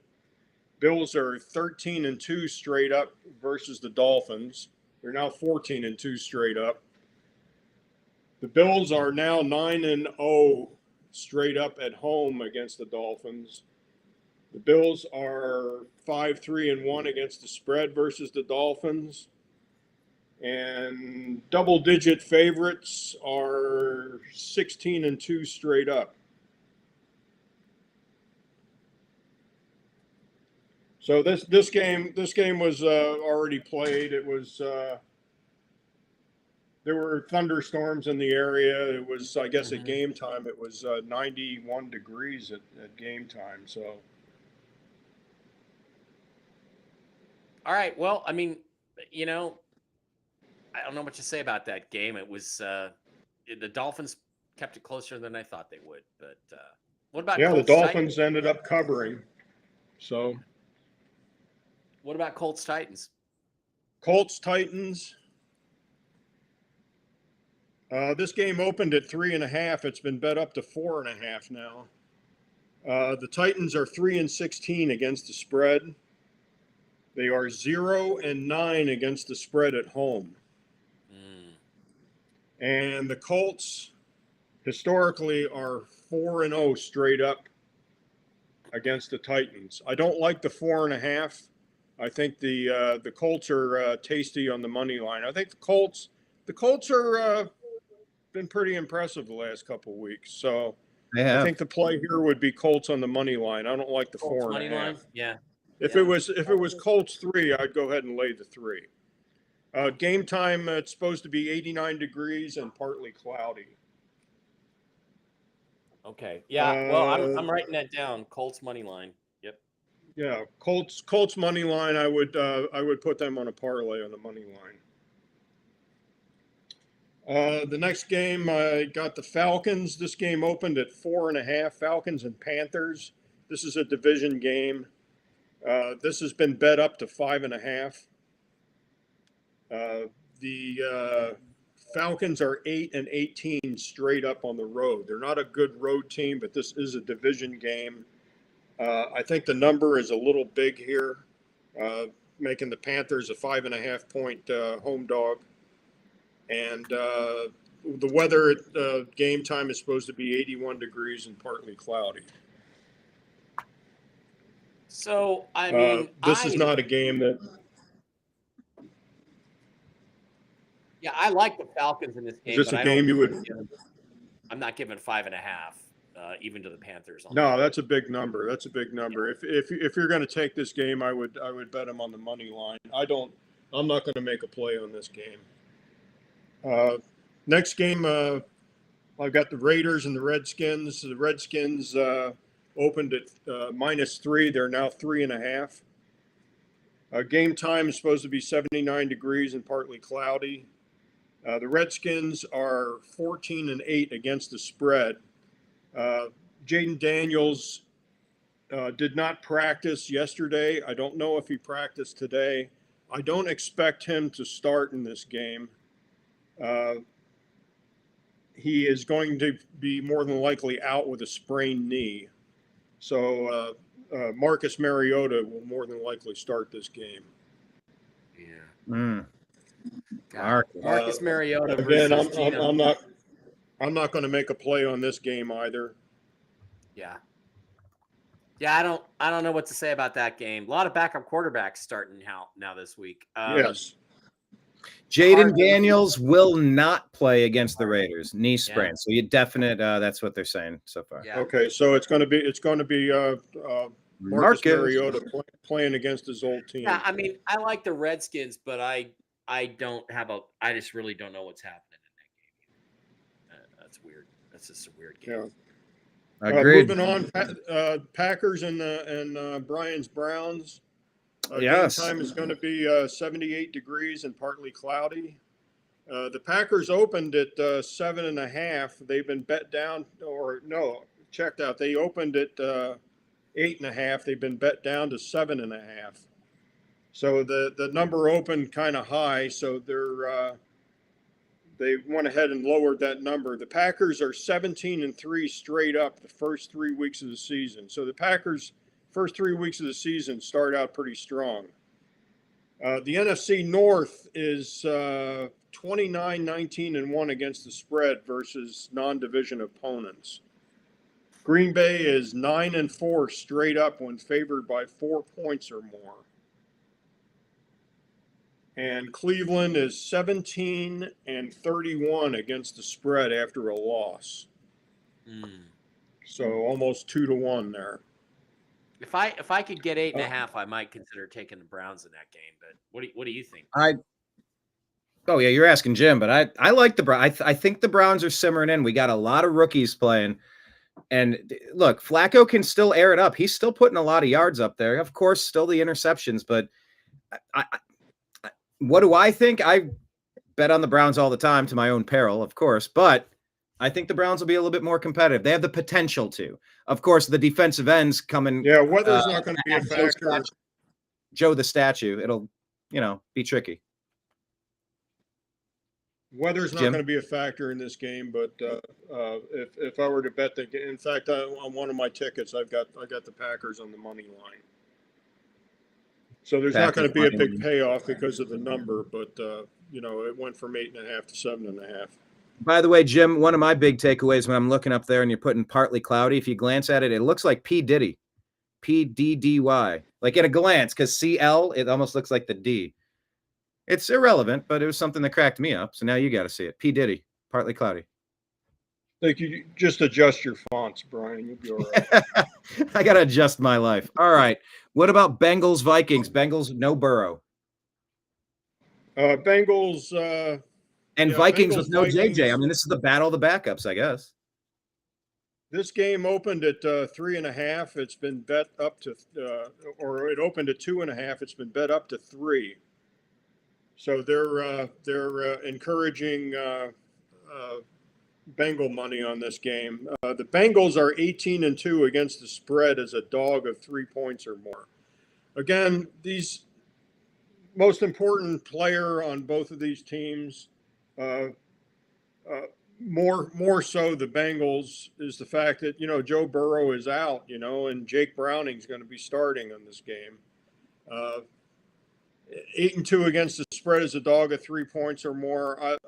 Bills are 13-2 straight up versus the Dolphins. They're now 14-2 straight up. The Bills are now 9-0 straight up at home against the Dolphins. The Bills are 5-3-1 against the spread versus the Dolphins. And double-digit favorites are 16-2 straight up. So this game was already played. It was there were thunderstorms in the area. It was, I guess, at game time. It was 91 degrees at game time. So. All right. Well, I mean, you know, I don't know what to say about that game. It was the Dolphins kept it closer than I thought they would. But what about the Colts Dolphins Titans? ended up covering. So. What about Colts Titans? Colts Titans. This game opened at 3.5. It's been bet up to 4.5 now. The Titans are 3-16 against the spread. They are 0-9 against the spread at home. And the Colts historically are 4-0 straight up against the Titans. I don't like the 4.5. I think the Colts are tasty on the money line. I think the Colts are been pretty impressive the last couple of weeks. So I think the play here would be Colts on the money line. I don't like the Colts 4.5. money line? Yeah. If it was Colts 3, I'd go ahead and lay the 3. Game time, it's supposed to be 89 degrees and partly cloudy. Okay. Yeah. Well, I'm writing that down. Colts money line. Yep. Yeah, Colts money line. I would put them on a parlay on the money line. The next game, I got the Falcons. This game opened at 4.5. Falcons and Panthers. This is a division game. This has been bet up to 5.5. The Falcons are 8-18 straight up on the road. They're not a good road team, but this is a division game. I think the number is a little big here, making the Panthers a 5.5-point home dog. And the weather at game time is supposed to be 81 degrees and partly cloudy. So, I mean, this is not a game that. Yeah, I like the Falcons in this game. Is this but a game you would? I'm not giving 5.5, even to the Panthers. No, that's a big number. That's a big number. If you're going to take this game, I would bet them on the money line. I'm not going to make a play on this game. Next game, I've got the Raiders and the Redskins. The Redskins opened at -3. They're now 3.5. Game time is supposed to be 79 degrees and partly cloudy. The Redskins are 14-8 against the spread. Jaden Daniels did not practice yesterday. I don't know if he practiced today. I don't expect him to start in this game. He is going to be more than likely out with a sprained knee. So Marcus Mariota will more than likely start this game. Yeah. Marcus Mariota. Again, I'm not going to make a play on this game either. Yeah. Yeah, I don't know what to say about that game. A lot of backup quarterbacks starting now this week. Yes. Jaden Daniels will not play against the Raiders, knee sprain. Yeah. So you definite. That's what they're saying so far. Yeah. Okay, so it's going to be Marcus Mariota playing against his old team. Yeah, I mean, I like the Redskins, but I just really don't know what's happening in that game. That's weird. That's just a weird game. Yeah. Agreed. Moving on, Packers and Brian's Browns. Yes. Game time is going to be 78 degrees and partly cloudy. The Packers opened at 7.5. They've been bet down, checked out. They opened at 8.5. They've been bet down to 7.5. So the number opened kind of high. So they went ahead and lowered that number. The Packers are 17-3 straight up the first 3 weeks of the season. So the Packers' first 3 weeks of the season start out pretty strong. The NFC North is 29-19-1 against the spread versus non-division opponents. Green Bay is 9-4 straight up when favored by 4 points or more. And Cleveland is 17-31 against the spread after a loss. So almost 2-1 there. If I could get 8.5, I might consider taking the Browns in that game. But what do you think? Oh yeah, you're asking Jim, but I like the Browns. I think the Browns are simmering in. We got a lot of rookies playing, and look, Flacco can still air it up. He's still putting a lot of yards up there. Of course, still the interceptions, but what do I think? I bet on the Browns all the time to my own peril, of course, but I think the Browns will be a little bit more competitive. They have the potential to. Of course, the defensive ends coming. Yeah, weather's not going to be a factor. Joe the statue. It'll, be tricky. Weather's not going to be a factor in this game, but if I were to bet the game, in fact, on one of my tickets, I've got the Packers on the money line. So there's not going to be a big payoff because of the number, but it went from 8.5 to 7.5. By the way, Jim, one of my big takeaways when I'm looking up there and you're putting partly cloudy, if you glance at it, it looks like P. Diddy, P-D-D-Y, like at a glance, because C-L, it almost looks like the D. It's irrelevant, but it was something that cracked me up. So now you got to see it. P. Diddy, partly cloudy. Like you just adjust your fonts, Brian. You'll be all right. I got to adjust my life. All right. What about Bengals, Vikings? Bengals, no Burrow. Bengals. And Vikings with no JJ. I mean, this is the battle of the backups, I guess. This game opened at 3.5. It's been bet up to, or it opened at 2.5. It's been bet up to 3. So they're encouraging Bengal money on this game. The Bengals are 18-2 against the spread as a dog of 3 points or more. Again, these most important player on both of these teams, more so the Bengals, is the fact that, Joe Burrow is out, and Jake Browning's going to be starting on this game. 8-2 against the spread as a dog of 3 points or more.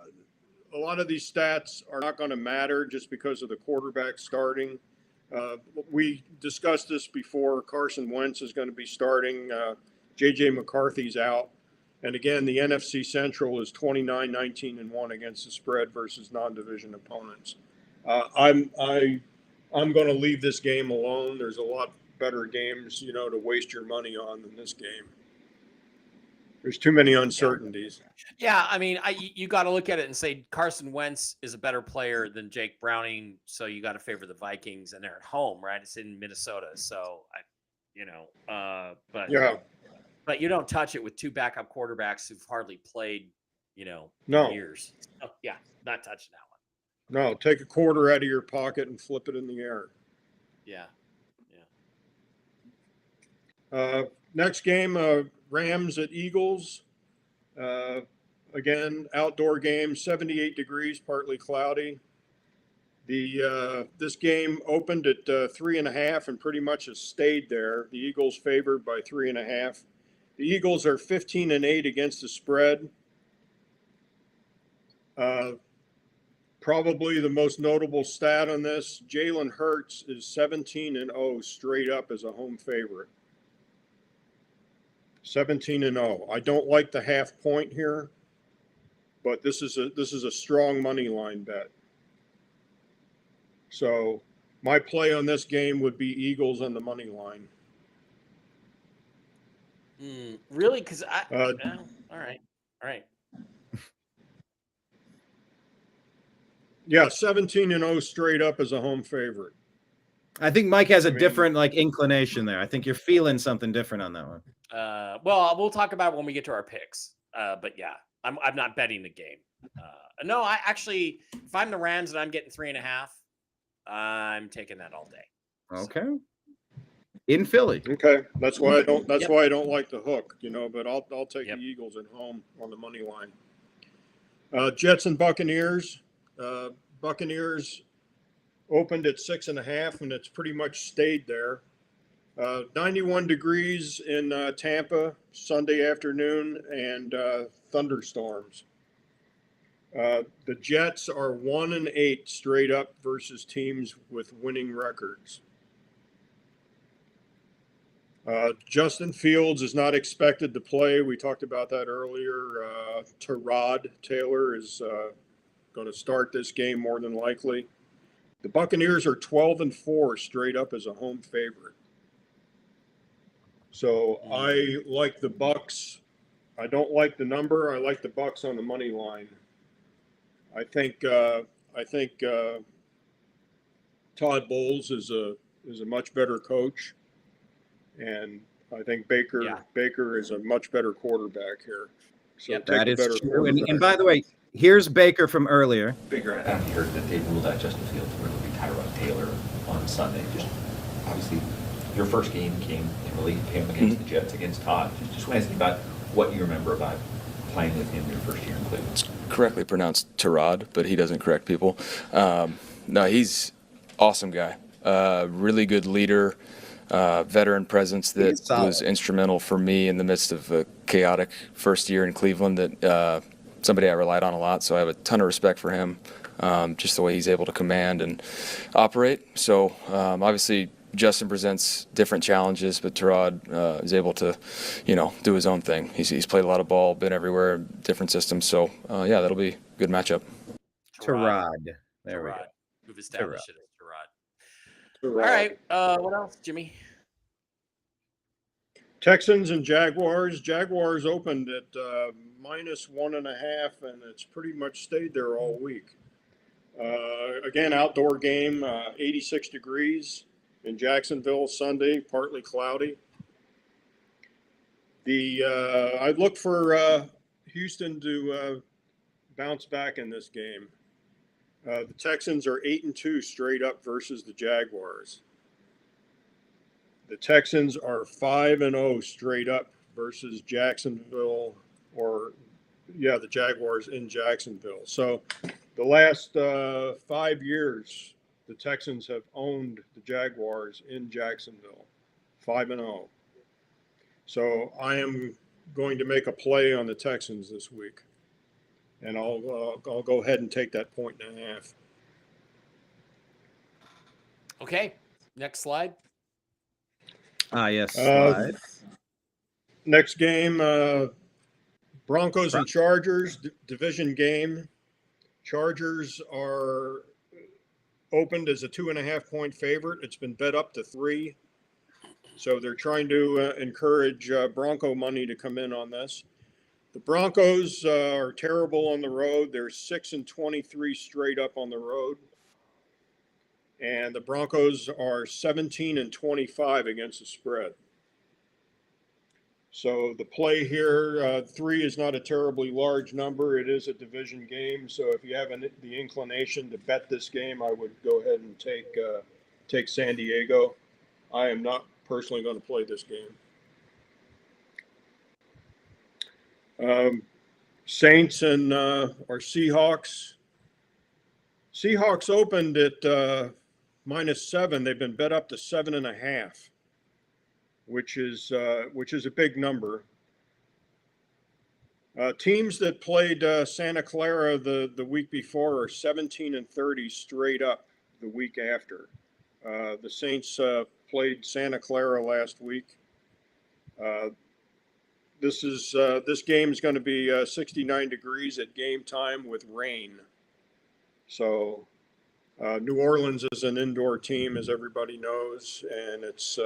A lot of these stats are not going to matter just because of the quarterback starting. We discussed this before. Carson Wentz is going to be starting. J.J. McCarthy's out. And again, the NFC Central is 29-19-1 against the spread versus non-division opponents. I'm going to leave this game alone. There's a lot better games, to waste your money on than this game. There's too many uncertainties. Yeah, I mean, you got to look at it and say Carson Wentz is a better player than Jake Browning, so you got to favor the Vikings, and they're at home, right? It's in Minnesota, so but yeah. But you don't touch it with two backup quarterbacks who've hardly played, No. years. So, yeah, not touching that one. No, take a quarter out of your pocket and flip it in the air. Yeah. Next game, Rams at Eagles. Again, outdoor game, 78 degrees, partly cloudy. This game opened at 3.5 and pretty much has stayed there. The Eagles favored by 3.5. The Eagles are 15-8 against the spread. Probably the most notable stat on this, Jalen Hurts is 17-0 straight up as a home favorite. 17-0. I don't like the half point here, but this is a strong money line bet. So my play on this game would be Eagles on the money line. Really? Because all right. Yeah, 17-0 straight up as a home favorite. I think Mike has a different inclination there. I think you're feeling something different on that one. Well, we'll talk about it when we get to our picks. But yeah, I'm not betting the game. No, I actually, if I'm the Rams and I'm getting 3.5, I'm taking that all day. Okay. In Philly. Okay, that's why I don't. That's why I don't like the hook, But I'll take the Eagles at home on the money line. Jets and Buccaneers. Buccaneers opened at 6.5, and it's pretty much stayed there. 91 degrees in Tampa Sunday afternoon, and thunderstorms. The Jets are 1-8 straight up versus teams with winning records. Justin Fields is not expected to play. We talked about that earlier. Tyrod Taylor is going to start this game more than likely. The Buccaneers are 12-4 straight up as a home favorite. So I like the Bucs. I don't like the number. I like the Bucs on the money line. I think Todd Bowles is a much better coach, and I think Baker is a much better quarterback here. So that is true. And by the way, here's Baker from earlier. Baker, after you heard that they ruled out Justin Fields, we're going to be Tyrod Taylor on Sunday. Just obviously, your first game came against the Jets against Todd. Just want to ask you about what you remember about playing with him your first year in Cleveland. It's correctly pronounced Tyrod, but he doesn't correct people. No, he's awesome guy. Really good leader, veteran presence that was instrumental for me in the midst of a chaotic first year in Cleveland. That somebody I relied on a lot, so I have a ton of respect for him. Just the way he's able to command and operate. So obviously Justin presents different challenges, but Tyrod is able to, do his own thing. He's played a lot of ball, been everywhere, different systems. So that'll be a good matchup. Tyrod. There we go. We've established it as Tyrod. All right. What else, Jimmy? Texans and Jaguars. Jaguars opened at -1.5, and it's pretty much stayed there all week. Again, outdoor game, 86 degrees in Jacksonville Sunday, partly cloudy. I look for Houston to bounce back in this game. The Texans are 8-2 straight up versus the Jaguars. The Texans are 5-0 straight up versus Jacksonville, the Jaguars in Jacksonville. So the last 5 years, the Texans have owned the Jaguars in Jacksonville, 5-0. So I am going to make a play on the Texans this week, and I'll go ahead and take that 1.5. Okay, next slide. Yes, slide. Next game, Broncos and Chargers, division game. Chargers are opened as a 2.5-point favorite. It's been bet up to 3. So they're trying to encourage Bronco money to come in on this. The Broncos are terrible on the road. They're 6-23 straight up on the road. And the Broncos are 17-25 against the spread. So the play here, 3 is not a terribly large number. It is a division game. So if you have the inclination to bet this game, I would go ahead and take San Diego. I am not personally going to play this game. Saints and or Seahawks. Seahawks opened at -7. They've been bet up to 7.5, which is a big number. Teams that played Santa Clara the week before are 17-30 straight up the week after. The Saints played Santa Clara last week. This game is going to be 69 degrees at game time with rain. So New Orleans is an indoor team, as everybody knows, and it's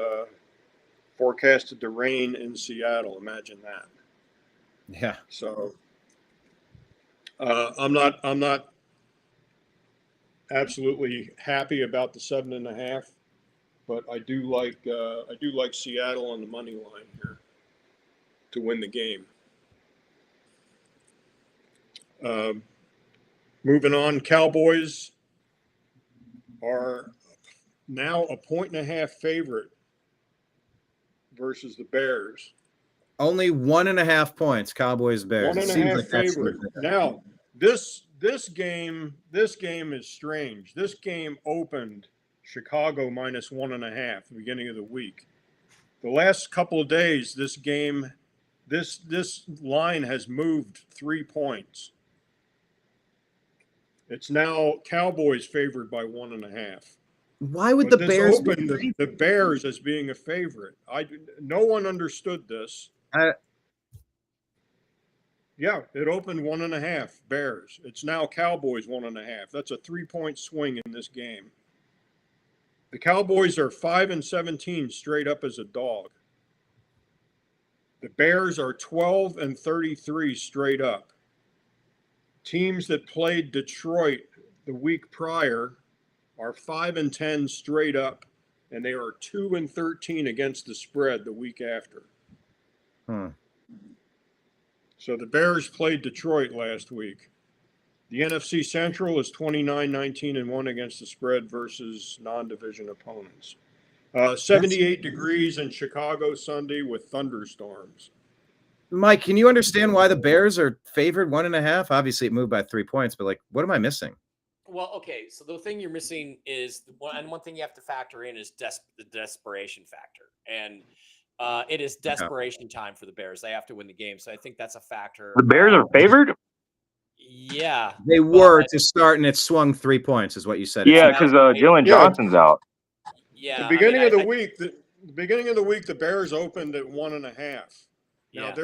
forecasted to rain in Seattle. Imagine that. Yeah. So I'm not absolutely happy about the 7.5, but I do like Seattle on the money line here to win the game. Moving on, Cowboys are now a 1.5 favorite versus the Bears. Only 1.5 points, Cowboys Bears. 1.5 favorite. Now, this game is strange. This game opened Chicago -1.5 at the beginning of the week. The last couple of days, this line has moved 3 points. It's now Cowboys favored by 1.5. Why would the Bears open the Bears as being a favorite? No one understood this. Yeah, it opened 1.5 Bears. It's now Cowboys 1.5. That's a 3-point swing in this game. The Cowboys are 5-17 straight up as a dog. The Bears are 12-33 straight up. Teams that played Detroit the week prior are 5-10 straight up, and they are 2-13 against the spread the week after. So the Bears played Detroit last week. The NFC Central is 29-19-1 against the spread versus non-division opponents. 78 degrees in Chicago Sunday with thunderstorms. Mike, can you understand why the Bears are favored 1.5? Obviously, it moved by 3 points, but what am I missing? Well, okay, so the thing you're missing is one thing you have to factor in is the desperation factor, and it is desperation time for the Bears. They have to win the game, so I think that's a factor. The Bears are favored? Yeah, they were to start, and it swung 3 points, is what you said. Yeah, because Jalen Johnson's out. Yeah, the beginning of the week, the Bears opened at 1.5. Now,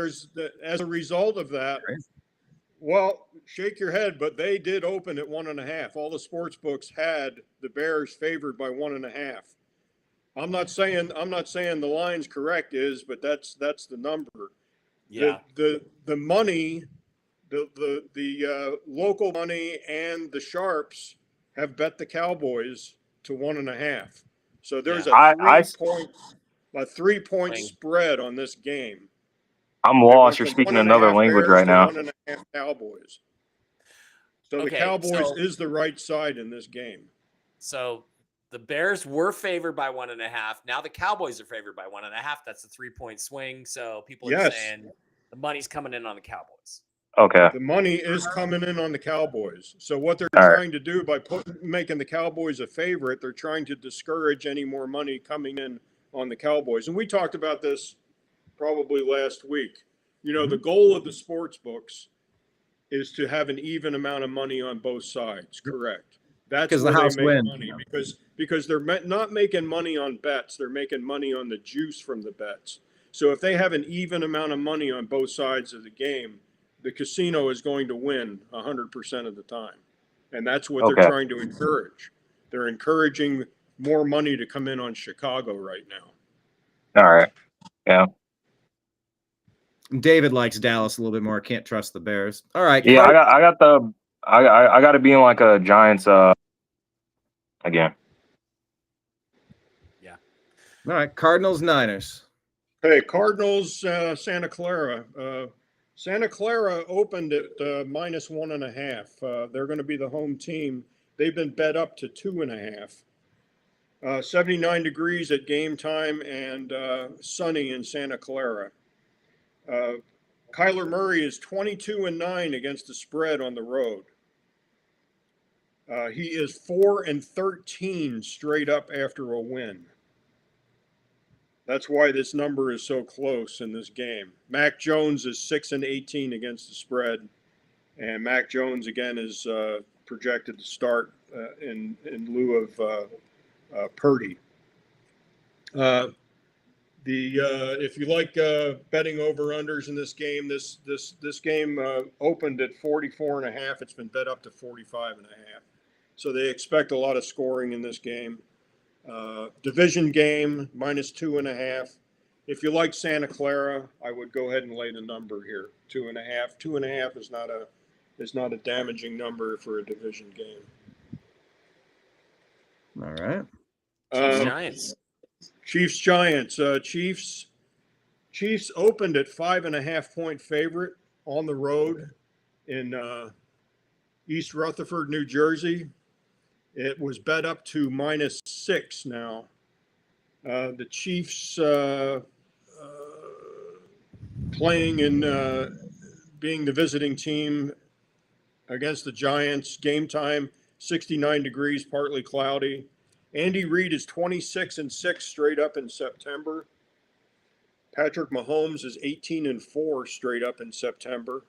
as a result of that, well, shake your head, but they did open at 1.5. All the sports books had the Bears favored by 1.5. I'm not saying the line's correct, but that's the number. Yeah. The money, the local money and the sharps have bet the Cowboys to 1.5. So there's a 3-point spread on this game. I'm lost. You're speaking another language right now. 1.5 Cowboys. So the Okay, Cowboys so- is the right side in this game. So the Bears were favored by 1.5. Now the Cowboys are favored by 1.5. That's a 3-point swing. So people are saying the money's coming in on the Cowboys. Okay. The money is coming in on the Cowboys. So what they're All right. trying to do by making the Cowboys a favorite, they're trying to discourage any more money coming in on the Cowboys. And we talked about this probably last week. You know, the goal of the sports books is to have an even amount of money on both sides. Correct. That's because the where house they make wins. money because they're not making money on bets. They're making money on the juice from the bets. So if they have an even amount of money on both sides of the game, the casino is going to win 100% of the time. And that's what they're trying to encourage. They're encouraging more money to come in on Chicago right now. All right. Yeah. David likes Dallas a little bit more. Can't trust the Bears. All right. Yeah, I got to be in like a Giants again. Yeah. All right. Cardinals, Niners. Hey, Cardinals, Santa Clara. Santa Clara opened at -1.5. They're going to be the home team. They've been bet up to 2.5. 79 degrees at game time and sunny in Santa Clara. Kyler Murray is 22-9 against the spread on the road. He is 4-13 straight up after a win. That's why this number is so close in this game. Mac Jones is 6-18 against the spread, and Mac Jones again is projected to start in lieu of Purdy. If you like betting over unders in this game, this game opened at 44.5. It's been bet up to 45.5. So they expect a lot of scoring in this game. Division game -2.5. If you like Santa Clara, I would go ahead and lay the number here. 2.5. 2.5 is not a damaging number for a division game. All right. Giants. Chiefs Giants. Chiefs opened at 5.5-point favorite on the road in East Rutherford, New Jersey. It was bet up to -6 now. The Chiefs playing in being the visiting team against the Giants. Game time, 69 degrees, partly cloudy. Andy Reid is 26-6 straight up in September. Patrick Mahomes is 18-4 straight up in September.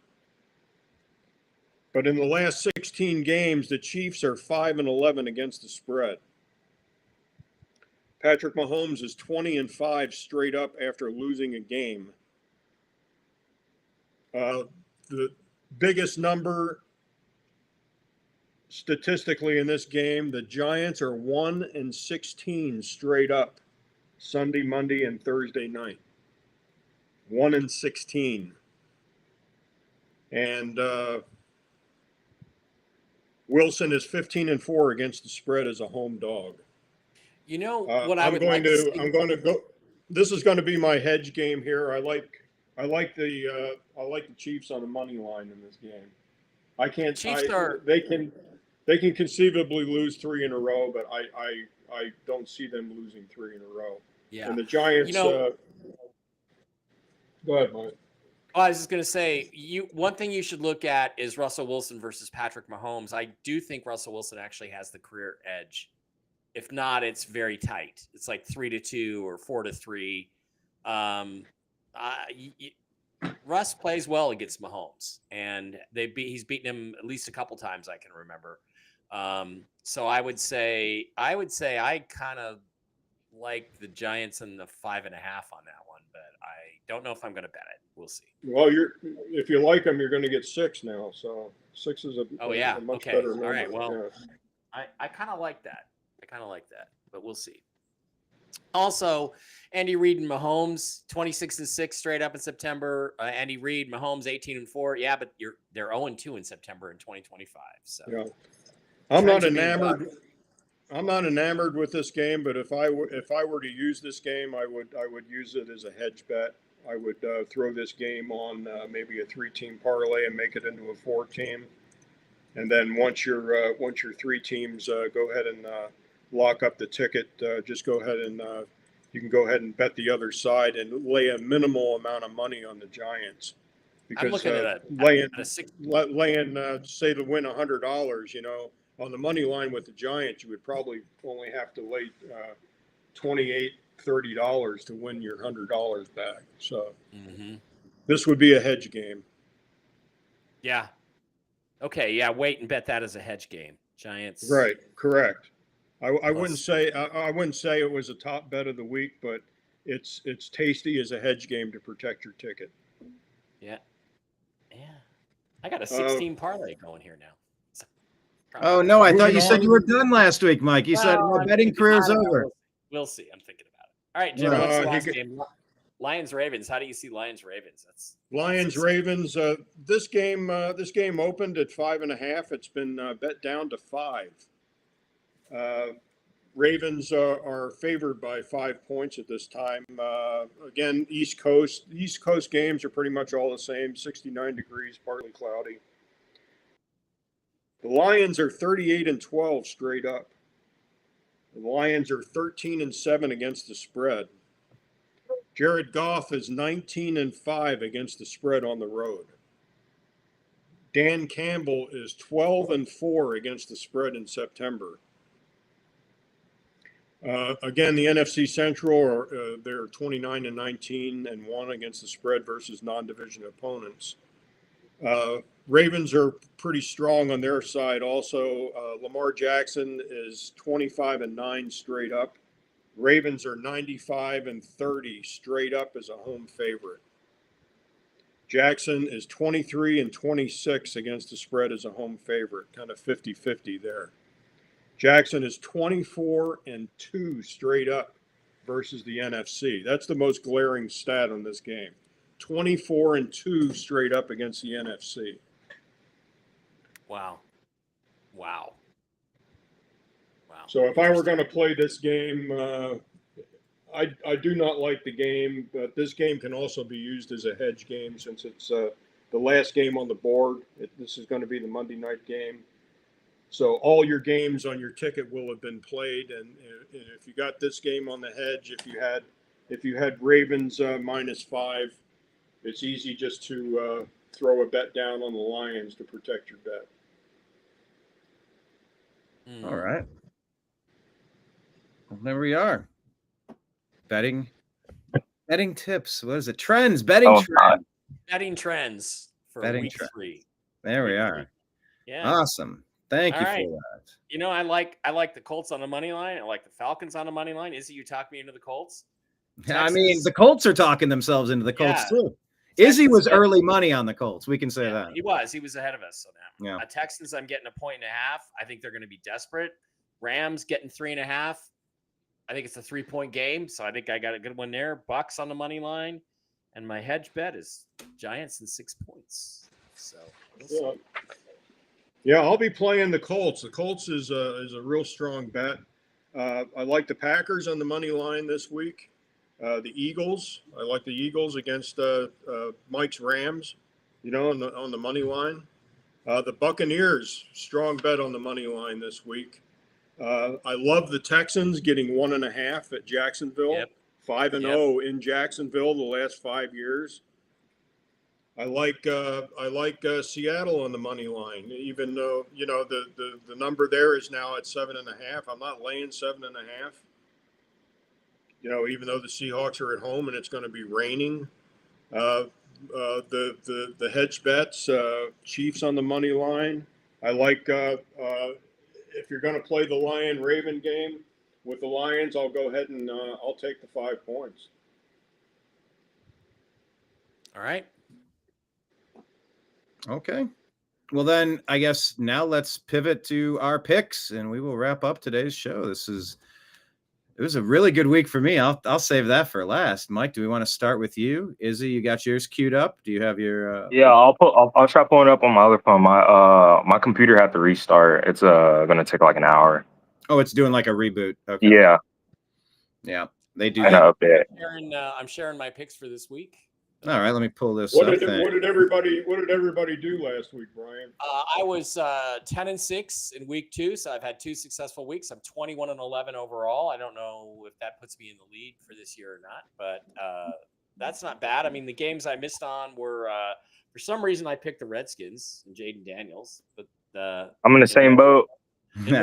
But in the last 16 games, the Chiefs are 5-11 against the spread. Patrick Mahomes is 20-5 straight up after losing a game. The biggest number statistically in this game, the Giants are 1-16 straight up Sunday, Monday, and Thursday night. 1-16. And Wilson is 15-4 against the spread as a home dog. You know what I'm going to go. This is going to be my hedge game here. I like the Chiefs on the money line in this game. They can conceivably lose 3 in a row, but I don't see them losing 3 in a row. Yeah. And the Giants. Go ahead, Mike. I was just going to say, one thing you should look at is Russell Wilson versus Patrick Mahomes. I do think Russell Wilson actually has the career edge. If not, it's very tight. It's like 3-2 or 4-3. Russ plays well against Mahomes, and he's beaten him at least a couple times I can remember. So I would say I kind of like the Giants and the 5.5 on that one, but I don't know if I'm going to bet it. We'll see. Well, if you like them, you're going to get 6 now. So 6 is a much better number. All right. Well, yeah. I kind of like that. But we'll see. Also, Andy Reid and Mahomes, 26-6 straight up in September. Andy Reid, Mahomes, 18-4. Yeah, but they're 0-2 in September in 2025. So yeah, I'm not enamored. I'm not enamored with this game, but if I were to use this game, I would use it as a hedge bet. I would throw this game on maybe a 3-team parlay and make it into a 4-team. And then once your 3 teams go ahead and lock up the ticket, just go ahead and you can go ahead and bet the other side and lay a minimal amount of money on the Giants. Because I'm looking at laying a say to win $100, on the money line with the Giants, you would probably only have to lay $28, $30 to win your $100 back. So this would be a hedge game. Yeah. Okay. Yeah. Wait and bet that as a hedge game. Giants. Right. Correct. I wouldn't say it was a top bet of the week, but it's tasty as a hedge game to protect your ticket. Yeah. Yeah. I got a 16 parlay going here now. Oh no, I thought you said you were done last week, Mike. You said my betting career's over. We'll see. I'm thinking about it. All right, Jim. What's the last game? Lions Ravens. How do you see Lions Ravens? Lions Ravens. This game opened at 5.5. It's been bet down to 5. Ravens are favored by 5 points at this time. Again, East Coast games are pretty much all the same. 69 degrees, partly cloudy. The Lions are 38-12 straight up. The Lions are 13-7 against the spread. Jared Goff is 19-5 against the spread on the road. Dan Campbell is 12-4 against the spread in September. Again, the NFC Central they're 29-19-1 against the spread versus non-division opponents. Ravens are pretty strong on their side. Also, Lamar Jackson is 25-9 straight up. Ravens are 95-30 straight up as a home favorite. Jackson is 23-26 against the spread as a home favorite, kind of 50-50 there. Jackson is 24-2 straight up versus the NFC. That's the most glaring stat on this game. 24-2 straight up against the NFC. Wow. So if I were going to play this game, I do not like the game, but this game can also be used as a hedge game since it's the last game on the board. This is going to be the Monday night game. So all your games on your ticket will have been played, and if you got this game on the hedge, if you had Ravens -5, it's easy just to throw a bet down on the Lions to protect your bet. All right. Well, there we are. Betting tips. What is it? Trends. Betting trends. Betting trends for week 3. There we are. Yeah. Awesome. Thank you for that. I like the Colts on the money line. I like the Falcons on the money line. Izzy, you talked me into the Colts. I mean, the Colts are talking themselves into the Colts too. Izzy was early money on the Colts. We can say that. He was ahead of us. So now, Texans, I'm getting 1.5. I think they're going to be desperate. Rams getting 3.5. I think it's a 3-point game. So I think I got a good one there. Bucks on the money line. And my hedge bet is Giants and 6 points. So yeah, I'll be playing the Colts. The Colts is a real strong bet. I like the Packers on the money line this week. The Eagles, I like the Eagles against Mike's Rams, on the money line. The Buccaneers, strong bet on the money line this week. I love the Texans getting 1.5 at Jacksonville. 5-0 in Jacksonville the last 5 years. I like Seattle on the money line, even though the number there is now at 7.5. I'm not laying 7.5. Even though the Seahawks are at home and it's going to be raining. The hedge bets, Chiefs on the money line. I like if you're going to play the Lion-Raven game with the Lions, I'll go ahead and I'll take the 5 points. All right. Okay. Well, then I guess now let's pivot to our picks and we will wrap up today's show. It was a really good week for me. I'll save that for last. Mike, do we want to start with you? Izzy, you got yours queued up? Do you have your? Yeah, I'll try pulling it up on my other phone. My computer had to restart. It's gonna take like an hour. Oh, it's doing like a reboot. Okay. Yeah. Yeah, they do. Update. I'm sharing my picks for this week. All right, let me pull this What up. did everybody do last week, Brian? I was 10-6 in week 2, so I've had 2 successful weeks. I'm 21-11 overall. I don't know if that puts me in the lead for this year or not, but that's not bad. I mean, the games I missed on were for some reason I picked the Redskins and Jaden Daniels, but I'm in the same boat. In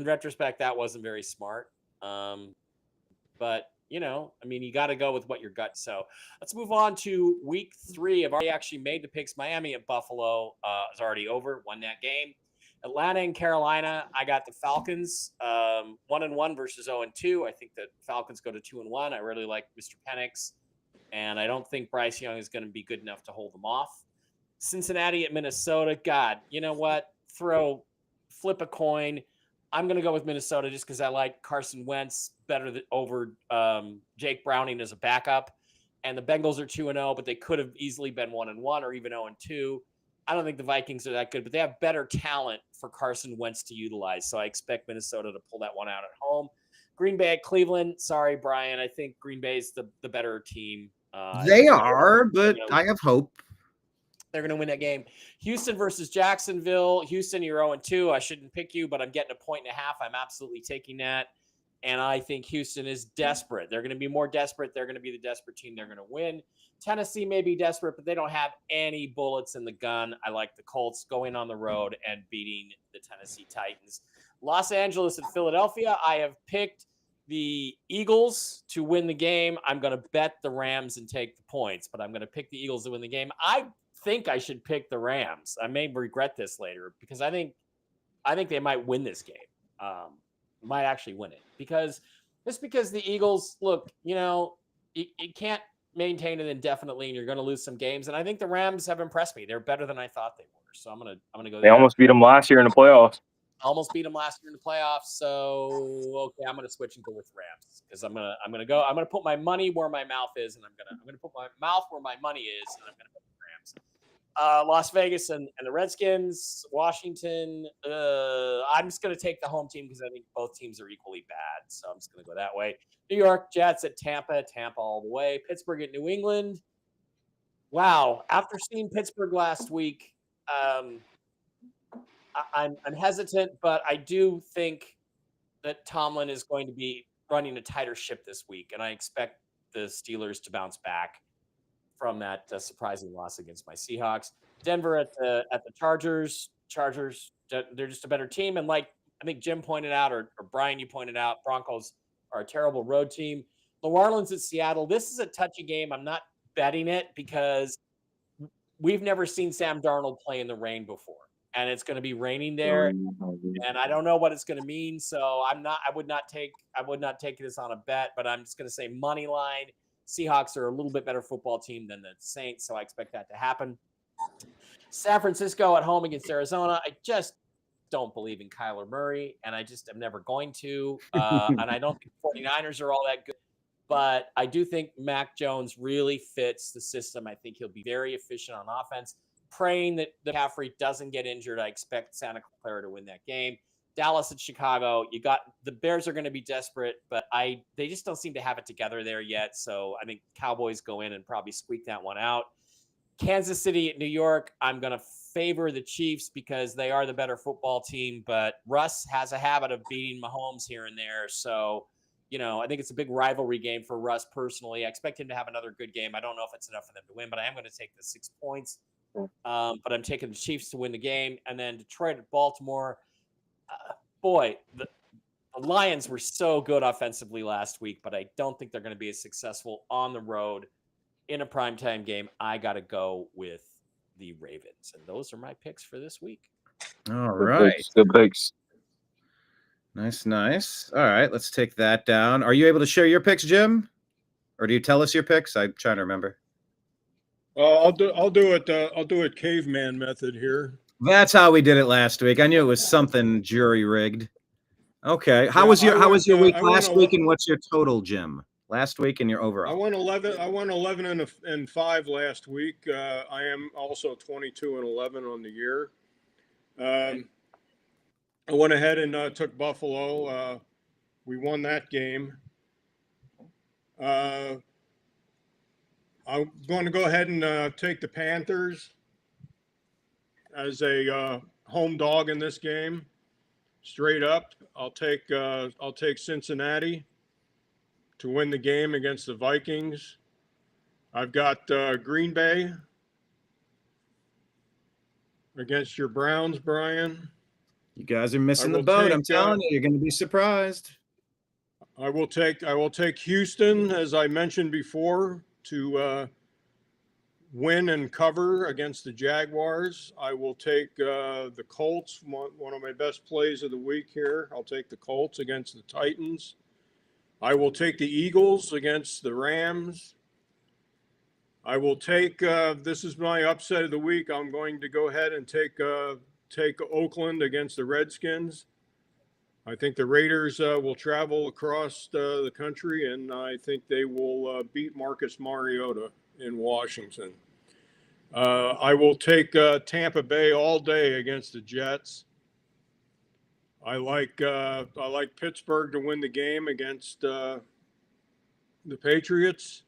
retrospect, that wasn't very smart. But you know, I mean, you got to go with what your gut. So let's move on to week 3. I've already actually made the picks. Miami at Buffalo is already over. Won that game. Atlanta and Carolina. I got the Falcons 1-1 versus 0-2. I think the Falcons go to 2-1. I really like Mr. Penix, and I don't think Bryce Young is going to be good enough to hold them off. Cincinnati at Minnesota. God, you know what? Flip a coin. I'm going to go with Minnesota just because I like Carson Wentz better over Jake Browning as a backup. And the Bengals are 2-0, but they could have easily been 1-1 or even 0-2. I don't think the Vikings are that good, but they have better talent for Carson Wentz to utilize. So I expect Minnesota to pull that one out at home. Green Bay at Cleveland. Sorry, Brian. I think Green Bay is the better team. They are, but I have hope. They're going to win that game. Houston versus Jacksonville. Houston, you're 0-2. I shouldn't pick you, but I'm getting 1.5 points. I'm absolutely taking that. And I think Houston is desperate. They're going to be more desperate. They're going to be the desperate team. They're going to win. Tennessee may be desperate, but they don't have any bullets in the gun. I like the Colts going on the road and beating the Tennessee Titans. Los Angeles and Philadelphia. I have picked the Eagles to win the game. I'm going to bet the Rams and take the points, but I'm going to pick the Eagles to win the game. I think I should pick the Rams. I may regret this later because I think they might win this game. Might actually win it because the Eagles look, you know, you can't maintain it indefinitely and you're going to lose some games. And I think the Rams have impressed me. They're better than I thought they were. So I'm going to go. They almost beat them last year in the playoffs. Almost beat them last year in the playoffs. So, okay, I'm going to switch and go with Rams because I'm going to put my money where my mouth is. And I'm going to put my mouth where my money is. And I'm going to put the Rams. Las Vegas and the Redskins, Washington. I'm just going to take the home team because I think both teams are equally bad. So I'm just going to go that way. New York Jets at Tampa all the way. Pittsburgh at New England. Wow. After seeing Pittsburgh last week, I'm hesitant, but I do think that Tomlin is going to be running a tighter ship this week. And I expect the Steelers to bounce back from that surprising loss against my Seahawks. Denver at the Chargers. They're just a better team. And like I think Jim pointed out, or Brian, you pointed out, Broncos are a terrible road team. New Orleans at Seattle. This is a touchy game. I'm not betting it because we've never seen Sam Darnold play in the rain before. And it's going to be raining there. And I don't know what it's going to mean. So I would not take this on a bet, but I'm just going to say money line. Seahawks are a little bit better football team than the Saints, so I expect that to happen. San Francisco at home against Arizona. I just don't believe in Kyler Murray, and I just am never going to. And I don't think 49ers are all that good. But I do think Mac Jones really fits the system. I think he'll be very efficient on offense. Praying that McCaffrey doesn't get injured, I expect Santa Clara to win that game. Dallas and Chicago, you got the Bears are going to be desperate, but they just don't seem to have it together there yet. So I think Cowboys go in and probably squeak that one out. Kansas City at New York, I'm going to favor the Chiefs because they are the better football team, but Russ has a habit of beating Mahomes here and there. So, you know, I think it's a big rivalry game for Russ personally. I expect him to have another good game. I don't know if it's enough for them to win, but I am going to take the 6 points. But I'm taking the Chiefs to win the game. And then Detroit at Baltimore. Boy, the Lions were so good offensively last week, but I don't think they're going to be as successful on the road in a primetime game. I got to go with the Ravens. And those are my picks for this week. All right. Good picks. Nice. All right, let's take that down. Are you able to share your picks, Jim? Or do you tell us your picks? I'm trying to remember. I'll do it caveman method here. That's how we did it last week. I knew it was something jury rigged. Okay. How was your week last week, and what's your total, Jim? Last week and your overall. I won 11 and 5 last week. I am also 22-11 on the year. I went ahead and took Buffalo. We won that game. I I'm going to go ahead and take the Panthers as a home dog in this game. Straight up, I'll take Cincinnati to win the game against the Vikings. I've got Green Bay against your Browns, Brian. You guys are missing the boat. I'm telling you, you're going to be surprised. I will take Houston, as I mentioned before, to win and cover against the Jaguars. I will take the Colts, one of my best plays of the week here. I'll take the Colts against the Titans. I will take the Eagles against the Rams. I will take, this is my upset of the week. I'm going to go ahead and take Oakland against the Redskins. I think the Raiders will travel across the country, and I think they will beat Marcus Mariota in Washington. I will take Tampa Bay all day against the Jets. I like Pittsburgh to win the game against the Patriots.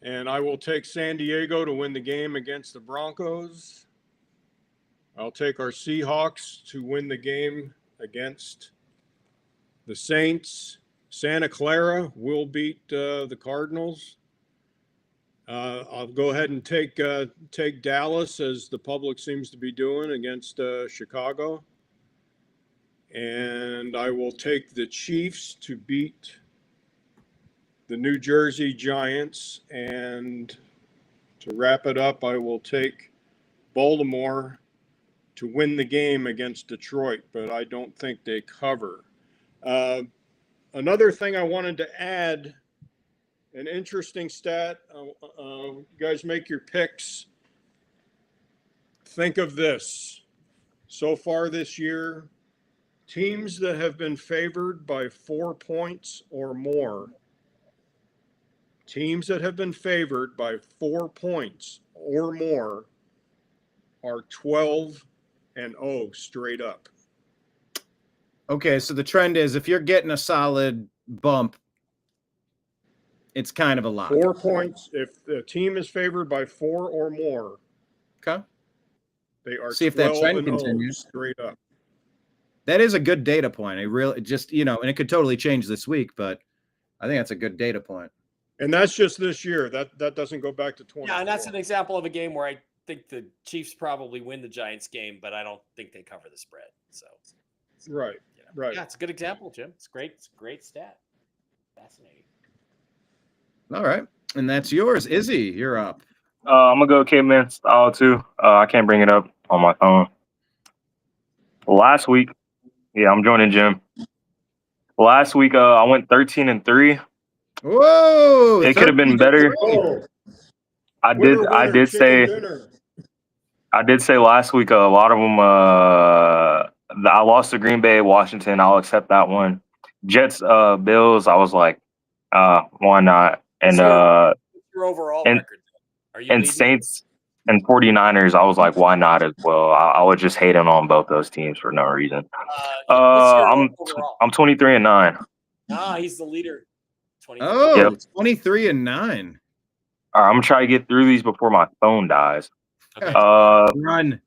And I will take San Diego to win the game against the Broncos. I'll take our Seahawks to win the game against the Saints. Santa Clara will beat the Cardinals. I'll go ahead and take Dallas, as the public seems to be doing, against Chicago. And I will take the Chiefs to beat the New Jersey Giants. And to wrap it up, I will take Baltimore to win the game against Detroit, but I don't think they cover. Another thing I wanted to add, an interesting stat. You guys make your picks. Think of this. So far this year, teams that have been favored by 4 points or more. Teams that have been favored by 4 points or more are 12-0 straight up. Okay, so the trend is if you're getting a solid bump, it's kind of a lot. 4 points. If the team is favored by 4 or more, okay, they are see if that trend 12-0 continues straight up. That is a good data point. It really just, and it could totally change this week, but I think that's a good data point. And that's just this year. That doesn't go back to 20. Yeah, and that's an example of a game where I think the Chiefs probably win the Giants game, but I don't think they cover the spread. So, right, right. Yeah, it's a good example, Jim. It's great. It's a great stat. Fascinating. All right, and that's yours, Izzy. You're up. I'm gonna go caveman style too. I can't bring it up on my phone. Last week, yeah, I'm joining Jim. Last week, I went 13-3. Whoa! It could have been better. I did say last week a lot of them. I lost to Green Bay, Washington. I'll accept that one. Jets, Bills. I was like, why not? And your overall record? Are you and leading? Saints and 49ers. I was like, why not as well? I was just hating on both those teams for no reason. I'm 23-9. Ah, he's the leader. 23. Oh, Yep. 23-9. All right, I'm gonna try to get through these before my phone dies. Okay. Run.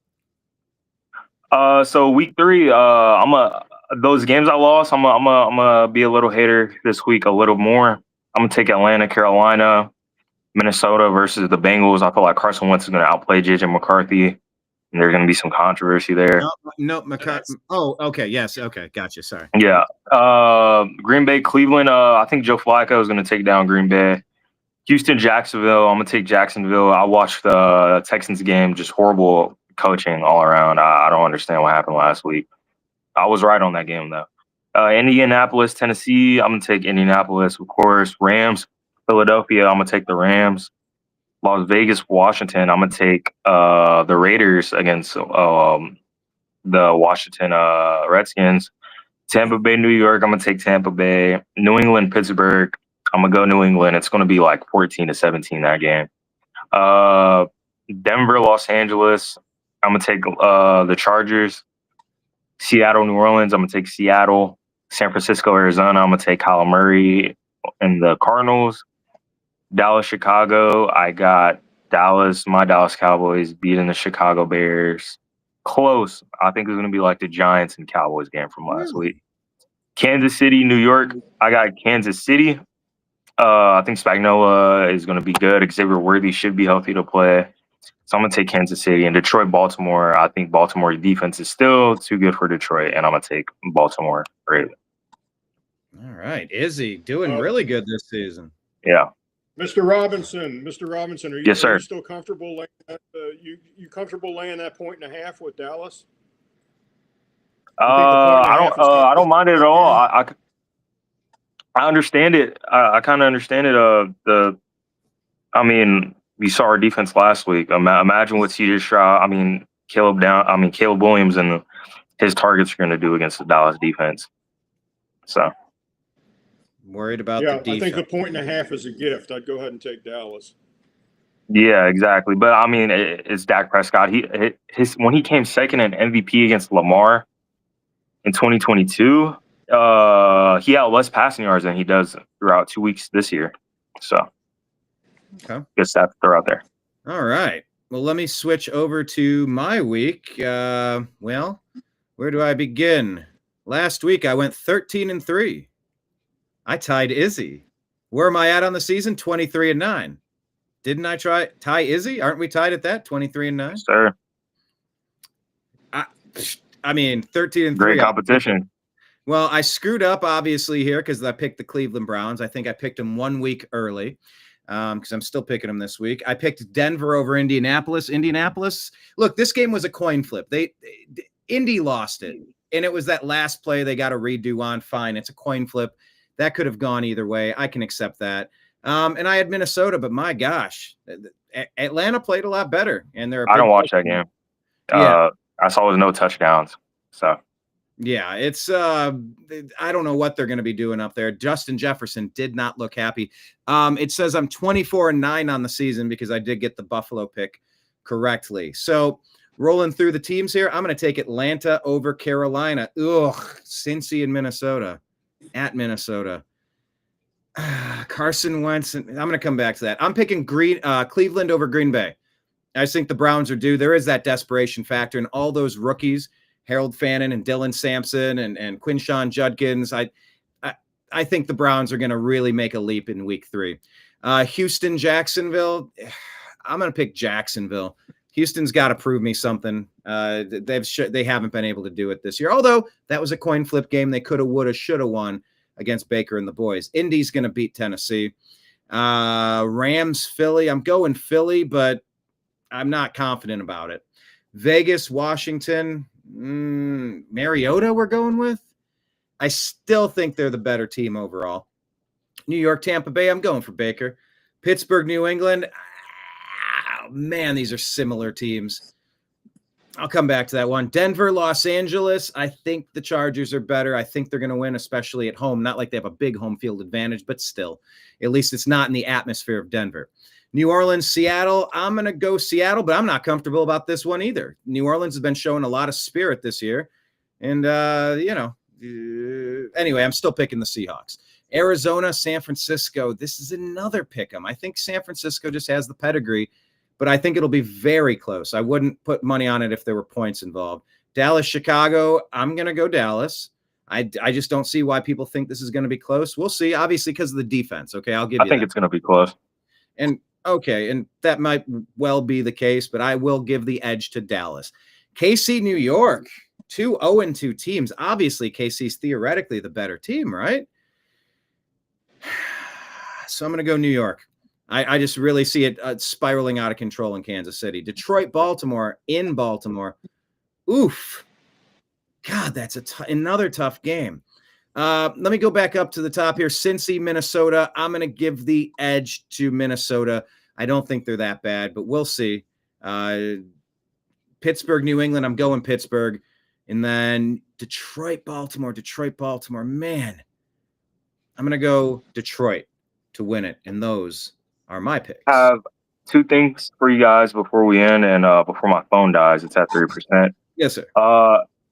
So week 3, those games I lost. I'm gonna be a little hater this week, a little more. I'm gonna take Atlanta, Carolina, Minnesota versus the Bengals. I feel like Carson Wentz is gonna outplay JJ McCarthy, and there's gonna be some controversy there. No, McCarthy. Oh, okay, yes, okay, gotcha. Sorry. Yeah. Green Bay, Cleveland. I think Joe Flacco is gonna take down Green Bay. Houston, Jacksonville. I'm gonna take Jacksonville. I watched the Texans game. Just horrible coaching all around. I don't understand what happened last week. I was right on that game though. Indianapolis, Tennessee. I'm gonna take Indianapolis, of course. Rams, Philadelphia. I'm gonna take the Rams. Las Vegas, Washington. I'm gonna take the Raiders against the Washington Redskins. Tampa Bay, New York. I'm gonna take Tampa Bay. New England, Pittsburgh. I'm gonna go New England. It's gonna be like 14-17 that game. Denver, Los Angeles. I'm gonna take the Chargers. Seattle, New Orleans. I'm gonna take Seattle. San Francisco, Arizona. I'm gonna take Kyler Murray and the Cardinals. Dallas, Chicago. I got Dallas, my Dallas Cowboys beating the Chicago Bears. Close. I think it's going to be like the Giants and Cowboys game from last week. Kansas City, New York. I got Kansas City. I think Spagnuolo is going to be good. Xavier Worthy should be healthy to play. So I'm going to take Kansas City. And Detroit, Baltimore. I think Baltimore's defense is still too good for Detroit, and I'm going to take Baltimore. Great. All right. Izzy doing really good this season. Yeah. Mr. Robinson, are you, Yes, sir. Are you still comfortable laying that, you comfortable laying that 1.5 with Dallas? I don't mind it at all. I understand it. I kind of understand it. We saw our defense last week. Imagine what CJ Stroud, Caleb Williams and his targets are going to do against the Dallas defense. So worried about the defense. I think the 1.5 is a gift. I'd go ahead and take Dallas. Yeah, exactly. But it's Dak Prescott. When he came second in MVP against Lamar in 2022, he had less passing yards than he does throughout 2 weeks this year. So, okay, good stuff to throw out there. All right. Well, let me switch over to my week. Where do I begin? Last week I went 13-3. I tied Izzy. Where am I at on the season? 23-9. Didn't I tie Izzy? Aren't we tied at that? 23-9? Sir. 13-3. Great competition. Well, I screwed up obviously here because I picked the Cleveland Browns. I think I picked them 1 week early because I'm still picking them this week. I picked Denver over Indianapolis. Look, this game was a coin flip. Indy lost it, and it was that last play they got to redo on. Fine, it's a coin flip. That could have gone either way. I can accept that. And I had Minnesota, but my gosh, Atlanta played a lot better. And I don't watch that game. Yeah. I saw no touchdowns. So yeah, it's I don't know what they're going to be doing up there. Justin Jefferson did not look happy. It says I'm 24-9 on the season because I did get the Buffalo pick correctly. So rolling through the teams here, I'm going to take Atlanta over Carolina. Cincy and Minnesota. At Minnesota. Carson Wentz. I'm going to come back to that. I'm picking Cleveland over Green Bay. I just think the Browns are due. There is that desperation factor, and all those rookies, Harold Fannin and Dylan Sampson and Quinshawn Judkins. I think the Browns are going to really make a leap in week 3. Houston, Jacksonville. I'm going to pick Jacksonville. Houston's got to prove me something. They haven't been able to do it this year. Although that was a coin flip game. They could have, would have, should have won against Baker and the boys. Indy's going to beat Tennessee. Rams, Philly. I'm going Philly, but I'm not confident about it. Vegas, Washington. Mariota we're going with. I still think they're the better team overall. New York, Tampa Bay. I'm going for Baker. Pittsburgh, New England. Man, these are similar teams. I'll come back to that one. Denver, Los Angeles. I think the Chargers are better. I think they're going to win, especially at home. Not like they have a big home field advantage, but still, at least it's not in the atmosphere of Denver. New Orleans, Seattle. I'm going to go Seattle, but I'm not comfortable about this one either. New Orleans has been showing a lot of spirit this year. And, anyway, I'm still picking the Seahawks. Arizona, San Francisco. This is another pick 'em. I think San Francisco just has the pedigree, but I think it'll be very close. I wouldn't put money on it if there were points involved. Dallas, Chicago. I'm going to go Dallas. I just don't see why people think this is going to be close. We'll see, obviously, because of the defense. Okay, I'll give you that. I think it's going to be close. And that might well be the case, but I will give the edge to Dallas. KC, New York, 2 0-2 teams. Obviously, KC's theoretically the better team, right? So I'm going to go New York. I just really see it spiraling out of control in Kansas City. Detroit, Baltimore, in Baltimore. Oof. God, that's another tough game. Let me go back up to the top here. Cincy, Minnesota. I'm going to give the edge to Minnesota. I don't think they're that bad, but we'll see. Pittsburgh, New England. I'm going Pittsburgh. And then Detroit, Baltimore. Man, I'm going to go Detroit to win it. And those are my picks. I have 2 things for you guys before we end and before my phone dies. It's at 30%. Yes, sir.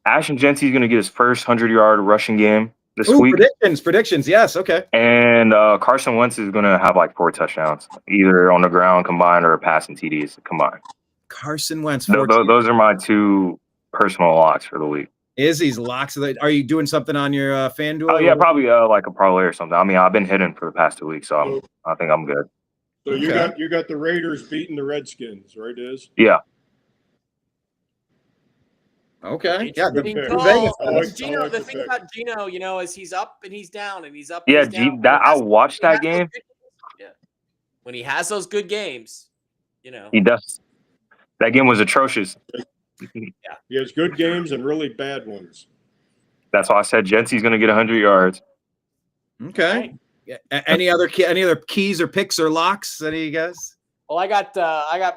Ashton Genty is going to get his first 100-yard rushing game this Ooh, week. predictions. Yes. Okay. And Carson Wentz is going to have like 4 touchdowns, either on the ground combined or passing TDs combined. Carson Wentz. Those are my 2 personal locks for the week. Izzy's locks. Are you doing something on your FanDuel? Oh, yeah, probably like a parlay or something. I mean, I've been hitting for the past 2 weeks, so I think I'm good. So you got the Raiders beating the Redskins, right, Iz? Yeah. Okay. Yeah. Good Vegas. pick. Gino, the thing about Gino, is he's up and he's down and he's up. And Yeah, he's down. I watched that game. Yeah. When he has those good games, He does. That game was atrocious. He has good games and really bad ones. That's why I said Jency's going to get 100 yards. Okay. Right. Yeah. Any other keys or picks or locks? Any of you guys? Well, I got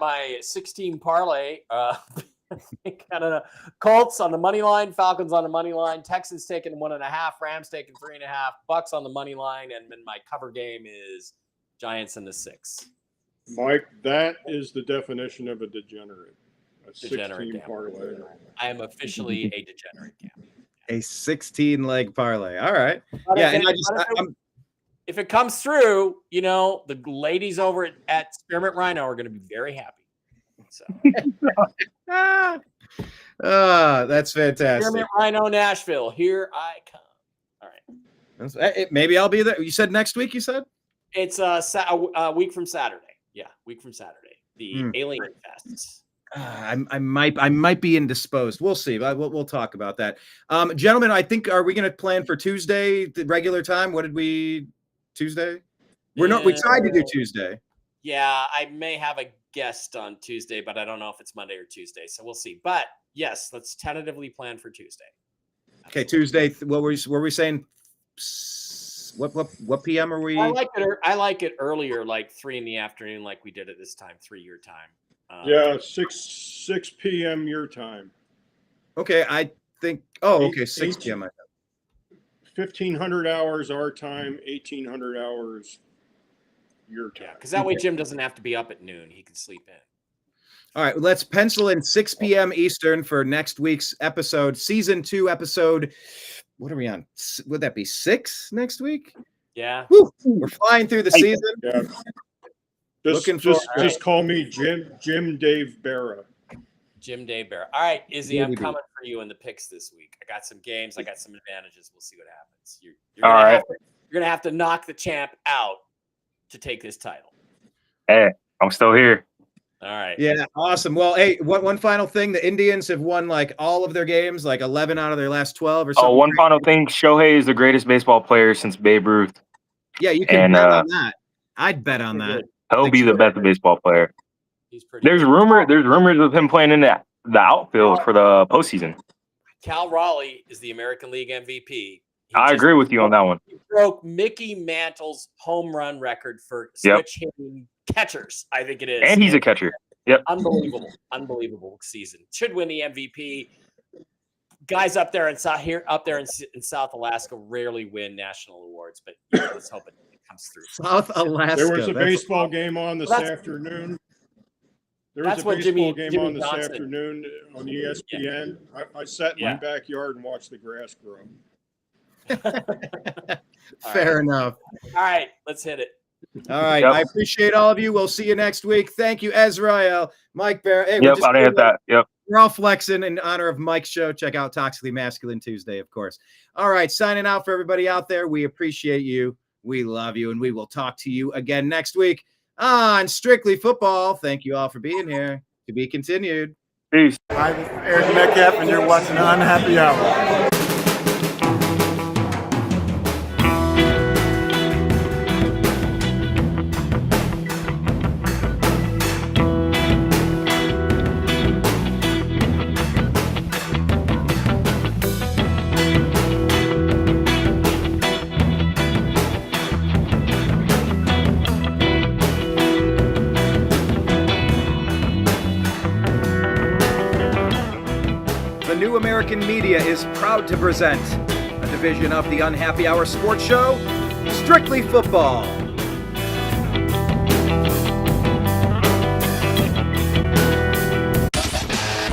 my 16 parlay. Kind of Colts on the money line, Falcons on the money line, Texans taking 1.5, Rams taking 3.5, Bucks on the money line, and then my cover game is Giants in the 6. Mike, that is the definition of a degenerate. A Degenerate 16 parlay. I am officially a degenerate gambler. A 16-leg parlay. All right. But Yeah, if it comes through, the ladies over at Spearmint Rhino are going to be very happy. So. That's fantastic. Spearmint Rhino, Nashville. Here I come. All right. Maybe I'll be there. You said next week, you said? It's a week from Saturday. Yeah, week from Saturday. The Alien Fest. I might be indisposed. We'll see. We'll talk about that. Gentlemen, I think, are we going to plan for Tuesday, the regular time? Tuesday? We tried to do Tuesday. Yeah, I may have a guest on Tuesday, but I don't know if it's Monday or Tuesday. So we'll see. But yes, let's tentatively plan for Tuesday. Okay, Tuesday. What were we saying? What PM are we? I like it earlier, like 3 p.m, like we did at this time, 3 your time. 6 p.m. your time. Okay, I think. Oh, okay, 6 p.m. 1,500 hours our time, 1,800 hours your time. Yeah, because that way Jim doesn't have to be up at noon; he can sleep in. All right, let's pencil in 6 p.m. Eastern for next week's episode, season 2 episode. What are we on? Would that be 6 next week? Yeah. Woo, we're flying through the season. Yeah. Just call me Jim Dave Bara. Jim Dave Bara. All right, Izzy, I'm coming for you in the picks this week. I got some games. I got some advantages. We'll see what happens. You're gonna have to knock the champ out to take this title. Hey, I'm still here. All right. Yeah, awesome. Well, hey, one final thing. The Indians have won like all of their games, like 11 out of their last 12 or something. Oh, one final thing. Shohei is the greatest baseball player since Babe Ruth. Yeah, you can bet on that. I'd bet on that. He'll be the best baseball player. There's rumors of him playing in the outfield for the postseason. Cal Raleigh is the American League MVP. I agree with you on that one. He broke Mickey Mantle's home run record for switch hitting catchers, I think it is. And he's a catcher. Yep. Unbelievable season. Should win the MVP. Guys up there in South Alaska rarely win national awards, but let's hope it comes through. South Alaska. There was a baseball game on this afternoon. This afternoon on ESPN. Yeah. I sat in my backyard and watched the grass grow. Fair enough. All right, let's hit it. All right. Yep. I appreciate all of you. We'll see you next week. Thank you, Ez'Ryel, Mike Bara. Hey, I didn't hit that. Yep. We're all flexing in honor of Mike's show. Check out Toxically Masculine Tuesday, of course. All right. Signing out for everybody out there. We appreciate you. We love you. And we will talk to you again next week on Strictly Football. Thank you all for being here. To be continued. Peace. I'm Eric Metcalf, and you're watching Unhappy Hour. New American Media is proud to present a division of the Unhappy Hour sports show, Strictly Football.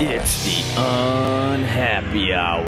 It's the Unhappy Hour.